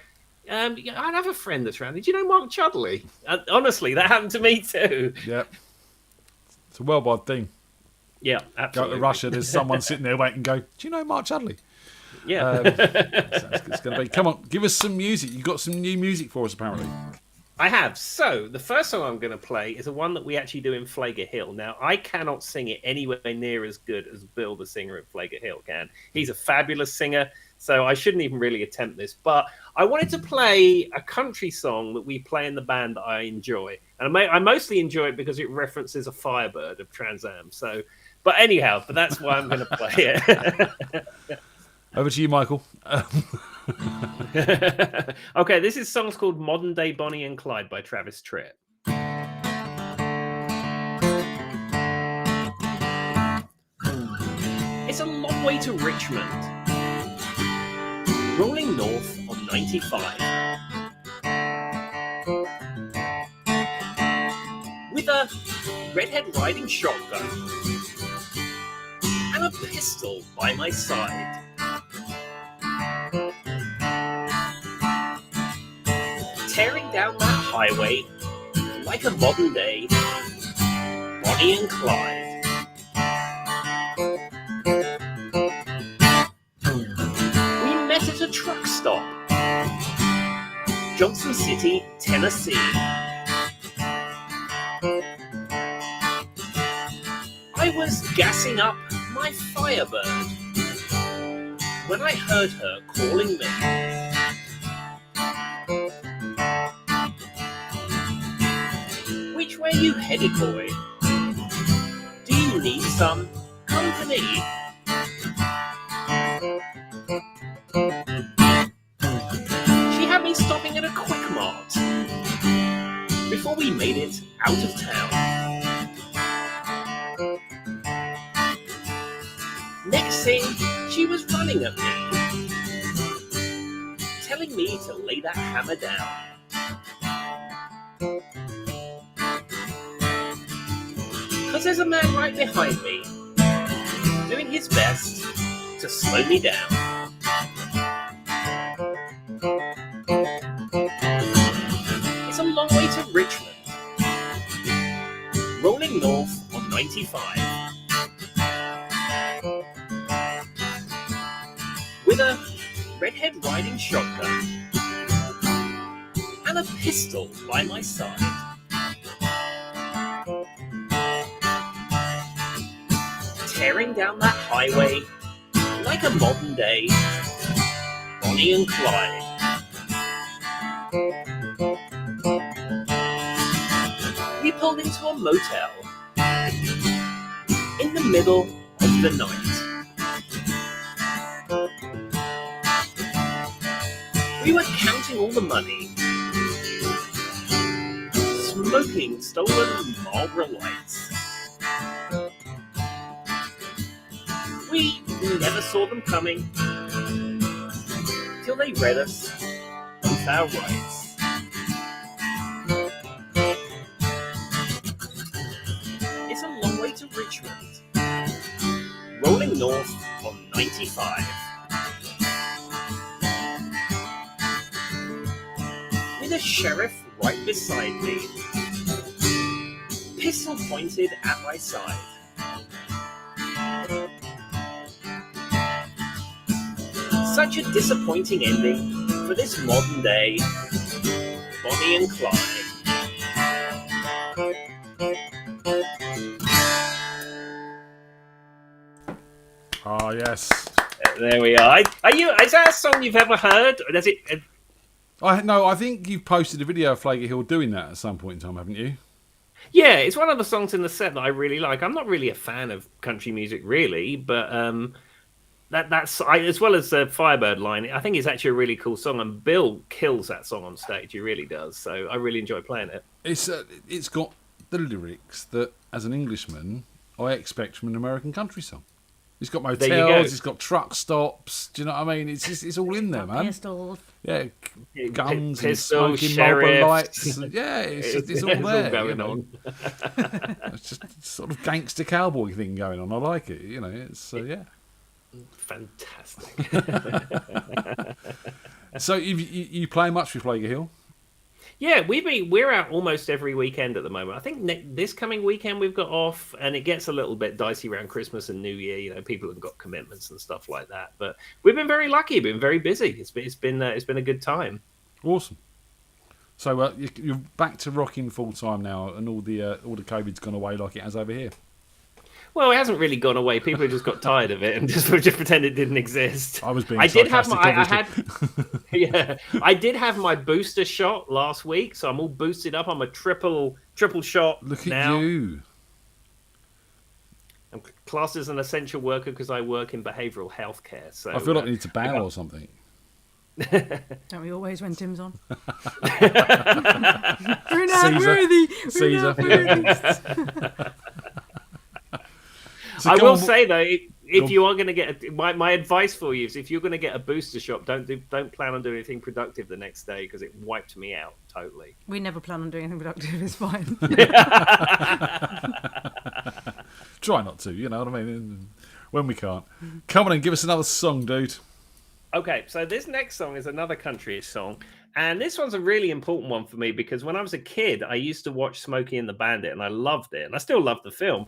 Speaker 11: I have a friend that's around. Did you know Mark Chudley? Honestly, that happened to me too.
Speaker 3: Yeah. It's a worldwide thing.
Speaker 11: Yeah, absolutely.
Speaker 3: Go to Russia, there's someone sitting there waiting and go, do you know Mark Chudley?
Speaker 11: Yeah.
Speaker 3: It's going to be, come on, give us some music. You've got some new music for us, apparently.
Speaker 11: I have. So, the first song I'm going to play is the one that we actually do in Flagger Hill. Now, I cannot sing it anywhere near as good as Bill, the singer at Flagger Hill, can. He's a fabulous singer, so I shouldn't even really attempt this. But I wanted to play a country song that we play in the band that I enjoy. And I mostly enjoy it because it references a Firebird of Trans Am. So, but anyhow, that's why I'm going to play it.
Speaker 3: Over to you, Michael.
Speaker 11: Okay, this song's called Modern Day Bonnie and Clyde by Travis Tritt. It's a long way to Richmond, rolling north on 95. With a redhead riding shotgun and a pistol by my side. Tearing down that highway like a modern day Bonnie and Clyde. We met at a truck stop, Johnson City, Tennessee. I was gassing up my Firebird when I heard her calling me. Which way you headed, boy? Do you need some company? She had me stopping at a Quick Mart before we made it out of town. Next thing, she was running at me, telling me to lay that hammer down. Because there's a man right behind me, doing his best to slow me down. 95. With a redhead riding shotgun and a pistol by my side. Tearing down that highway like a modern day Bonnie and Clyde. We pulled into a motel in the middle of the night. We were counting all the money, smoking stolen Marlboro Lights. We never saw them coming till they read us both our rights. It's a long way to Richmond, rolling north on 95. With a sheriff right beside me, pistol pointed at my side. Such a disappointing ending for this modern day Bonnie and Clyde.
Speaker 3: Ah, yes.
Speaker 11: There we are. Is that a song you've ever heard? Or does it?
Speaker 3: I think you've posted a video of Flager Hill doing that at some point in time, haven't you?
Speaker 11: Yeah, it's one of the songs in the set that I really like. I'm not really a fan of country music, really, but that's as well as the Firebird line. I think it's actually a really cool song, and Bill kills that song on stage. He really does. So I really enjoy playing it.
Speaker 3: It's got the lyrics that, as an Englishman, I expect from an American country song. It's got motels, it's got truck stops. Do you know what I mean? It's all in there, man.
Speaker 14: Pistols.
Speaker 3: Yeah, guns
Speaker 11: Pistols,
Speaker 3: and smoking Marlboro
Speaker 11: sheriffs.
Speaker 3: lights. Yeah, it's all there.
Speaker 11: going on.
Speaker 3: It's just sort of gangster cowboy thing going on. I like it. You know, it's yeah.
Speaker 11: Fantastic.
Speaker 3: So you play much with Flager Hill?
Speaker 11: Yeah, we're out almost every weekend at the moment. I think this coming weekend we've got off, and it gets a little bit dicey around Christmas and New Year. You know, people have got commitments and stuff like that. But we've been very lucky. Been very busy. It's been a good time.
Speaker 3: Awesome. So you're back to rocking full time now, and all the COVID's gone away like it has over here.
Speaker 11: Well, it hasn't really gone away. People just got tired of it and just pretend it didn't exist.
Speaker 3: I was being
Speaker 11: I did have
Speaker 3: sarcastic,
Speaker 11: I did have my booster shot last week, so I'm all boosted up. I'm a triple shot.
Speaker 3: Look
Speaker 11: now.
Speaker 3: at you.
Speaker 11: I'm classed as an essential worker because I work in behavioural health care. So
Speaker 3: I feel like we need to bow or something.
Speaker 14: Don't we always when Tim's on?
Speaker 3: We're not worthy. Caesar. So
Speaker 11: I will say though, if you are going to get my advice for you is if you're going to get a booster shot, don't plan on doing anything productive the next day because it wiped me out totally.
Speaker 14: We never plan on doing anything productive. It's fine.
Speaker 3: Try not to, you know what I mean? When we can't. Come on and give us another song, dude.
Speaker 11: Okay, so this next song is another country song. And this one's a really important one for me because when I was a kid, I used to watch Smokey and the Bandit and I loved it. And I still love the film.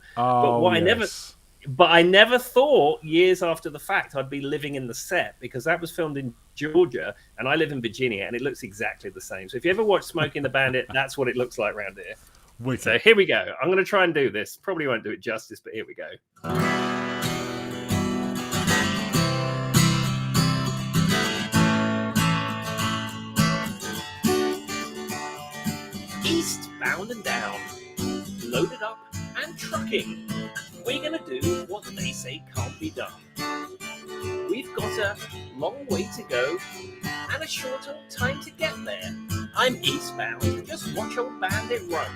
Speaker 11: But I never thought years after the fact I'd be living in the set because that was filmed in Georgia and I live in Virginia and it looks exactly the same. So if you ever watch Smokey and the Bandit, that's what it looks like around here.
Speaker 3: Wicked.
Speaker 11: So here we go. I'm going to try and do this. Probably won't do it justice, but here we go. Eastbound and down, loaded up and trucking. We're gonna do what they say can't be done. We've got a long way to go and a shorter time to get there. I'm eastbound, just watch old Bandit run.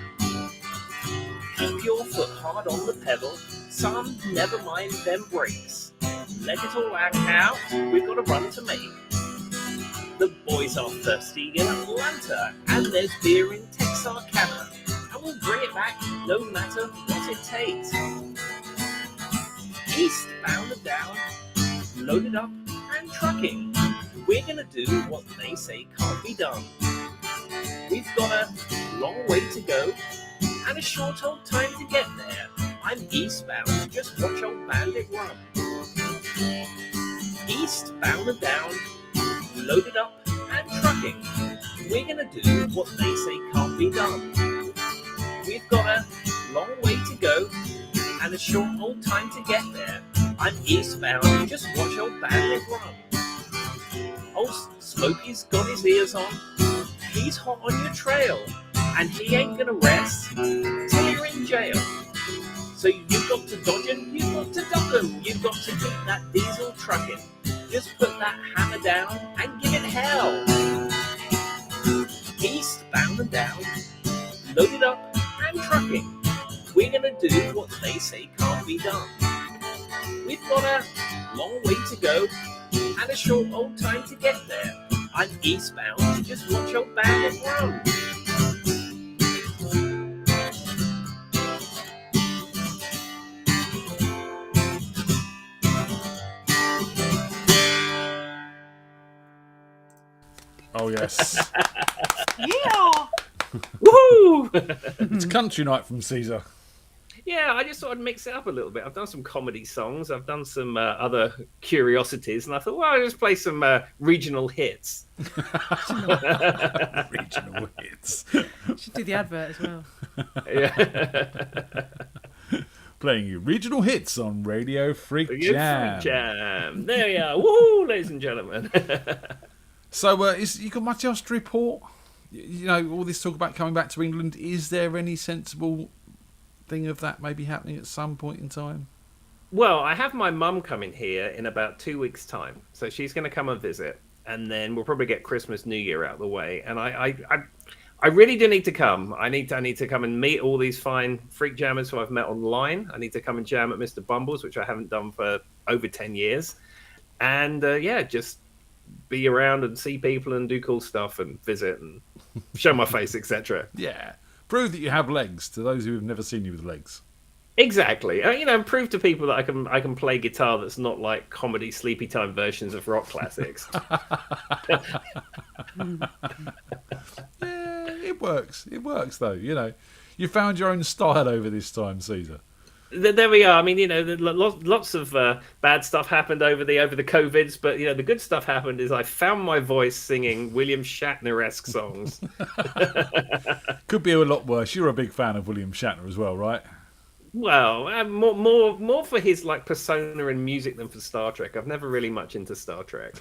Speaker 11: Keep your foot hard on the pedal, son, never mind them brakes. Let it all out, we've got a run to make. The boys are thirsty in Atlanta, and there's beer in Texarkana, and we'll bring it back no matter what it takes. Eastbound and down, loaded up and trucking. We're gonna do what they say can't be done. We've got a long way to go and a short old time to get there. I'm eastbound, just watch old bandit run. Eastbound and down, loaded up and trucking. We're gonna do what they say can't be done. We've got a long way to go and a short old time to get there. I'm eastbound, just watch old bandit run. Old Smokey's got his ears on, he's hot on your trail, and he ain't gonna rest till you're in jail. So you've got to dodge him, you've got to duck him, you've got to beat that diesel trucking. Just put that hammer down and give it hell. Eastbound and down, loaded up and trucking. We're gonna do what they say can't be done. We've got a long way to go and a short old time to get there. I'm eastbound, just watch old bandit run.
Speaker 3: Oh yes.
Speaker 11: Yeah! Woohoo!
Speaker 3: It's country night from Caesar.
Speaker 11: Yeah, I just thought I'd mix it up a little bit. I've done some comedy songs, I've done some other curiosities, and I thought, well, I'll just play some regional hits.
Speaker 3: Regional hits.
Speaker 14: Should do the advert as well.
Speaker 11: Yeah.
Speaker 3: Playing you regional hits on Radio Freak Jam.
Speaker 11: Freak Jam. There we are. Woohoo, ladies and gentlemen.
Speaker 3: So, you got much else to report? You know, all this talk about coming back to England. Is there any sensible thing of that maybe happening at some point in time?
Speaker 11: Well, I have my mum coming here in about 2 weeks' time, so she's going to come and visit, and then we'll probably get Christmas, New Year out of the way. And I really do need to come. I need to come and meet all these fine freak jammers who I've met online. I need to come and jam at Mr. Bumble's, which I haven't done for over 10 years, and just be around and see people and do cool stuff and visit and show my face, etc.
Speaker 3: Yeah. Prove that you have legs to those who have never seen you with legs.
Speaker 11: Exactly. Prove to people that I can play guitar that's not like comedy sleepy time versions of rock classics.
Speaker 3: Yeah, it works. It works though. You know, you found your own style over this time, Caesar.
Speaker 11: There we are. I mean, lots of bad stuff happened over the COVIDs, but the good stuff happened is I found my voice singing William Shatner-esque songs.
Speaker 3: Could be a lot worse. You're a big fan of William Shatner as well, right?
Speaker 11: Well, more for his like persona and music than for Star Trek. I've never really much into Star Trek.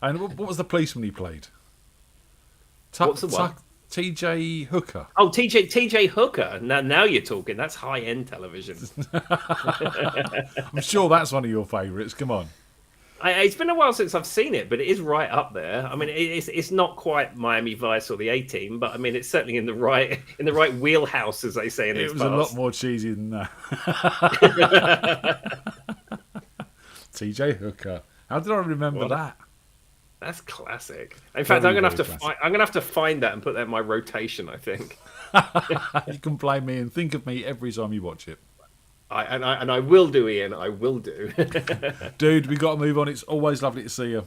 Speaker 3: And what was the policeman he played?
Speaker 11: What's the one?
Speaker 3: TJ Hooker.
Speaker 11: Oh, TJ Hooker. Now you're talking. That's high-end television.
Speaker 3: I'm sure that's one of your favourites. Come on.
Speaker 11: It's been a while since I've seen it, but it is right up there. I mean, it's not quite Miami Vice or the A-Team, but I mean, it's certainly in the right wheelhouse, as they say in this.
Speaker 3: It was a lot more cheesy than that. TJ Hooker. How did I remember that?
Speaker 11: That's classic. In fact, I'm gonna have to find that and put that in my rotation, I think.
Speaker 3: You can play me and think of me every time you watch it.
Speaker 11: I will do, Ian. I will do.
Speaker 3: Dude, we got to move on. It's always lovely to see you.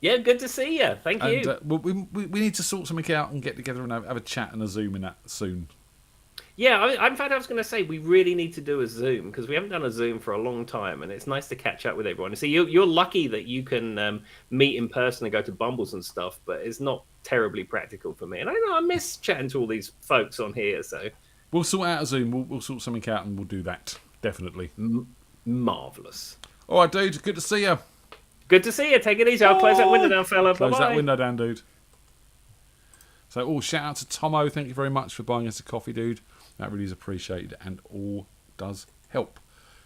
Speaker 11: Yeah, good to see you. Thank you.
Speaker 3: We need to sort something out and get together and have a chat and a Zoom in that soon.
Speaker 11: Yeah, in fact, I was going to say we really need to do a Zoom because we haven't done a Zoom for a long time, and it's nice to catch up with everyone. See, you're lucky that you can meet in person and go to Bumbles and stuff, but it's not terribly practical for me. And I know I miss chatting to all these folks on here, so
Speaker 3: we'll sort out a Zoom. We'll sort something out and we'll do that definitely.
Speaker 11: Marvelous.
Speaker 3: All right, dude. Good to see you.
Speaker 11: Good to see you. Take it easy. I'll close that window down, fella.
Speaker 3: Close
Speaker 11: Bye-bye.
Speaker 3: that window down, dude. So, shout out to Tomo. Thank you very much for buying us a coffee, dude. That really is appreciated and all does help.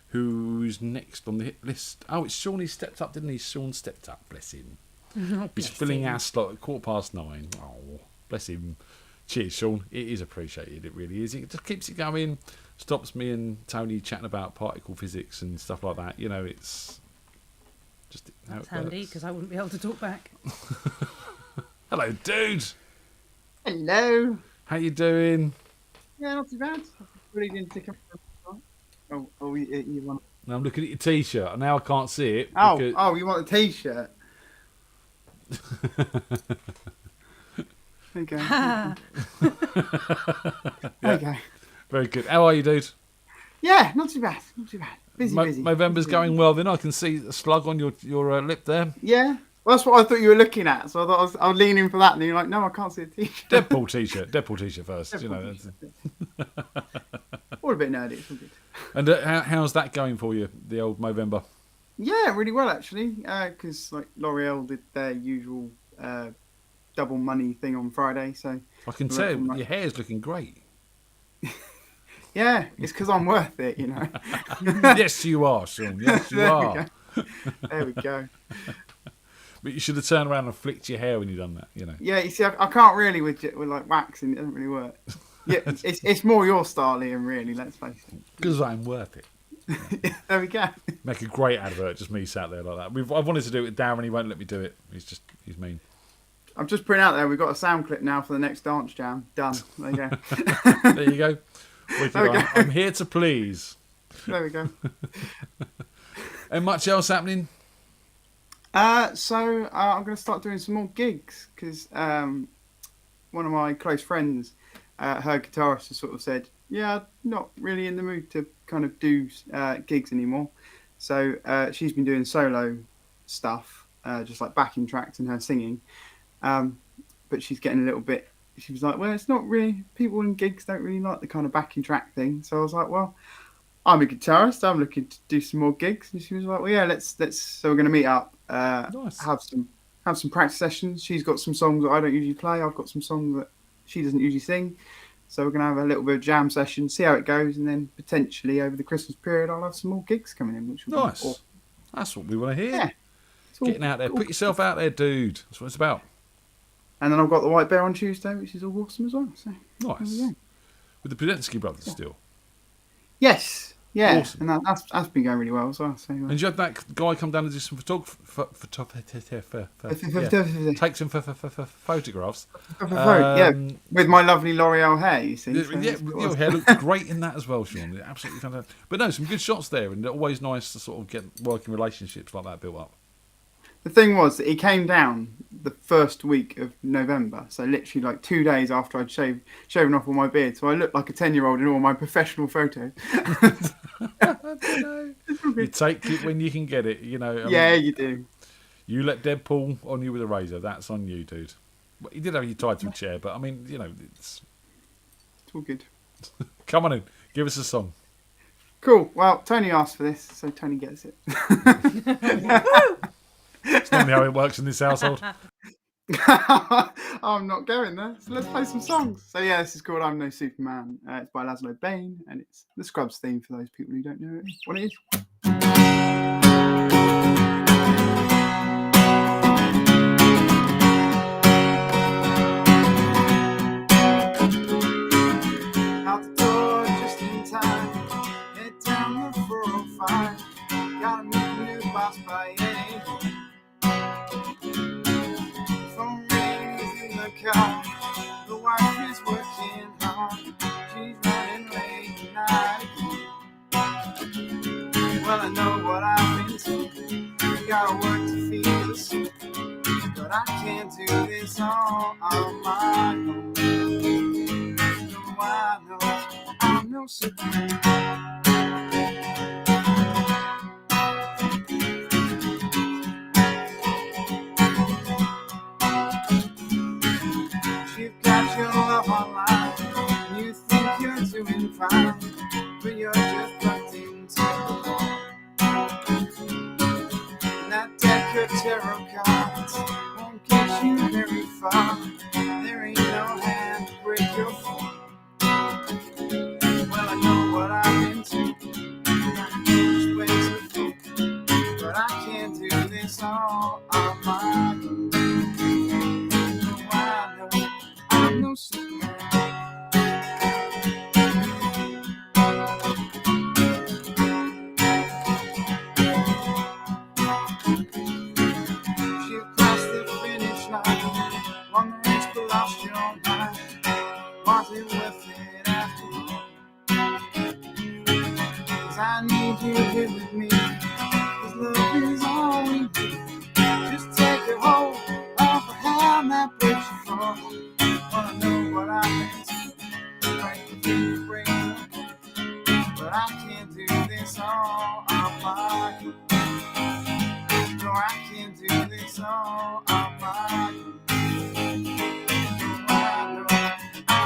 Speaker 3: Who's next on the hit list? Oh, it's Sean. He stepped up, didn't he? Sean stepped up. Bless him. He's filling our slot at 9:15. Oh, bless him. Cheers, Sean. It is appreciated. It really is. It just keeps it going. Stops me and Tony chatting about particle physics and stuff like that. You know, it's just how
Speaker 14: That's
Speaker 3: it works.
Speaker 14: handy because I wouldn't be able to talk back.
Speaker 3: Hello, dude.
Speaker 17: Hello.
Speaker 3: How you doing?
Speaker 17: Yeah, not too bad. Really didn't take up. You want?
Speaker 3: Now I'm looking at your T-shirt. Now I can't see it.
Speaker 17: Oh, you want a T-shirt? Okay. Okay.
Speaker 3: Very good. How are you, dude?
Speaker 17: Yeah, not too bad. Not too bad. Busy.
Speaker 3: November's going well. Then I can see a slug on your lip there.
Speaker 17: Yeah. Well, that's what I thought you were looking at. So I thought I was leaning for that, and you're like, no, I can't see a t-shirt.
Speaker 3: Deadpool t-shirt. Deadpool t-shirt first.
Speaker 17: Deadpool
Speaker 3: you know.
Speaker 17: All a bit nerdy. It's all good.
Speaker 3: And how's that going for you? The old Movember.
Speaker 17: Yeah, really well actually. Because like L'Oreal did their usual double money thing on Friday, so
Speaker 3: I can tell your hair's looking great.
Speaker 17: Yeah, it's because I'm worth it, you know.
Speaker 3: Yes, you are, Sean. Yes, you are.
Speaker 17: There we go.
Speaker 3: But you should have turned around and flicked your hair when you done that, you know.
Speaker 17: Yeah, you see, I can't really with like waxing. It doesn't really work. Yeah, it's more your style, Ian. Really, let's face it.
Speaker 3: Because I'm worth it.
Speaker 17: There we go.
Speaker 3: Make a great advert, just me sat there like that. I wanted to do it with Darren, he won't let me do it. He's mean.
Speaker 17: I'm just putting out there. We've got a sound clip now for the next dance jam. Done. There you go.
Speaker 3: There you go. I'm here to please.
Speaker 17: There we go.
Speaker 3: And much else happening?
Speaker 17: So I'm going to start doing some more gigs because one of my close friends, her guitarist, has sort of said, "Yeah, I'm not really in the mood to kind of do gigs anymore." So she's been doing solo stuff, just like backing tracks and her singing. But she's getting a little bit. She was like, "Well, it's not really. People in gigs don't really like the kind of backing track thing." So I was like, "Well, I'm a guitarist. I'm looking to do some more gigs." And she was like, "Well, yeah, let's." So we're going to meet up,
Speaker 3: nice.
Speaker 17: have some practice sessions. She's got some songs that I don't usually play. I've got some songs that she doesn't usually sing. So we're going to have a little bit of jam session, see how it goes, and then potentially over the Christmas period, I'll have some more gigs coming in. Which will
Speaker 3: nice.
Speaker 17: Be awesome.
Speaker 3: That's what we want to hear.
Speaker 17: Yeah.
Speaker 3: Getting out there. Put yourself out there, dude. That's what it's about.
Speaker 17: And then I've got the White Bear on Tuesday, which is all awesome as well. So
Speaker 3: nice. With the Prudensky brothers still.
Speaker 17: Yes. Yeah.
Speaker 3: Awesome.
Speaker 17: And that's been going really well as well. So,
Speaker 3: and you had that guy come down and do some take some photographs.
Speaker 17: Yeah, with my lovely L'Oreal hair, you see. So
Speaker 3: your hair looked great in that as well, Sean. Absolutely fantastic. But no, some good shots there, and always nice to sort of get working relationships like that built up.
Speaker 17: The thing was that he came down the first week of November, so literally like 2 days after I'd shaven off all my beard, so I looked like a 10-year-old in all my professional photos.
Speaker 3: You take it when you can get it, you know.
Speaker 17: I mean, you do.
Speaker 3: You let Deadpool on you with a razor, that's on you, dude. Well, you did have you tied to a chair, but I mean, you know, it's
Speaker 17: all good.
Speaker 3: Come on in, give us a song.
Speaker 17: Cool. Well, Tony asked for this, so Tony gets it.
Speaker 3: It's not how it works in this household.
Speaker 17: I'm not going there. So let's play some songs. So yeah, this is called "I'm No Superman." It's by Laszlo Bain, and it's the Scrubs theme for those people who don't know what it is. Out the door just in time. Head down the 405. Gotta meet a new boss by 8. Phone rings in the car. The wife is working hard. She's running late tonight again. Well, I know what I've been told. Gotta work to feed the soul. But I can't do this all on my own. No, I know I'm no Superman. Doing fine, but you're just plugged into the wall. And that deck of tarot cards won't get you very far. There ain't no hand to break your fall. Well, I know what I've been to. Just way too far. But I can't do this all on my own. No, I know I'm no Superman. I need you here with me, 'cause love is all we need. Just take a hold of a hand that breaks you fall. Wanna know what I've been to, right? You break, but I can't.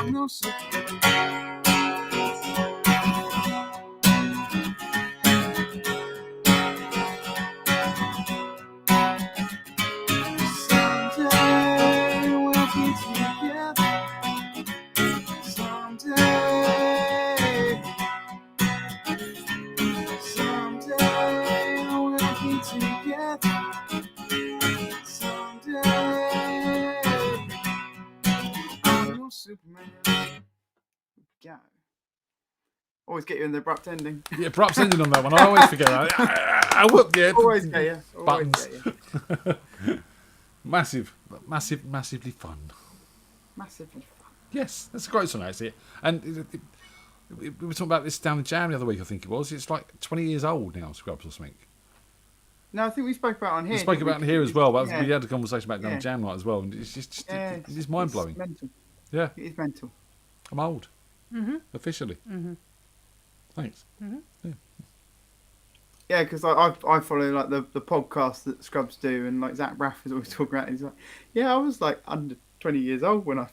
Speaker 17: I'm no Superman. Someday we'll be together. Someday we'll be together. Someday I'm your Superman. Go. Always get you in the abrupt ending.
Speaker 3: Yeah, abrupt ending on that one. I always forget that. I whoop, yeah.
Speaker 17: Always get you. Always
Speaker 3: Buttons.
Speaker 17: get you.
Speaker 3: Massively fun.
Speaker 17: Massively fun.
Speaker 3: Yes, that's a great song, actually. And we were talking about this down the jam the other week, I think it was. It's like 20 years old now, Scrubs or something.
Speaker 17: No, I think we spoke about it on here.
Speaker 3: We spoke about it here as well, but
Speaker 17: Yeah.
Speaker 3: we had a conversation about it down
Speaker 17: Yeah.
Speaker 3: the jam night as well, and it's just
Speaker 17: Yeah,
Speaker 3: it's mind blowing.
Speaker 17: It's mental.
Speaker 3: Yeah,
Speaker 17: It is mental.
Speaker 3: I'm old.
Speaker 14: Mm-hmm.
Speaker 3: Officially.
Speaker 14: Mm-hmm.
Speaker 3: Thanks.
Speaker 14: Mm-hmm.
Speaker 3: Yeah.
Speaker 17: Yeah, because I follow like the podcast that Scrubs do, and like Zach Braff is always talking about it. He's like, yeah, I was like under 20 years old when I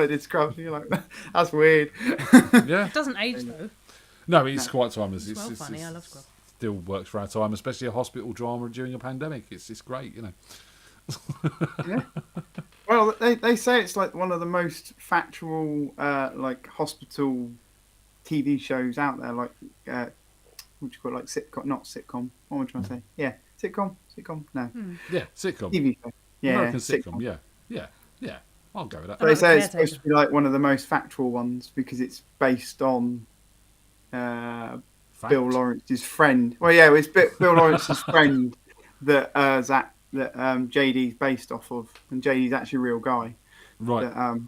Speaker 17: did Scrubs. And you're like, that's weird.
Speaker 3: Yeah.
Speaker 14: It doesn't age though.
Speaker 3: No, it's quite timeless.
Speaker 14: It's well funny. I love Scrubs.
Speaker 3: Still works for our time, especially a hospital drama during a pandemic. It's great, you know.
Speaker 17: Yeah. Well, they say it's like one of the most factual like hospital TV shows out there. Like what do you call it? Like sitcom, not sitcom. What am I trying to say? Yeah, sitcom. No.
Speaker 3: Yeah, sitcom.
Speaker 17: TV show. Yeah,
Speaker 3: American sitcom. Yeah. I'll go with that.
Speaker 17: But they say it's supposed to be like one of the most factual ones because it's based on Bill Lawrence's friend. Well, yeah, it's Bill Lawrence's friend that JD's based off of, and JD's actually a real guy,
Speaker 3: right?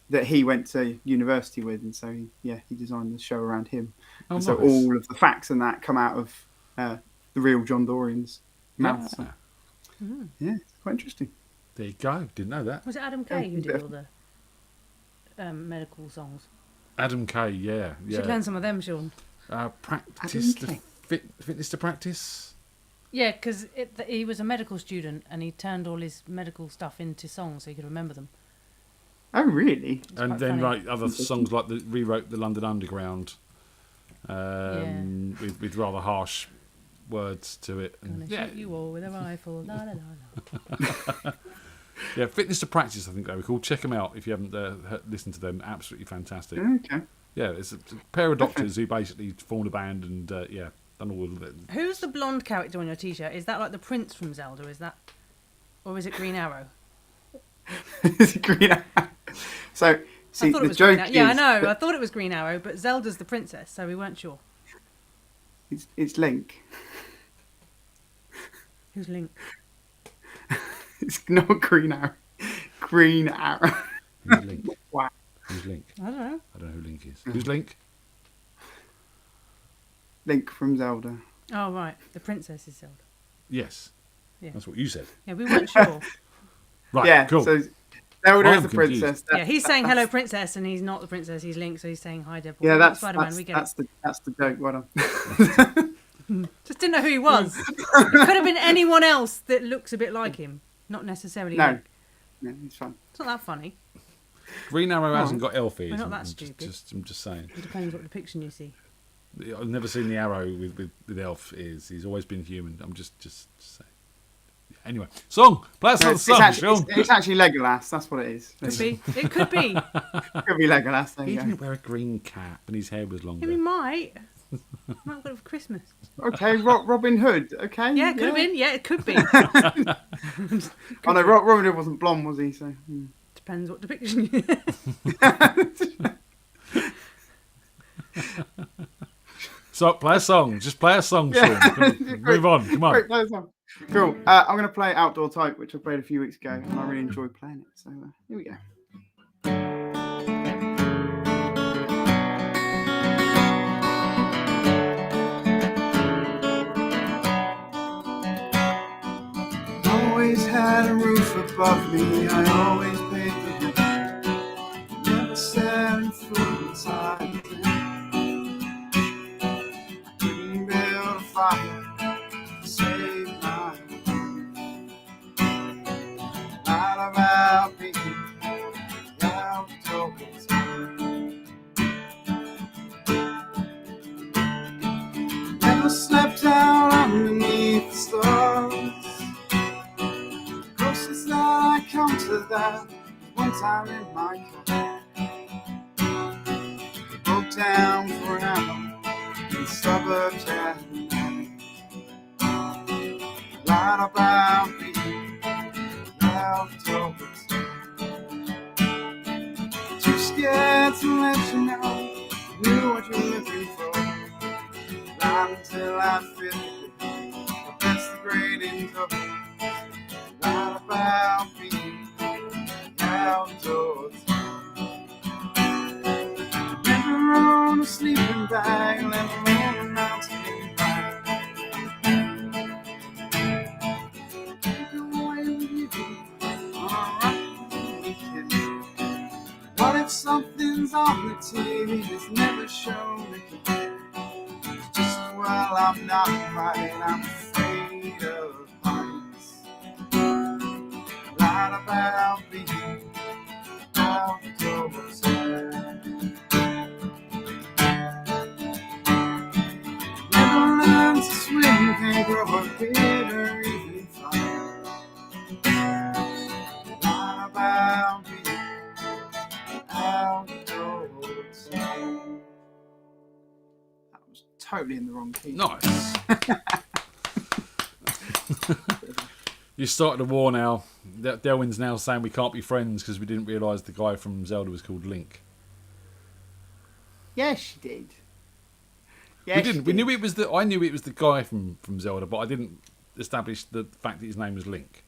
Speaker 17: That he went to university with, and so he designed the show around him.
Speaker 3: Oh,
Speaker 17: and so
Speaker 3: nice.
Speaker 17: all of the facts and that come out of the real John Dorian's mouth.
Speaker 3: Yeah.
Speaker 14: Mm.
Speaker 17: Yeah, it's quite interesting.
Speaker 3: There you go. Didn't know that.
Speaker 14: Was it Adam Kay who did all the medical songs?
Speaker 3: Adam Kay, yeah.
Speaker 14: You should learn some of them, Sean.
Speaker 3: Practice to fitness to practice.
Speaker 14: Yeah, because he was a medical student and he turned all his medical stuff into songs so he could remember them.
Speaker 17: Oh, really?
Speaker 3: And then like other songs like rewrote the London Underground with rather harsh words to it. And,
Speaker 14: Gonna shoot you all with a rifle. La, la, la, la.
Speaker 3: Yeah, Fitness to Practice, I think they were called. Check them out if you haven't listened to them. Absolutely fantastic.
Speaker 17: Okay.
Speaker 3: Yeah, it's a pair of doctors who basically formed a band and done all of it.
Speaker 14: Who's the blonde character on your T-shirt? Is that like the prince from Zelda? Or is it Green Arrow?
Speaker 17: It's Green Arrow. So, see,
Speaker 14: I thought it
Speaker 17: the
Speaker 14: was
Speaker 17: joke
Speaker 14: Green Arrow. Yeah, I know.
Speaker 17: that
Speaker 14: I thought it was Green Arrow, but Zelda's the princess, so we weren't sure.
Speaker 17: It's Link.
Speaker 14: Who's Link?
Speaker 17: It's not Green Arrow. Green Arrow.
Speaker 3: Who's Link?
Speaker 17: Wow.
Speaker 3: Who's Link?
Speaker 14: I don't know.
Speaker 3: I don't know who Link is. Who's Link?
Speaker 17: Link from Zelda.
Speaker 14: Oh, right. The princess is Zelda.
Speaker 3: Yes.
Speaker 14: Yeah.
Speaker 3: That's what you said.
Speaker 14: Yeah, we weren't sure.
Speaker 3: Right,
Speaker 17: Yeah,
Speaker 3: cool.
Speaker 17: so Zelda
Speaker 3: I'm
Speaker 17: is the
Speaker 3: confused.
Speaker 17: princess.
Speaker 14: Yeah, he's saying hello, princess, and he's not the princess. He's Link, so he's saying hi, Deborah.
Speaker 17: Yeah, that's
Speaker 14: Spider-Man. We get
Speaker 17: that's the joke. Well done.
Speaker 14: Just didn't know who he was. It could have been anyone else that looks a bit like him, not necessarily
Speaker 17: No,
Speaker 14: Link.
Speaker 17: no, it's fine.
Speaker 14: It's not that funny.
Speaker 3: Green Arrow hasn't got elf ears.
Speaker 14: We're not that
Speaker 3: I'm
Speaker 14: stupid.
Speaker 3: I'm just saying.
Speaker 14: It depends what depiction you see.
Speaker 3: I've never seen the Arrow with elf ears. He's always been human. I'm just saying. Anyway, song. Play us
Speaker 17: No,
Speaker 3: another song, Sean.
Speaker 17: it's actually Legolas. That's what it is.
Speaker 14: Could be. It could be.
Speaker 17: Could be Legolas. There
Speaker 3: He
Speaker 17: you go.
Speaker 3: didn't wear a green cap and his hair was longer.
Speaker 14: He might. Might have got it for Christmas.
Speaker 17: Okay, Robin Hood. Okay.
Speaker 14: Yeah, it could have been. Yeah, it could be.
Speaker 17: Oh no, Robin Hood wasn't blonde, was he? So.
Speaker 14: Depends what depiction you.
Speaker 3: So play a song. Just play a song, Sean. Move on. Come on.
Speaker 17: Great, play a song. Cool. I'm going to play Outdoor Type, which I played a few weeks ago, and I really enjoyed playing it. So here we go. Always had a roof above me. I always paid the rent. Never set foot inside. Couldn't build a fire to save my life. Not about being the outdoors. that one time in my car. Broke down for an hour in the suburbs at night. Lied about being leftovers. Too scared to let you know. Knew what you're looking for. Lied until I feel it. That's the great indoors. Lied about being outdoors. Never on a sleeping bag, let alone a mountain bike. Take away with you on a rocky weekend. What if something's on the TV that's never shown again? It's just as well I'm not right, I'm afraid of heights. Lied about being outdoors. Never learned to swim, can't grow a beard or even fly. Lied about being outdoors. That was totally in the wrong key.
Speaker 3: Nice. You started a war now. Delwyn's now saying we can't be friends because we didn't realise the guy from Zelda was called Link.
Speaker 17: Yes, she did. Yes,
Speaker 3: We didn't. We knew it was the. I knew it was the guy from Zelda, but I didn't establish the fact that his name was Link.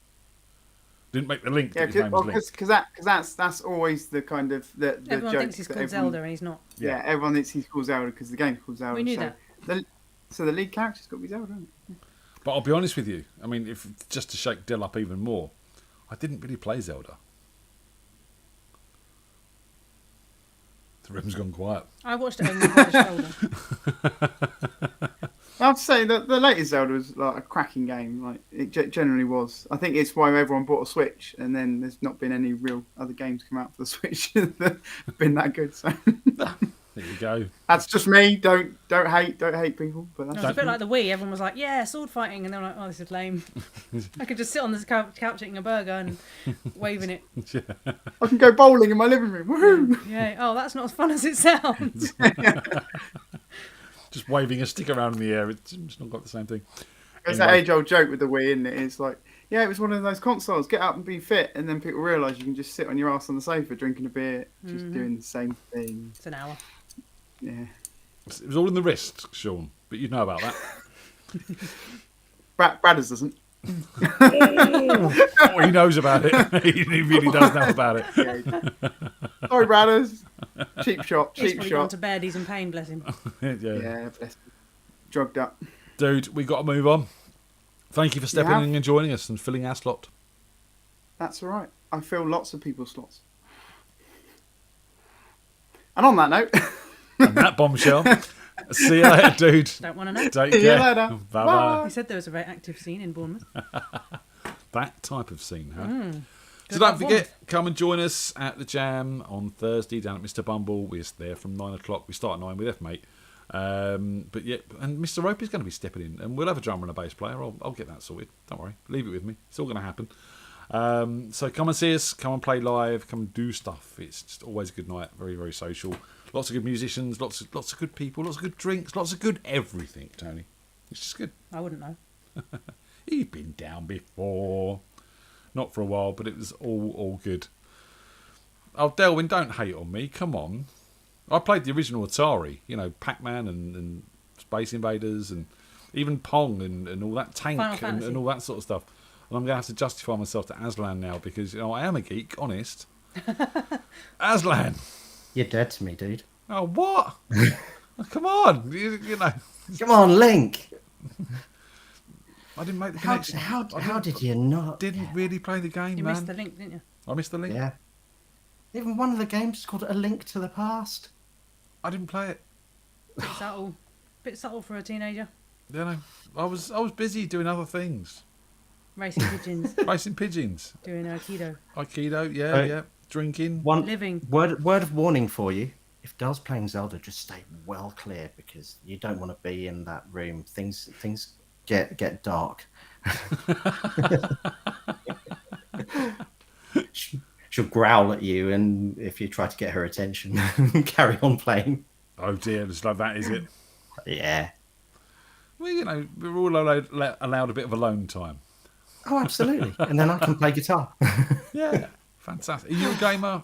Speaker 3: Didn't make the link that his name was Link.
Speaker 17: Because that's always the kind of the
Speaker 14: Everyone
Speaker 17: joke
Speaker 14: thinks he's
Speaker 17: that
Speaker 14: called
Speaker 17: everyone-
Speaker 14: Zelda and he's not.
Speaker 17: Yeah, everyone thinks he's called Zelda because the game's called Zelda.
Speaker 14: We knew
Speaker 17: so
Speaker 14: that.
Speaker 17: So the lead character's got to be Zelda, hasn't it?
Speaker 3: But I'll be honest with you. I mean, if just to shake Del up even more, I didn't really play Zelda. The room's gone quiet.
Speaker 14: I watched it over my brother's shoulder.
Speaker 17: I have to say that the latest Zelda was like a cracking game. Like it generally was. I think it's why everyone bought a Switch, and then there's not been any real other games come out for the Switch that have been that good. So
Speaker 3: there you go.
Speaker 17: That's just me. Don't hate people. But that's
Speaker 14: It was a bit like the Wii. Everyone was like, "Yeah, sword fighting," and they were like, "Oh, this is lame." I could just sit on this couch eating a burger and waving it.
Speaker 3: Yeah.
Speaker 17: I can go bowling in my living room. Woohoo!
Speaker 14: Yeah. Oh, that's not as fun as it sounds.
Speaker 3: Just waving a stick around in the air. It's not got the same thing.
Speaker 17: It's that age-old joke with the Wii, isn't it? It's like, yeah, it was one of those consoles. Get up and be fit, and then people realise you can just sit on your ass on the sofa drinking a beer, just doing the same thing.
Speaker 14: It's an hour.
Speaker 17: Yeah.
Speaker 3: It was all in the wrist, Sean, but you know about that.
Speaker 17: Bradders doesn't.
Speaker 3: Oh, he knows about it. He really does know about it.
Speaker 17: Sorry, Bradders. Cheap shot.
Speaker 14: He's
Speaker 17: Cheap
Speaker 14: probably gone
Speaker 17: shot.
Speaker 14: to bed. He's in pain. Bless him.
Speaker 3: Yeah,
Speaker 17: Yeah, bless him. Drugged up.
Speaker 3: dude, we got to move on. Thank you for stepping in and joining us and filling our slot.
Speaker 17: That's all right. I fill lots of people's slots. And on that note,
Speaker 3: And that bombshell. See you later, dude.
Speaker 14: Don't want to know.
Speaker 3: Take
Speaker 17: See you
Speaker 3: care.
Speaker 17: later.
Speaker 3: Bye
Speaker 17: Bye.
Speaker 14: He said there was a very active scene in Bournemouth.
Speaker 3: That type of scene, huh?
Speaker 14: Mm.
Speaker 3: So
Speaker 14: Good
Speaker 3: don't
Speaker 14: luck,
Speaker 3: forget, come and join us at the Jam on Thursday down at Mr. Bumble. We're there from 9 o'clock. We start at 9 with F, mate. But yeah, and Mr. Rope is going to be stepping in, and we'll have a drummer and a bass player. I'll get that sorted. Don't worry. Leave it with me. It's all going to happen. So come and see us. Come and play live. Come and do stuff. It's just always a good night. Very, very social. Lots of good musicians. Lots of good people. Lots of good drinks. Lots of good everything, Tony. It's just good.
Speaker 14: I wouldn't know.
Speaker 3: You've been down before. Not for a while, but it was all good. Oh, Delwyn, don't hate on me. Come on. I played the original Atari. You know, Pac-Man and Space Invaders and even Pong and all that tank and all that sort of stuff. And I'm going to have to justify myself to Aslan now because, you know, I am a geek, honest. Aslan.
Speaker 18: You're dead to me, dude.
Speaker 3: Oh, what? Oh, come on. You know.
Speaker 18: Come on, Link.
Speaker 3: I didn't make the connection.
Speaker 18: How did you not?
Speaker 3: Didn't really play the game,
Speaker 14: You
Speaker 3: man.
Speaker 14: missed the link, didn't you?
Speaker 3: I missed the link.
Speaker 18: Yeah. Even one of the games is called A Link to the Past.
Speaker 3: I didn't play it.
Speaker 14: Bit subtle for a teenager.
Speaker 3: You know, I was busy doing other things.
Speaker 14: Racing pigeons.
Speaker 3: Racing pigeons.
Speaker 14: Doing Aikido.
Speaker 3: Aikido, yeah. Drinking.
Speaker 14: Living.
Speaker 18: Word of warning for you. If Dell's playing Zelda, just stay well clear because you don't want to be in that room. Things get dark. she'll growl at you, and if you try to get her attention, carry on playing.
Speaker 3: Oh dear, it's like that, is it?
Speaker 18: Yeah.
Speaker 3: Well, you know, we're all allowed a bit of alone time.
Speaker 18: Oh, absolutely. And then I can play guitar.
Speaker 3: Yeah, fantastic. Are you a gamer?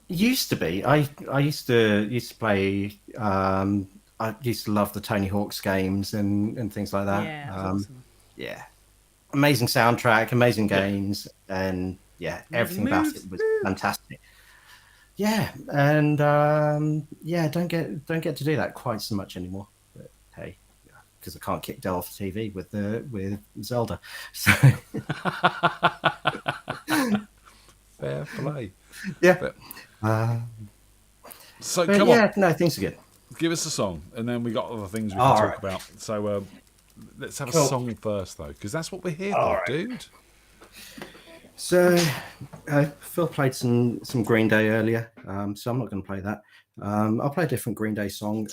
Speaker 18: Used to be. I used to play. I used to love the Tony Hawk's games and things like that.
Speaker 14: Yeah, that's awesome.
Speaker 18: Yeah, amazing soundtrack, amazing games, and yeah, everything about it was fantastic. Yeah, and don't get to do that quite so much anymore. But hey, because I can't kick Dell off the TV with Zelda. So
Speaker 3: fair play.
Speaker 18: Yeah.
Speaker 3: So
Speaker 18: but
Speaker 3: come
Speaker 18: yeah,
Speaker 3: on.
Speaker 18: no, things are good.
Speaker 3: Give us a song, and then we got other things we
Speaker 18: All
Speaker 3: can
Speaker 18: right.
Speaker 3: talk about. So let's have
Speaker 18: Cool.
Speaker 3: a song first, though, because that's what we're here
Speaker 18: All
Speaker 3: for,
Speaker 18: right.
Speaker 3: dude.
Speaker 18: So Phil played some Green Day earlier, so I'm not going to play that. I'll play a different Green Day song.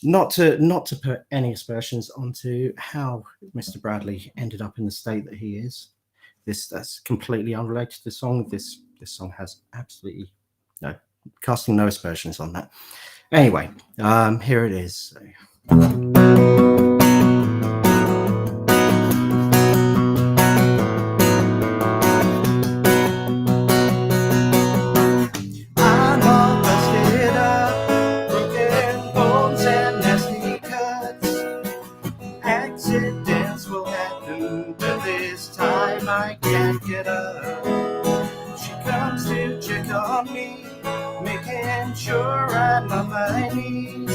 Speaker 18: Not to put any aspersions onto how Mr. Bradley ended up in the state that he is. That's completely unrelated to the song. This song has absolutely casting no aspersions on that. Anyway, here it is.
Speaker 5: I'm all busted up, broken bones and nasty cuts. Accidents will happen, but this time I can't get up. She comes to check on me, making sure I'm on my knees.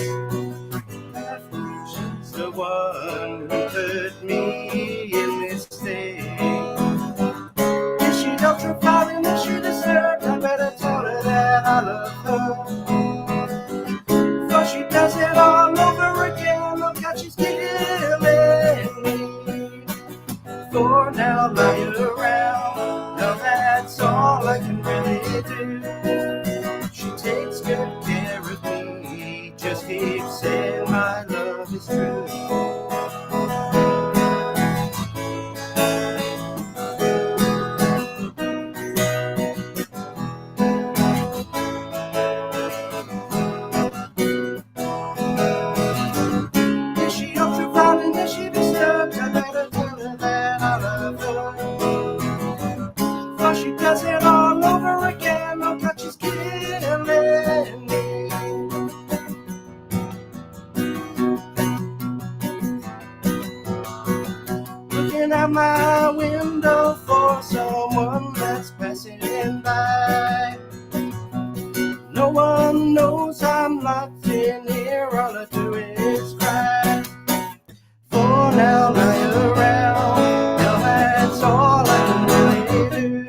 Speaker 5: She's the one who put me in this state. Is she ultra-fine that she deserved? I better tell her that I love her. For she does it all over again. Look how she's killing me. For now, lie around. Now that's all I can really do. She takes good care of me. Just keeps saying my love is true. Is she ultra-fine and is she disturbed? I better tell her that I love her. For she does it all over again. Look how she's killing me. Looking out my window for someone that's passing by. No one knows I'm locked in here. All I do is cry. For now, lie around. Now that's all I can really do.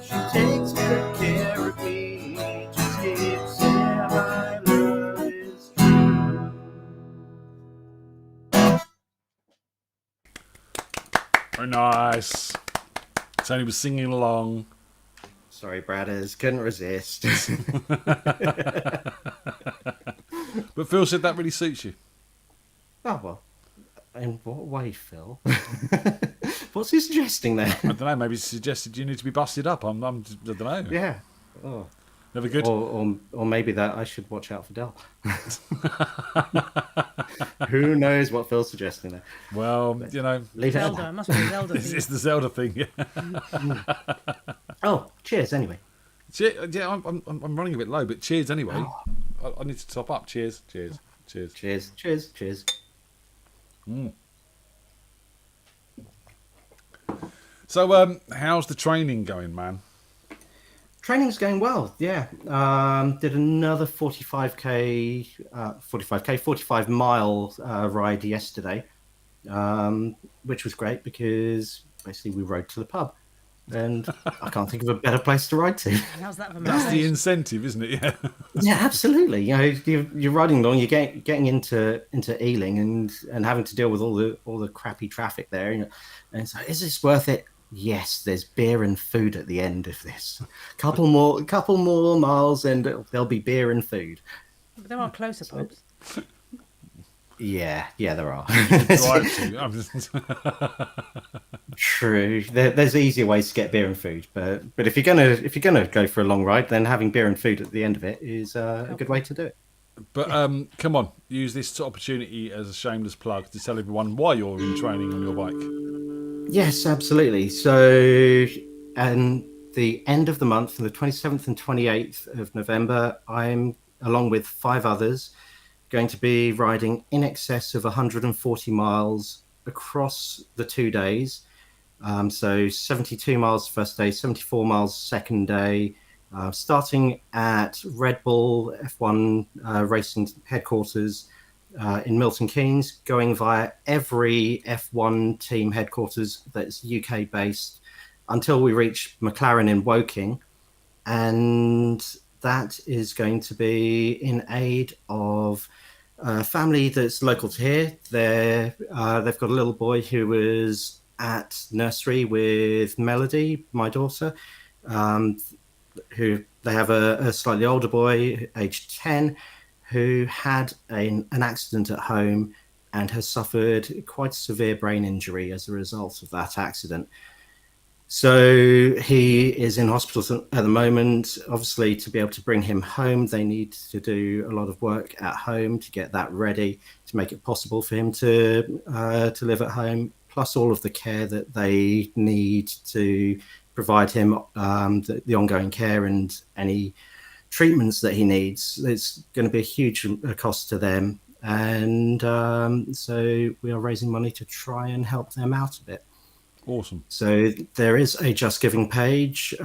Speaker 5: She takes good care of me. Just keeps saying my love is true.
Speaker 3: Very nice. Tony was singing along.
Speaker 18: Sorry, Bradders, couldn't resist.
Speaker 3: But Phil said that really suits you.
Speaker 18: Oh, well, in what way, Phil? What's he suggesting there?
Speaker 3: I don't know. Maybe he suggested you need to be busted up. I don't know.
Speaker 18: Yeah. Oh.
Speaker 3: Never good.
Speaker 18: Or maybe that I should watch out for Dell. Who knows what Phil's suggesting there?
Speaker 3: Well,
Speaker 18: But
Speaker 3: you know,
Speaker 18: leave it at
Speaker 14: Zelda,
Speaker 18: that.
Speaker 14: it must be a Zelda
Speaker 3: it's,
Speaker 14: thing.
Speaker 3: it's the Zelda thing. Yeah.
Speaker 18: Oh, cheers anyway.
Speaker 3: Yeah, I'm running a bit low, but cheers anyway. I need to top up. Cheers. Cheers. Mm. So, how's the training going, man?
Speaker 18: Training's going well, yeah. Did another 45 mile ride yesterday, which was great because basically we rode to the pub. And I can't think of a better place to ride to.
Speaker 14: How's that for
Speaker 3: That's the
Speaker 14: motivation?
Speaker 3: incentive, isn't it? Yeah.
Speaker 18: Yeah, absolutely. You know, you're riding along, you're getting into Ealing and having to deal with all the crappy traffic there. You know, and so, is this worth it? Yes, there's beer and food at the end of this. Couple more miles, and there'll be beer and food.
Speaker 14: But there are closer pubs.
Speaker 18: Yeah, there are.
Speaker 3: Drive to. I'm just-
Speaker 18: True. There's easier ways to get beer and food, but if you're gonna go for a long ride, then having beer and food at the end of it is a good way to do it.
Speaker 3: But come on, use this opportunity as a shameless plug to tell everyone why you're in training on your bike.
Speaker 18: Yes, absolutely. So, and the end of the month, on the 27th and 28th of November, I'm, along with 5 others, going to be riding in excess of 140 miles across the 2 days. So 72 miles first day, 74 miles second day, starting at Red Bull F1 racing headquarters in Milton Keynes, going via every F1 team headquarters that's UK based until we reach McLaren in Woking. And that is going to be in aid of a family that's local to here. They've got a little boy who was at nursery with Melody, my daughter, who they have a slightly older boy, aged 10, who had an accident at home and has suffered quite severe brain injury as a result of that accident. So he is in hospital at the moment. Obviously, to be able to bring him home, they need to do a lot of work at home to get that ready, to make it possible for him to live at home, plus all of the care that they need to provide him, the ongoing care and any treatments that he needs. It's going to be a huge cost to them. And so we are raising money to try and help them out a bit.
Speaker 3: Awesome.
Speaker 18: So there is a Just Giving page.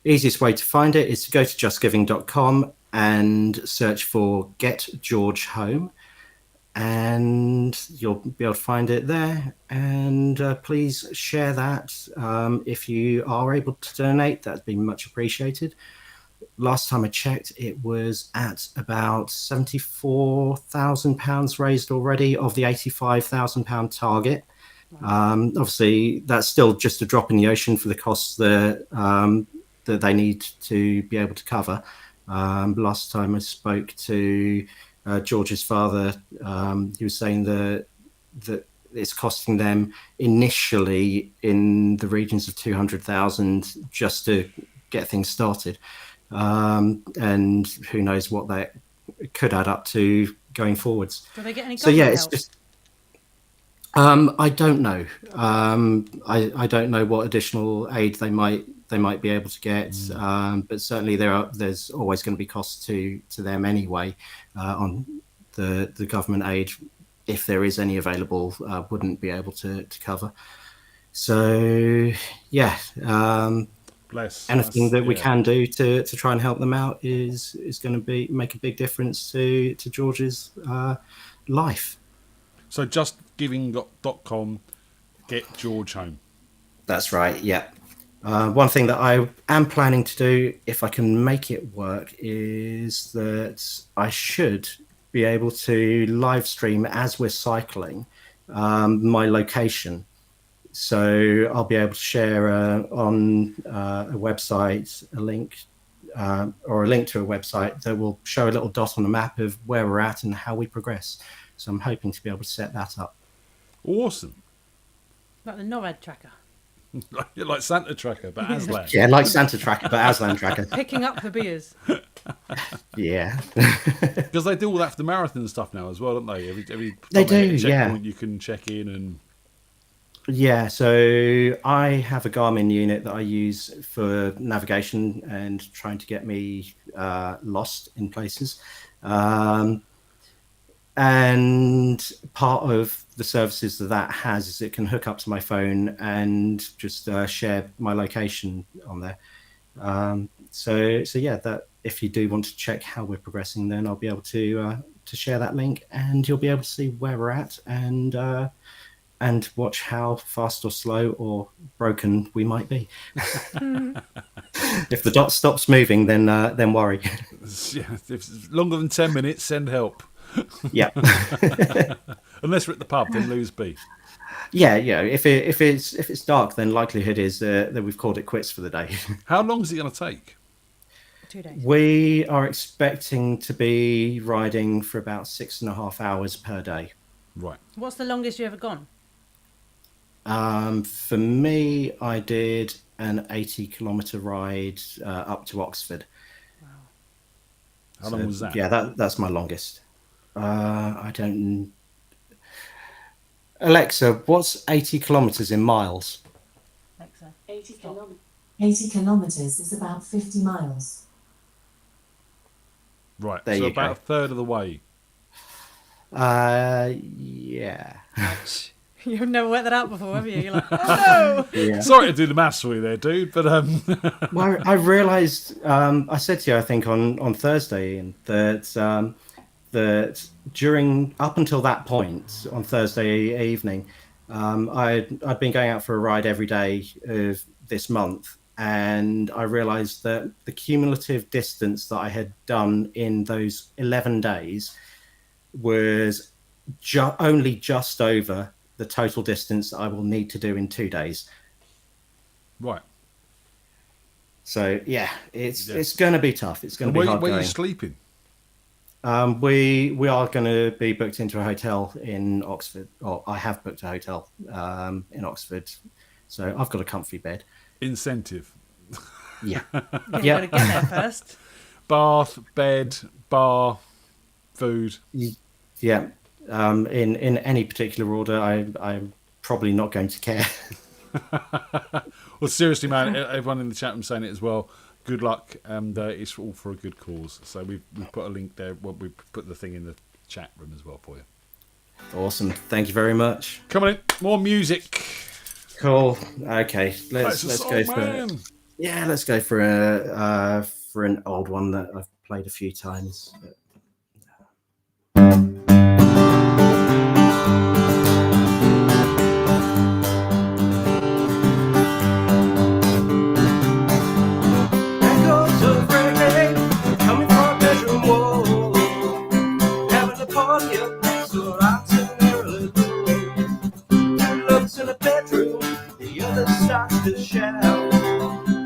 Speaker 18: Easiest way to find it is to go to justgiving.com and search for Get George Home, and you'll be able to find it there. And please share that. If you are able to donate, that'd be much appreciated. Last time I checked, it was at about £74,000 raised already of the £85,000 target. Obviously, that's still just a drop in the ocean for the costs that they need to be able to cover. Last time I spoke to George's father, he was saying that it's costing them initially in the regions of 200,000 just to get things started. And who knows what that could add up to going forwards.
Speaker 14: Do they get any?
Speaker 18: So yeah, it's
Speaker 14: help?
Speaker 18: just. I don't know. I don't know what additional aid they might be able to get. But certainly there's always going to be costs to them anyway. On the government aid, if there is any available, wouldn't be able to cover. So yeah. Anything that we can do to try and help them out is going to make a big difference to George's life.
Speaker 3: So justgiving.com, Get George Home.
Speaker 18: That's right. Yeah. One thing that I am planning to do, if I can make it work, is that I should be able to live stream as we're cycling my location. So I'll be able to share on a website a link or a link to a website that will show a little dot on the map of where we're at and how we progress. So I'm hoping to be able to set that up.
Speaker 3: Awesome.
Speaker 14: Like the NORAD tracker.
Speaker 3: Like Santa Tracker, but Aslan.
Speaker 18: Yeah, like Santa Tracker, but Aslan Tracker.
Speaker 14: Picking up the beers.
Speaker 18: Yeah.
Speaker 3: Because they do all that for the marathon stuff now as well, don't they? Every
Speaker 18: they
Speaker 3: time
Speaker 18: do,
Speaker 3: hit a
Speaker 18: yeah.
Speaker 3: checkpoint, you can check in and.
Speaker 18: Yeah, so I have a Garmin unit that I use for navigation and trying to get me lost in places. And part of the services that has is it can hook up to my phone and just share my location on there. So yeah, that if you do want to check how we're progressing, then I'll be able to share that link, and you'll be able to see where we're at and watch how fast or slow or broken we might be. If the dot stops moving, then worry.
Speaker 3: Yeah, if it's longer than 10 minutes, send help.
Speaker 18: Yeah.
Speaker 3: Unless we're at the pub, then lose B.
Speaker 18: Yeah. If it's dark, then likelihood is that we've called it quits for the day.
Speaker 3: How long is it going to take?
Speaker 14: 2 days.
Speaker 18: We are expecting to be riding for about 6.5 hours per day.
Speaker 3: Right.
Speaker 14: What's the longest you ever gone?
Speaker 18: For me, I did an 80-kilometre ride up to Oxford.
Speaker 3: How long was that?
Speaker 18: Yeah, that's my longest. I don't. Alexa, what's 80 kilometres in miles?
Speaker 14: Alexa,
Speaker 19: 80 kilometres is about 50 miles.
Speaker 3: Right.
Speaker 18: There
Speaker 3: so
Speaker 18: you
Speaker 3: about
Speaker 18: go.
Speaker 3: a third of the way.
Speaker 18: Yeah.
Speaker 14: You've never worked that out before, have you? You're like, oh no!
Speaker 18: Yeah.
Speaker 3: Sorry to do the maths for you there, dude, but
Speaker 18: Well, I realised I said to you, I think on Thursday, Ian, that during up until that point on Thursday evening, I'd been going out for a ride every day of this month, and I realised that the cumulative distance that I had done in those 11 days was only just over the total distance that I will need to do in 2 days.
Speaker 3: Right.
Speaker 18: So yeah, it's going to be tough. It's going to be hard
Speaker 3: Where are
Speaker 18: going.
Speaker 3: you sleeping?
Speaker 18: We are going to be booked into a hotel in Oxford. Or I have booked a hotel in Oxford, so I've got a comfy bed.
Speaker 3: Incentive.
Speaker 18: Yeah.
Speaker 14: You've got to get there first.
Speaker 3: Bath, bed, bar, food.
Speaker 18: Yeah. In any particular order, I'm probably not going to care.
Speaker 3: Well, seriously, man, everyone in the chat room saying it as well. Good luck, and it's all for a good cause. So we've put a link there. Well, we put the thing in the chat room as well for you.
Speaker 18: Awesome. Thank you very much.
Speaker 3: Come on in. More music.
Speaker 18: Cool. Okay. Let's go
Speaker 3: man.
Speaker 18: let's go for an old one that I've played a few times.
Speaker 10: Echoes of reggae coming from a bedroom wall. Having a party up next door, I turn early blue. One looks in the bedroom, the other starts to shout.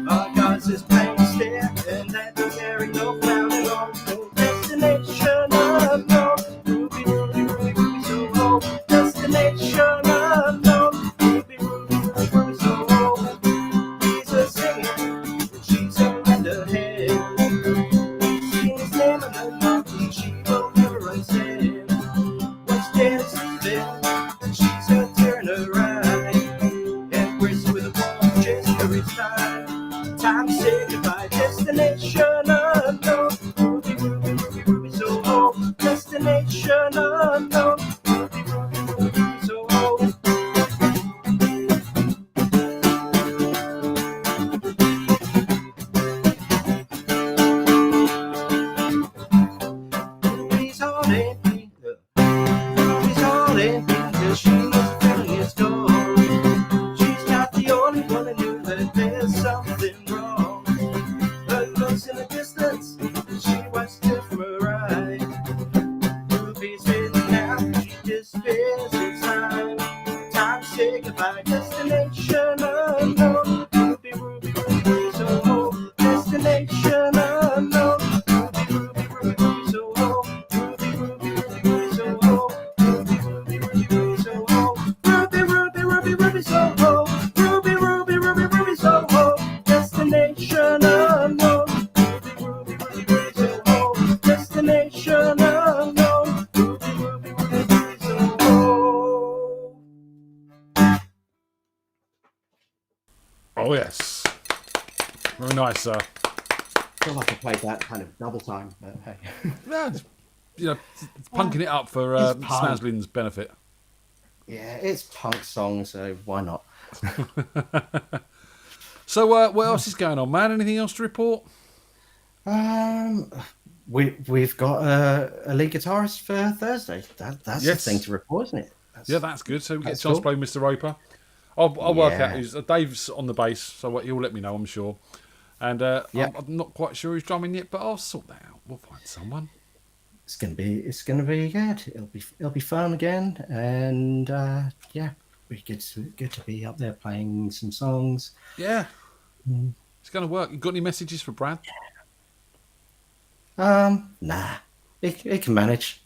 Speaker 10: My God, this plain stare, and that there ain't no cloud at all. No destination unknown. Ruby, Ruby, Ruby, Ruby, so low. Destination unknown. Ruby, Ruby, Ruby, Ruby, so low. He's a singing, she's a underhead. Singing his name in the monkey, she will never understand. What's dancing there, and she's a turn around. Embrace with a warm gesture, it's time. Time to say goodbye. Destination unknown. Ruby, Ruby, Ruby, Ruby, so low. Destination unknown. Ruby, Ruby, Ruby, Ruby, so low. Ruby's all empty. Ruby's all empty, 'cause she was feeling it's gone. She's not the only one that knew that there's something wrong. But looks in the distance, she watched it from her right. Ruby's written now, she despairs it's time. Time to say goodbye. Destination unknown. Ruby, Ruby, Ruby, Ruby, so low. Destination unknown. Ruby, Ruby, Ruby, Ruby, so low. Ruby, Ruby, Ruby, Ruby, so low. Ruby, Ruby, Ruby, Ruby, so low. Ruby, Ruby, Ruby, Ruby, so low. Ruby, Ruby, Ruby, Ruby, so low. Destination unknown. Ruby, Ruby, Ruby, Ruby, so low. Destination unknown. Ruby, Ruby, Ruby, Ruby, so low.
Speaker 3: Oh yes. Very nice, sir.
Speaker 18: I feel like I played that kind of double time, but hey.
Speaker 3: Yeah, it's punking it up for
Speaker 18: It's punk.
Speaker 3: Snazlin's benefit.
Speaker 18: Yeah, it's punk song, so why not?
Speaker 3: So, what else is going on, man? Anything else to report?
Speaker 18: We've got a lead guitarist for Thursday. That's
Speaker 3: Yes.
Speaker 18: the thing to report, isn't it?
Speaker 3: Yeah, that's good. So we get a
Speaker 18: that's
Speaker 3: chance to
Speaker 18: cool.
Speaker 3: play Mr. Roper. I'll work
Speaker 18: Yeah.
Speaker 3: out who's Dave's on the bass, so he'll let me know, I'm sure. And
Speaker 18: Yeah.
Speaker 3: I'm not quite sure who's drumming yet, but I'll sort that out. We'll find someone.
Speaker 18: It's gonna be good. It'll be fun again, and yeah, we good to be up there playing some songs.
Speaker 3: Yeah, it's going to work. You got any messages for Brad?
Speaker 18: Nah, he can manage.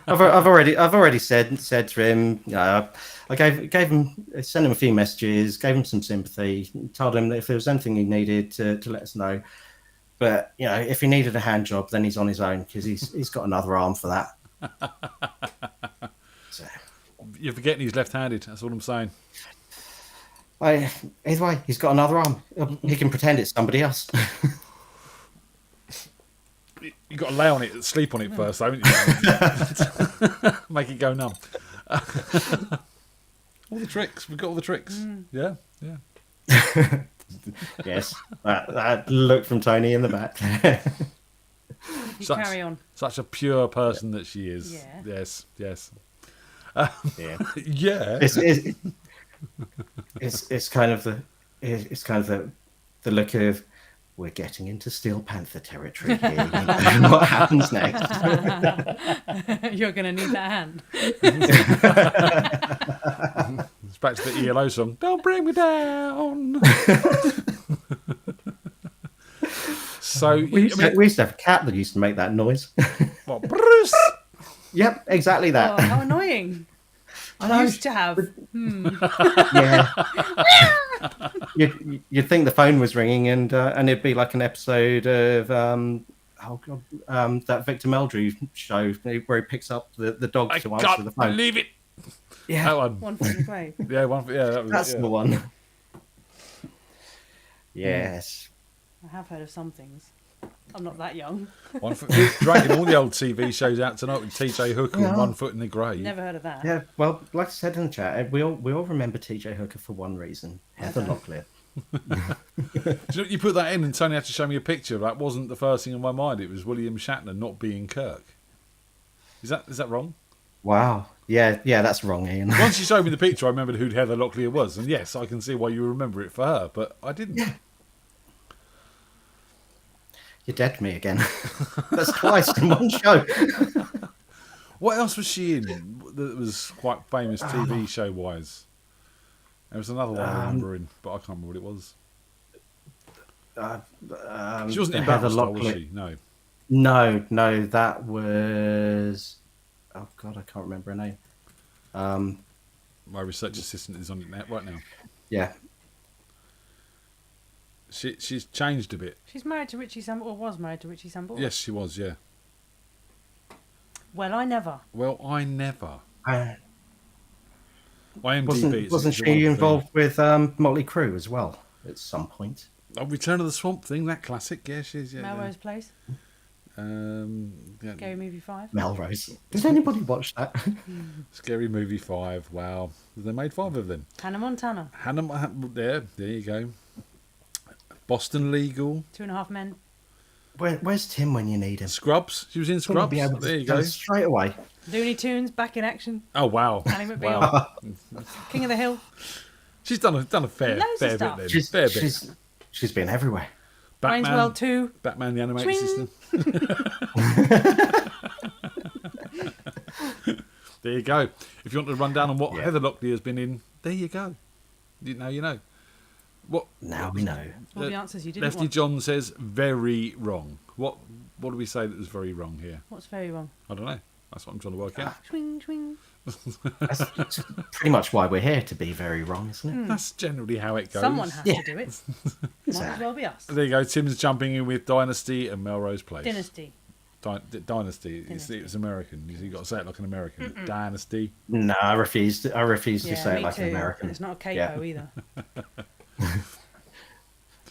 Speaker 18: I've already said to him. I sent him a few messages, gave him some sympathy, told him that if there was anything he needed to let us know. But if he needed a hand job, then he's on his own because he's got another arm for that. So.
Speaker 3: You're forgetting he's left-handed. That's what I'm saying.
Speaker 18: Either way, he's got another arm. He can pretend it's somebody else.
Speaker 3: You got to lay on it, sleep on it first, haven't you? Make it go numb. All the tricks. We've got all the tricks. Yeah.
Speaker 18: Yes, that look from Tony in the back.
Speaker 14: Carry on.
Speaker 3: Such a pure person that she is.
Speaker 14: Yeah.
Speaker 3: Yes.
Speaker 18: Yeah.
Speaker 3: Yeah.
Speaker 18: It's kind of the look of we're getting into Steel Panther territory here. What happens next?
Speaker 14: You're going to need that hand.
Speaker 3: It's back to the ELO song. Don't bring me down. So
Speaker 18: we used to have a cat that used to make that noise.
Speaker 3: What, Bruce?
Speaker 18: Yep, exactly that.
Speaker 14: Oh, how annoying. I used to have.
Speaker 18: Yeah. You'd think the phone was ringing, and it'd be like an episode of that Victor Meldrew show where he picks up the dog to answer the phone.
Speaker 3: I can't believe it.
Speaker 18: Yeah,
Speaker 3: that one.
Speaker 14: One foot in the grave.
Speaker 3: Yeah, one. Yeah, that was,
Speaker 18: that's the one. Yes.
Speaker 14: I have heard of some things. I'm not that young.
Speaker 3: One foot dragging all the old TV shows out tonight with TJ Hooker and 1 Foot in the Grave.
Speaker 14: Never heard of that.
Speaker 18: Yeah, well, like I said in the chat, we all remember TJ Hooker for one reason: Heather Locklear.
Speaker 3: You put that in, and Tony had to show me a picture. That wasn't the first thing in my mind. It was William Shatner not being Kirk. Is that wrong?
Speaker 18: Wow. Yeah, that's wrong, Ian.
Speaker 3: Once you showed me the picture, I remembered who Heather Locklear was, and yes, I can see why you remember it for her, but I didn't.
Speaker 18: Yeah. You're dead to me again. That's twice in one show.
Speaker 3: What else was she in that was quite famous TV show wise? There was another one I remember in, but I can't remember what it was. She wasn't in Battlestar, was she? No.
Speaker 18: No, that was. Oh God, I can't remember her name.
Speaker 3: My research assistant is on it right now.
Speaker 18: Yeah.
Speaker 3: She's changed a bit.
Speaker 14: She's married to Richie Sambora, or was married to Richie Sambora.
Speaker 3: Yes, she was, yeah.
Speaker 14: Well, I never.
Speaker 3: IMDb.
Speaker 18: Wasn't she involved with Motley Crue as well at some point?
Speaker 3: Oh, Return of the Swamp Thing, that classic. Yeah, she's. Yeah,
Speaker 14: Melrose Place.
Speaker 3: Yeah.
Speaker 14: Scary Movie 5.
Speaker 18: Melrose. Does anybody watch that?
Speaker 3: Scary Movie 5. Wow, they made 5 of them.
Speaker 14: Hannah Montana.
Speaker 3: There you go. Boston Legal.
Speaker 14: 2.5 Men.
Speaker 18: Where's Tim when you need him?
Speaker 3: Scrubs. She was in Scrubs. There you go.
Speaker 18: Straight away.
Speaker 14: Looney Tunes, back in action.
Speaker 3: Oh wow.
Speaker 14: Ally McBeal.
Speaker 3: Wow.
Speaker 14: King of the Hill.
Speaker 3: She's done a fair bit then.
Speaker 18: She's been everywhere.
Speaker 3: Batman,
Speaker 14: Wayne's World 2.
Speaker 3: Batman the Animated System. There you go. If you want to run down on what Heather Locklear has been in, there you go. Now you know. What?
Speaker 18: Now we know.
Speaker 14: All the answers you didn't
Speaker 3: Lefty
Speaker 14: want.
Speaker 3: John says very wrong. What do we say that was very wrong here?
Speaker 14: What's very wrong?
Speaker 3: I don't know. That's what I'm trying to work out.
Speaker 14: Swing, swing.
Speaker 18: That's pretty much why we're here, to be very wrong, isn't it?
Speaker 3: That's generally how it goes.
Speaker 14: Someone has to do it. Might as well be us.
Speaker 3: There you go. Tim's jumping in with Dynasty and Melrose Place.
Speaker 14: Dynasty.
Speaker 3: Dynasty. It's American. You've got to say it like an American.
Speaker 14: Mm-mm.
Speaker 3: Dynasty.
Speaker 18: No, I refuse to say it like
Speaker 14: too.
Speaker 18: an American.
Speaker 14: It's not a capo either.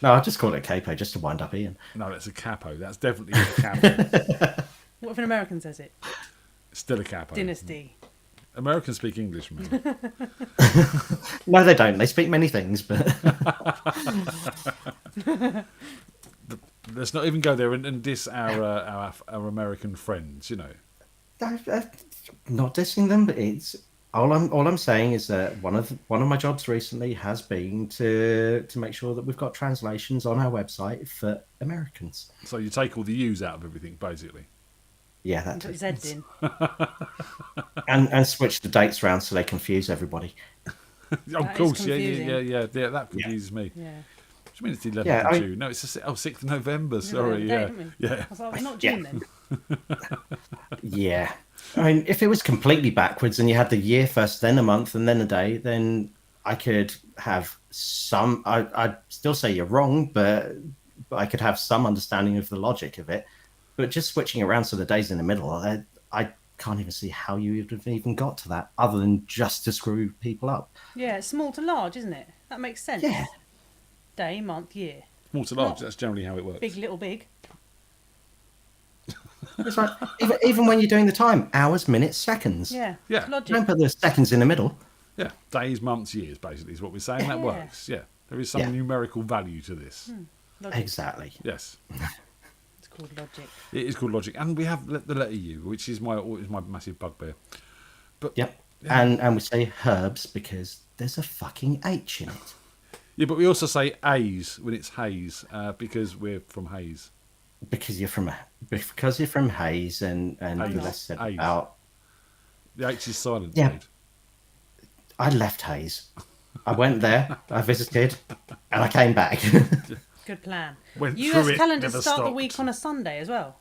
Speaker 18: No, I just call it a capo just to wind up Ian.
Speaker 3: No, that's a capo. That's definitely a capo.
Speaker 14: What if an American says it?
Speaker 3: Still a capo.
Speaker 14: Dynasty.
Speaker 3: Americans speak English, man.
Speaker 18: No, they don't. They speak many things, but
Speaker 3: let's not even go there and diss our American friends. You know,
Speaker 18: not dissing them. But it's all I'm saying is that one of my jobs recently has been to make sure that we've got translations on our website for Americans.
Speaker 3: So you take all the U's out of everything, basically.
Speaker 18: Yeah, that's
Speaker 14: Put Zeds in.
Speaker 18: and switch the dates around so they confuse everybody.
Speaker 3: Of course, yeah. That confuses me.
Speaker 14: Yeah.
Speaker 3: you mean it's the 11th
Speaker 18: Yeah,
Speaker 3: of
Speaker 18: I-
Speaker 3: June? No, it's the 6th of November.
Speaker 14: Yeah,
Speaker 3: Sorry,
Speaker 14: the
Speaker 3: yeah,
Speaker 14: day, didn't we?
Speaker 3: yeah.
Speaker 14: I was like, not
Speaker 18: Yeah.
Speaker 14: June then.
Speaker 18: Yeah. I mean, if it was completely backwards and you had the year first, then a month, and then a day, then I could have some. I'd still say you're wrong, but I could have some understanding of the logic of it. But just switching around so the days in the middle, I can't even see how you would have even got to that, other than just to screw people up.
Speaker 14: Yeah, it's small to large, isn't it? That makes sense.
Speaker 18: Yeah.
Speaker 14: Day, month, year.
Speaker 3: Small to large.
Speaker 14: Not
Speaker 3: That's generally how it works.
Speaker 14: Big, little, big.
Speaker 18: It's like even when you're doing the time, hours, minutes, seconds.
Speaker 14: Yeah.
Speaker 3: Yeah.
Speaker 14: It's logic.
Speaker 18: Don't put the seconds in the middle.
Speaker 3: Yeah, days, months, years, basically, is what we're saying. That
Speaker 14: Yeah.
Speaker 3: works. Yeah, there is some
Speaker 18: Yeah.
Speaker 3: numerical value to this.
Speaker 14: Logic.
Speaker 18: Exactly.
Speaker 3: Yes,
Speaker 14: It's called logic.
Speaker 3: it is called logic, and we have the letter U, which is my massive bugbear. But
Speaker 18: Yep.
Speaker 3: Yeah.
Speaker 18: And we say herbs because there's a fucking H in it.
Speaker 3: yeah, but we also say A's when it's Hayes because we're from Hayes.
Speaker 18: Because you're from Hayes and
Speaker 3: Hayes.
Speaker 18: the less said
Speaker 3: Hayes.
Speaker 18: about.
Speaker 3: The H is silent.
Speaker 18: Yeah.
Speaker 3: Jade.
Speaker 18: I left Hayes. I went there, I visited, and I came back.
Speaker 14: Good plan.
Speaker 3: Went
Speaker 14: US
Speaker 3: through it,
Speaker 14: calendars
Speaker 3: never
Speaker 14: start the
Speaker 3: stopped.
Speaker 14: week on a Sunday as well.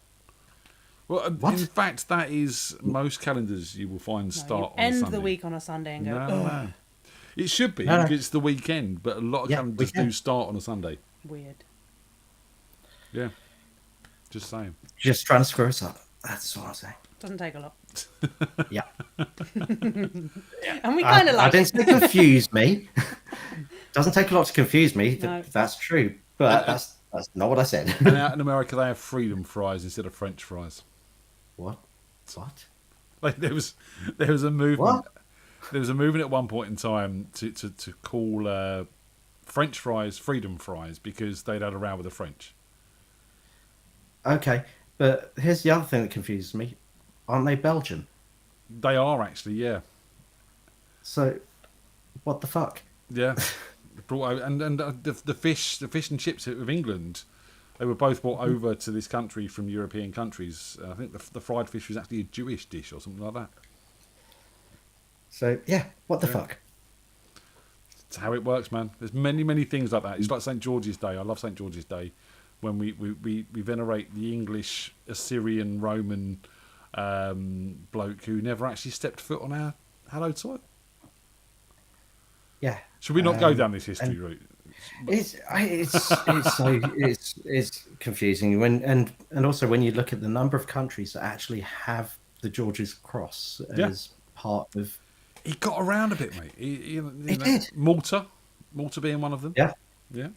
Speaker 3: Well,
Speaker 18: What?
Speaker 3: in fact, that is most calendars you will find
Speaker 14: No,
Speaker 3: start
Speaker 14: you
Speaker 3: on a
Speaker 14: end
Speaker 3: Sunday.
Speaker 14: the week on a Sunday and go,
Speaker 3: No,
Speaker 14: oh,
Speaker 3: no. It should be
Speaker 18: No, no.
Speaker 3: because it's the weekend, but a lot of
Speaker 18: Yeah,
Speaker 3: calendars
Speaker 18: weekend.
Speaker 3: do start on a Sunday.
Speaker 14: weird.
Speaker 3: Yeah, just saying.
Speaker 18: Just trying to screw us up. That's what I say.
Speaker 14: Doesn't take a lot.
Speaker 18: Yeah.
Speaker 14: And we kind of
Speaker 18: I
Speaker 14: like
Speaker 18: didn't say confuse me. Doesn't take a lot to confuse me.
Speaker 14: No.
Speaker 18: That's true. But that's not what I said.
Speaker 3: And out in America, they have freedom fries instead of French fries.
Speaker 18: What? What?
Speaker 3: Like there was a movement.
Speaker 18: What?
Speaker 3: There was a movement at one point in time to call French fries freedom fries because they'd had a row with the French.
Speaker 18: Okay. But here's the other thing that confuses me. Aren't they Belgian?
Speaker 3: They are actually, yeah,
Speaker 18: So, what the fuck?
Speaker 3: yeah. Brought over, and the fish and chips of England, they were both brought over to this country from European countries. I think the fried fish was actually a Jewish dish or something like that.
Speaker 18: So, yeah, what the fuck?
Speaker 3: It's how it works, man. There's many things like that. It's like St. George's Day. I love St. George's Day when we venerate the English, Assyrian, Roman bloke who never actually stepped foot on our hallowed soil.
Speaker 18: Yeah.
Speaker 3: Should we not go down this history route?
Speaker 18: It's confusing and also when you look at the number of countries that actually have the George's Cross as part of.
Speaker 3: He got around a bit, mate. He
Speaker 18: did.
Speaker 3: Malta being one of them.
Speaker 18: Yeah.
Speaker 3: Yeah.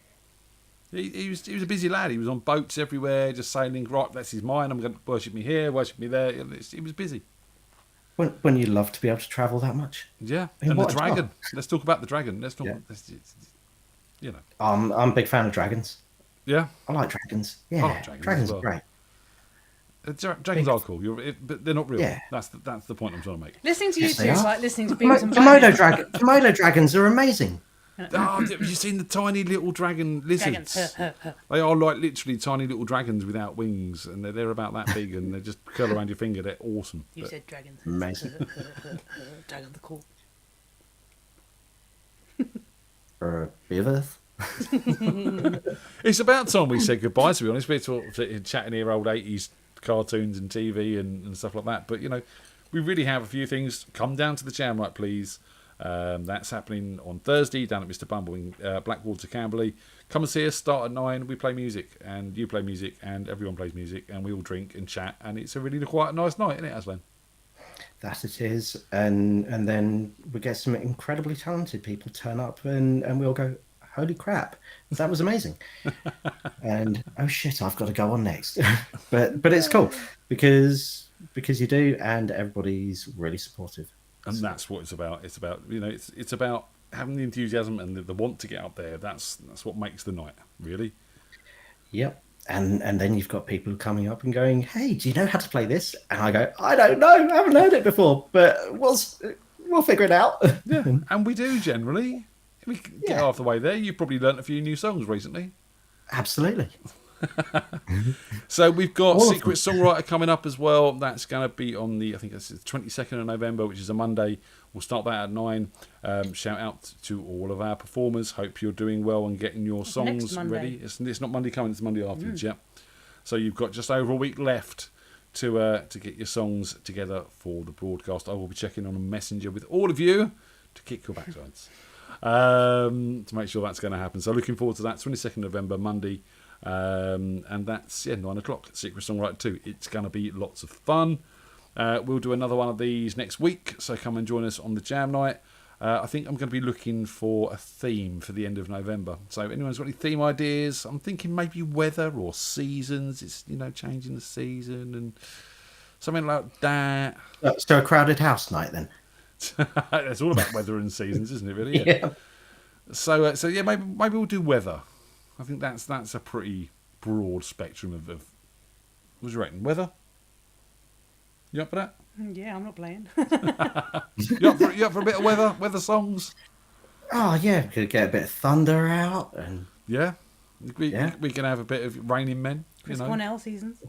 Speaker 3: He was a busy lad. He was on boats everywhere, just sailing. Right, that's his mine. I'm going to worship me here, worship me there. He was busy.
Speaker 18: When you love to be able to travel that much.
Speaker 3: Yeah,
Speaker 18: I mean,
Speaker 3: and the
Speaker 18: what a
Speaker 3: dragon.
Speaker 18: job.
Speaker 3: Let's talk about the dragon. Let's talk.
Speaker 18: Yeah.
Speaker 3: You know.
Speaker 18: I'm a big fan of dragons.
Speaker 3: Yeah.
Speaker 18: I like dragons. Yeah,
Speaker 3: I like dragons
Speaker 18: dragons
Speaker 3: as well.
Speaker 18: are great.
Speaker 3: Dragons are cool, but they're not real.
Speaker 18: Yeah.
Speaker 3: That's the point I'm trying to make.
Speaker 14: Listening to you
Speaker 18: Yes,
Speaker 14: two
Speaker 18: they
Speaker 14: is
Speaker 18: are.
Speaker 14: like listening to Beavis and
Speaker 18: Komodo
Speaker 14: Butthead.
Speaker 18: dragons are amazing.
Speaker 3: Oh, have you seen the tiny little dragon lizards? They are like literally tiny little dragons without wings, and they're about that big, and they just curl around your finger. They're awesome.
Speaker 14: You
Speaker 3: But-
Speaker 14: said dragons.
Speaker 18: Amazing.
Speaker 14: Dragons are cool.
Speaker 18: For Beavers.
Speaker 3: It's about time we said goodbye, to be honest. We're chatting here old 80s cartoons and TV and stuff like that. But, you know, we really have a few things. Come down to the Jam Night, please. That's happening on Thursday down at Mr. Bumble in Blackwater, Camberley. Come and see us. Start at 9. We play music, and you play music, and everyone plays music, and we all drink and chat. And it's a really quite nice night, isn't it, Aslan?
Speaker 18: That it is. And then we get some incredibly talented people turn up and we'll go, holy crap, that was amazing. And oh shit, I've got to go on next. but it's cool because you do, and everybody's really supportive.
Speaker 3: And that's what it's about. It's about, you know, it's about having the enthusiasm and the want to get up there. That's what makes the night, really.
Speaker 18: Yep. And then you've got people coming up and going, hey, do you know how to play this? And I go, I don't know, I haven't heard it before, but we'll figure it out.
Speaker 3: Yeah, and we do generally. We get half the way there. You've probably learnt a few new songs recently.
Speaker 18: Absolutely.
Speaker 3: So we've got
Speaker 18: All of
Speaker 3: Secret Songwriter coming up as well. That's going to be on I think it's the 22nd of November, which is a Monday. We'll start that at 9. Shout out to all of our performers. Hope you're doing well and getting your songs ready. It's not Monday coming, it's Monday afterwards, yeah. So you've got just over a week left to get your songs together for the broadcast. I will be checking on a messenger with all of you to kick your backsides to make sure that's going to happen. So looking forward to that. 22nd November, Monday. And that's 9 o'clock. Secret Songwriter 2. It's going to be lots of fun. We'll do another one of these next week, so come and join us on the jam night. I think I'm going to be looking for a theme for the end of November. So anyone's got any theme ideas? I'm thinking maybe weather or seasons. It's changing the season and something like that.
Speaker 18: So a crowded house night then.
Speaker 3: It's all about weather and seasons, isn't it? Really. Yeah. So yeah, maybe we'll do weather. I think that's a pretty broad spectrum of what do you reckon? Weather? You up for that?
Speaker 14: Yeah, I'm not playing.
Speaker 3: You up for a bit of weather songs?
Speaker 18: Oh yeah, could get a bit of thunder out and
Speaker 3: we can have a bit of Raining Men.
Speaker 14: Chris Cornell seasons.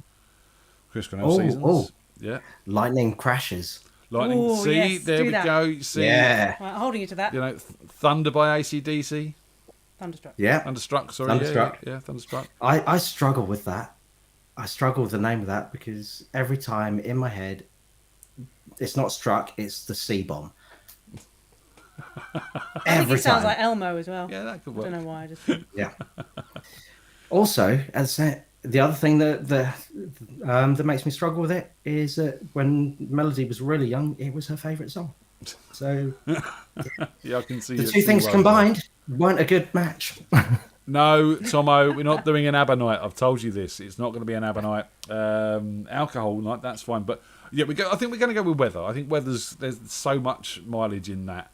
Speaker 3: Chris Cornell seasons. Yeah.
Speaker 18: Lightning crashes.
Speaker 3: Lightning.
Speaker 14: Ooh,
Speaker 3: See,
Speaker 14: yes,
Speaker 3: there we
Speaker 14: that.
Speaker 3: go. See,
Speaker 18: yeah.
Speaker 14: Right, holding you to that.
Speaker 3: Thunder by AC/DC.
Speaker 14: Thunderstruck.
Speaker 18: Yeah.
Speaker 3: Thunderstruck. Sorry.
Speaker 18: Thunderstruck.
Speaker 3: Yeah, Thunderstruck.
Speaker 18: I struggle with that. I struggle with the name of that because every time in my head, it's not struck, it's the C-bomb.
Speaker 14: I think it sounds like Elmo as well.
Speaker 3: Yeah, that could work.
Speaker 14: I don't know why. I just
Speaker 18: Yeah. Also, as the other thing that makes me struggle with it is that when Melody was really young, it was her favourite song. So
Speaker 3: yeah, I can see
Speaker 18: the two things combined weren't a good match.
Speaker 3: No, Tomo, we're not doing an ABBA night. I've told you this. It's not going to be an ABBA night. Alcohol night, that's fine. But yeah, I think we're going to go with weather. I think there's so much mileage in that.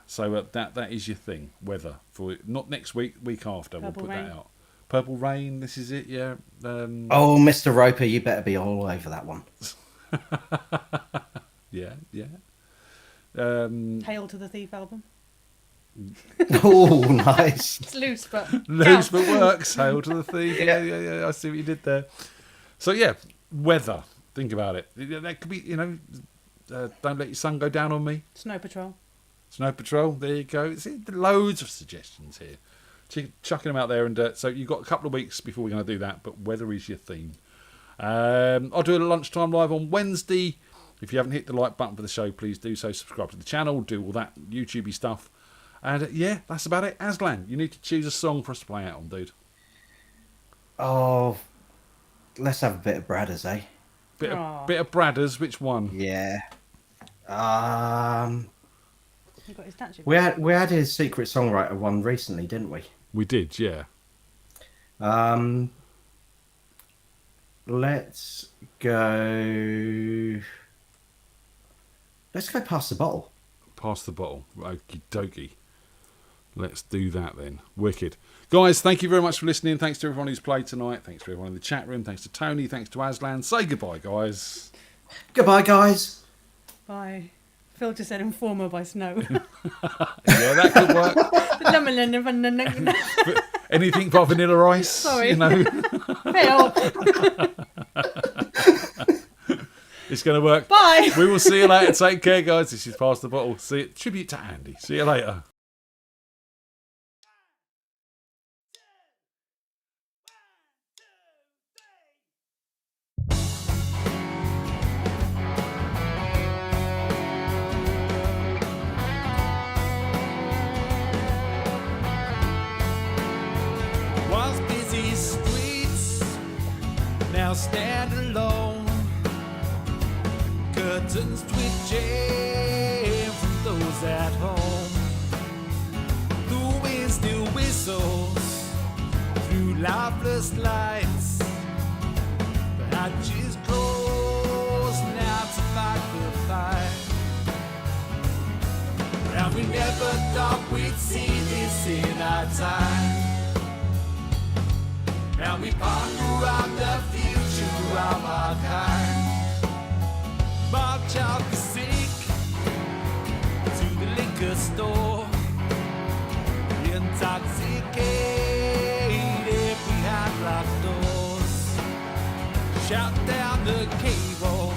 Speaker 3: So that is your thing, weather. For not next week, week after.
Speaker 14: Purple
Speaker 3: we'll put
Speaker 14: Rain.
Speaker 3: that out. Purple Rain, this is it, yeah.
Speaker 18: Oh, Mr. Roper, you better be all over that one.
Speaker 3: Yeah.
Speaker 14: Hail to the Thief album.
Speaker 18: Oh, nice.
Speaker 14: It's loose, but
Speaker 3: loose, but works. Hail to the Thief. Yeah. I see what you did there. So yeah, weather. Think about it. That could be, Don't Let Your Sun Go Down on Me.
Speaker 14: Snow Patrol.
Speaker 3: Snow Patrol. There you go. See, loads of suggestions here. Chucking them out there, and so you've got a couple of weeks before we're going to do that. But weather is your theme. I'll do a lunchtime live on Wednesday. If you haven't hit the like button for the show, please do so. Subscribe to the channel. Do all that YouTubey stuff. And yeah, that's about it. Aslan, you need to choose a song for us to play out on, dude.
Speaker 18: Oh, let's have a bit of Bradders, eh?
Speaker 3: Bit of Bradders. Which one?
Speaker 18: Yeah.
Speaker 14: You got his statue.
Speaker 18: We had his Secret Songwriter one recently, didn't we?
Speaker 3: We did, yeah.
Speaker 18: Let's go Pass the Bottle.
Speaker 3: Pass the Bottle. Okie dokie. Let's do that then. Wicked. Guys, thank you very much for listening. Thanks to everyone who's played tonight. Thanks to everyone in the chat room. Thanks to Tony. Thanks to Aslan. Say goodbye, guys.
Speaker 18: Goodbye, guys.
Speaker 14: Bye. Phil just said Informer by Snow.
Speaker 3: Yeah, that could work. Anything but Vanilla Ice.
Speaker 14: Sorry.
Speaker 3: Phil. It's going to work.
Speaker 14: Bye.
Speaker 3: We will see you later. Take care, guys. This is Pass the Bottle. Tribute to Andy. See you later.
Speaker 4: Once busy streets now stand alone. Curtains twitching from those at home. The wind still whistles through lifeless lights. The hatches close now to fight the fight. And we never thought we'd see this in our time. And we ponder on the future of our kind. March out the sick to the liquor store. Intoxicated behind locked doors. Shout down the cable,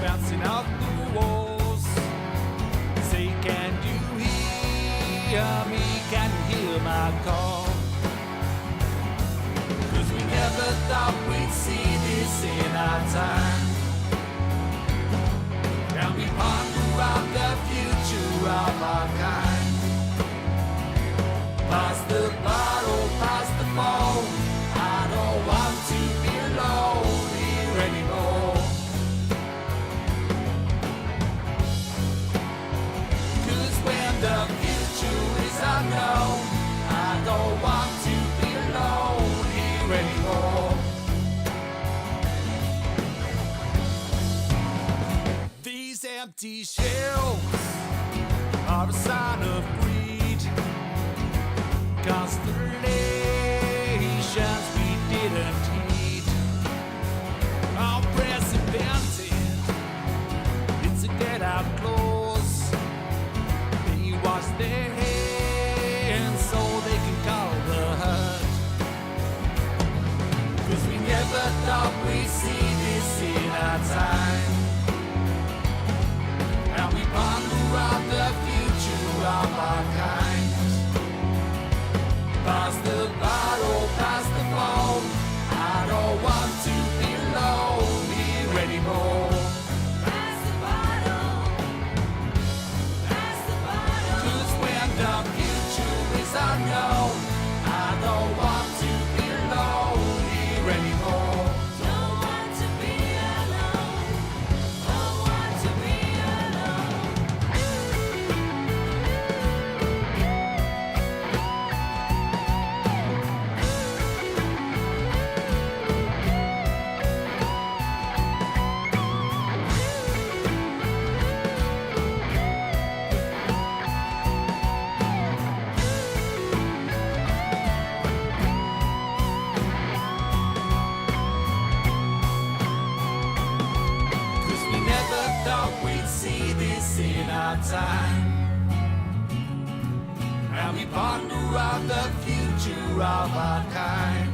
Speaker 4: bouncing off the walls. Say, can you hear me? Can you hear my call? 'Cause we never thought we'd see this in our time. And we ponder out the future of our kind. Pass the bottle, pass the phone. I don't want to be alone here anymore. 'Cause when the future is unknown, I don't want to be alone here anymore. These empty shelves are a sign of greed. Constellations we didn't heed. Unprecedented, it's a get out clause. They wash their hands so they can call the hurt. 'Cause we never thought we'd see this in our time. And we ponder out the future of our kind. Pass the bottle, pass the phone. I don't want to be alone here anymore. Pass the bottle, pass the bottle. 'Cause when the future is unknown, I don't want to be alone here anymore. Don't want to be alone. Don't want to be alone. In our time, and we ponder out the future of our kind.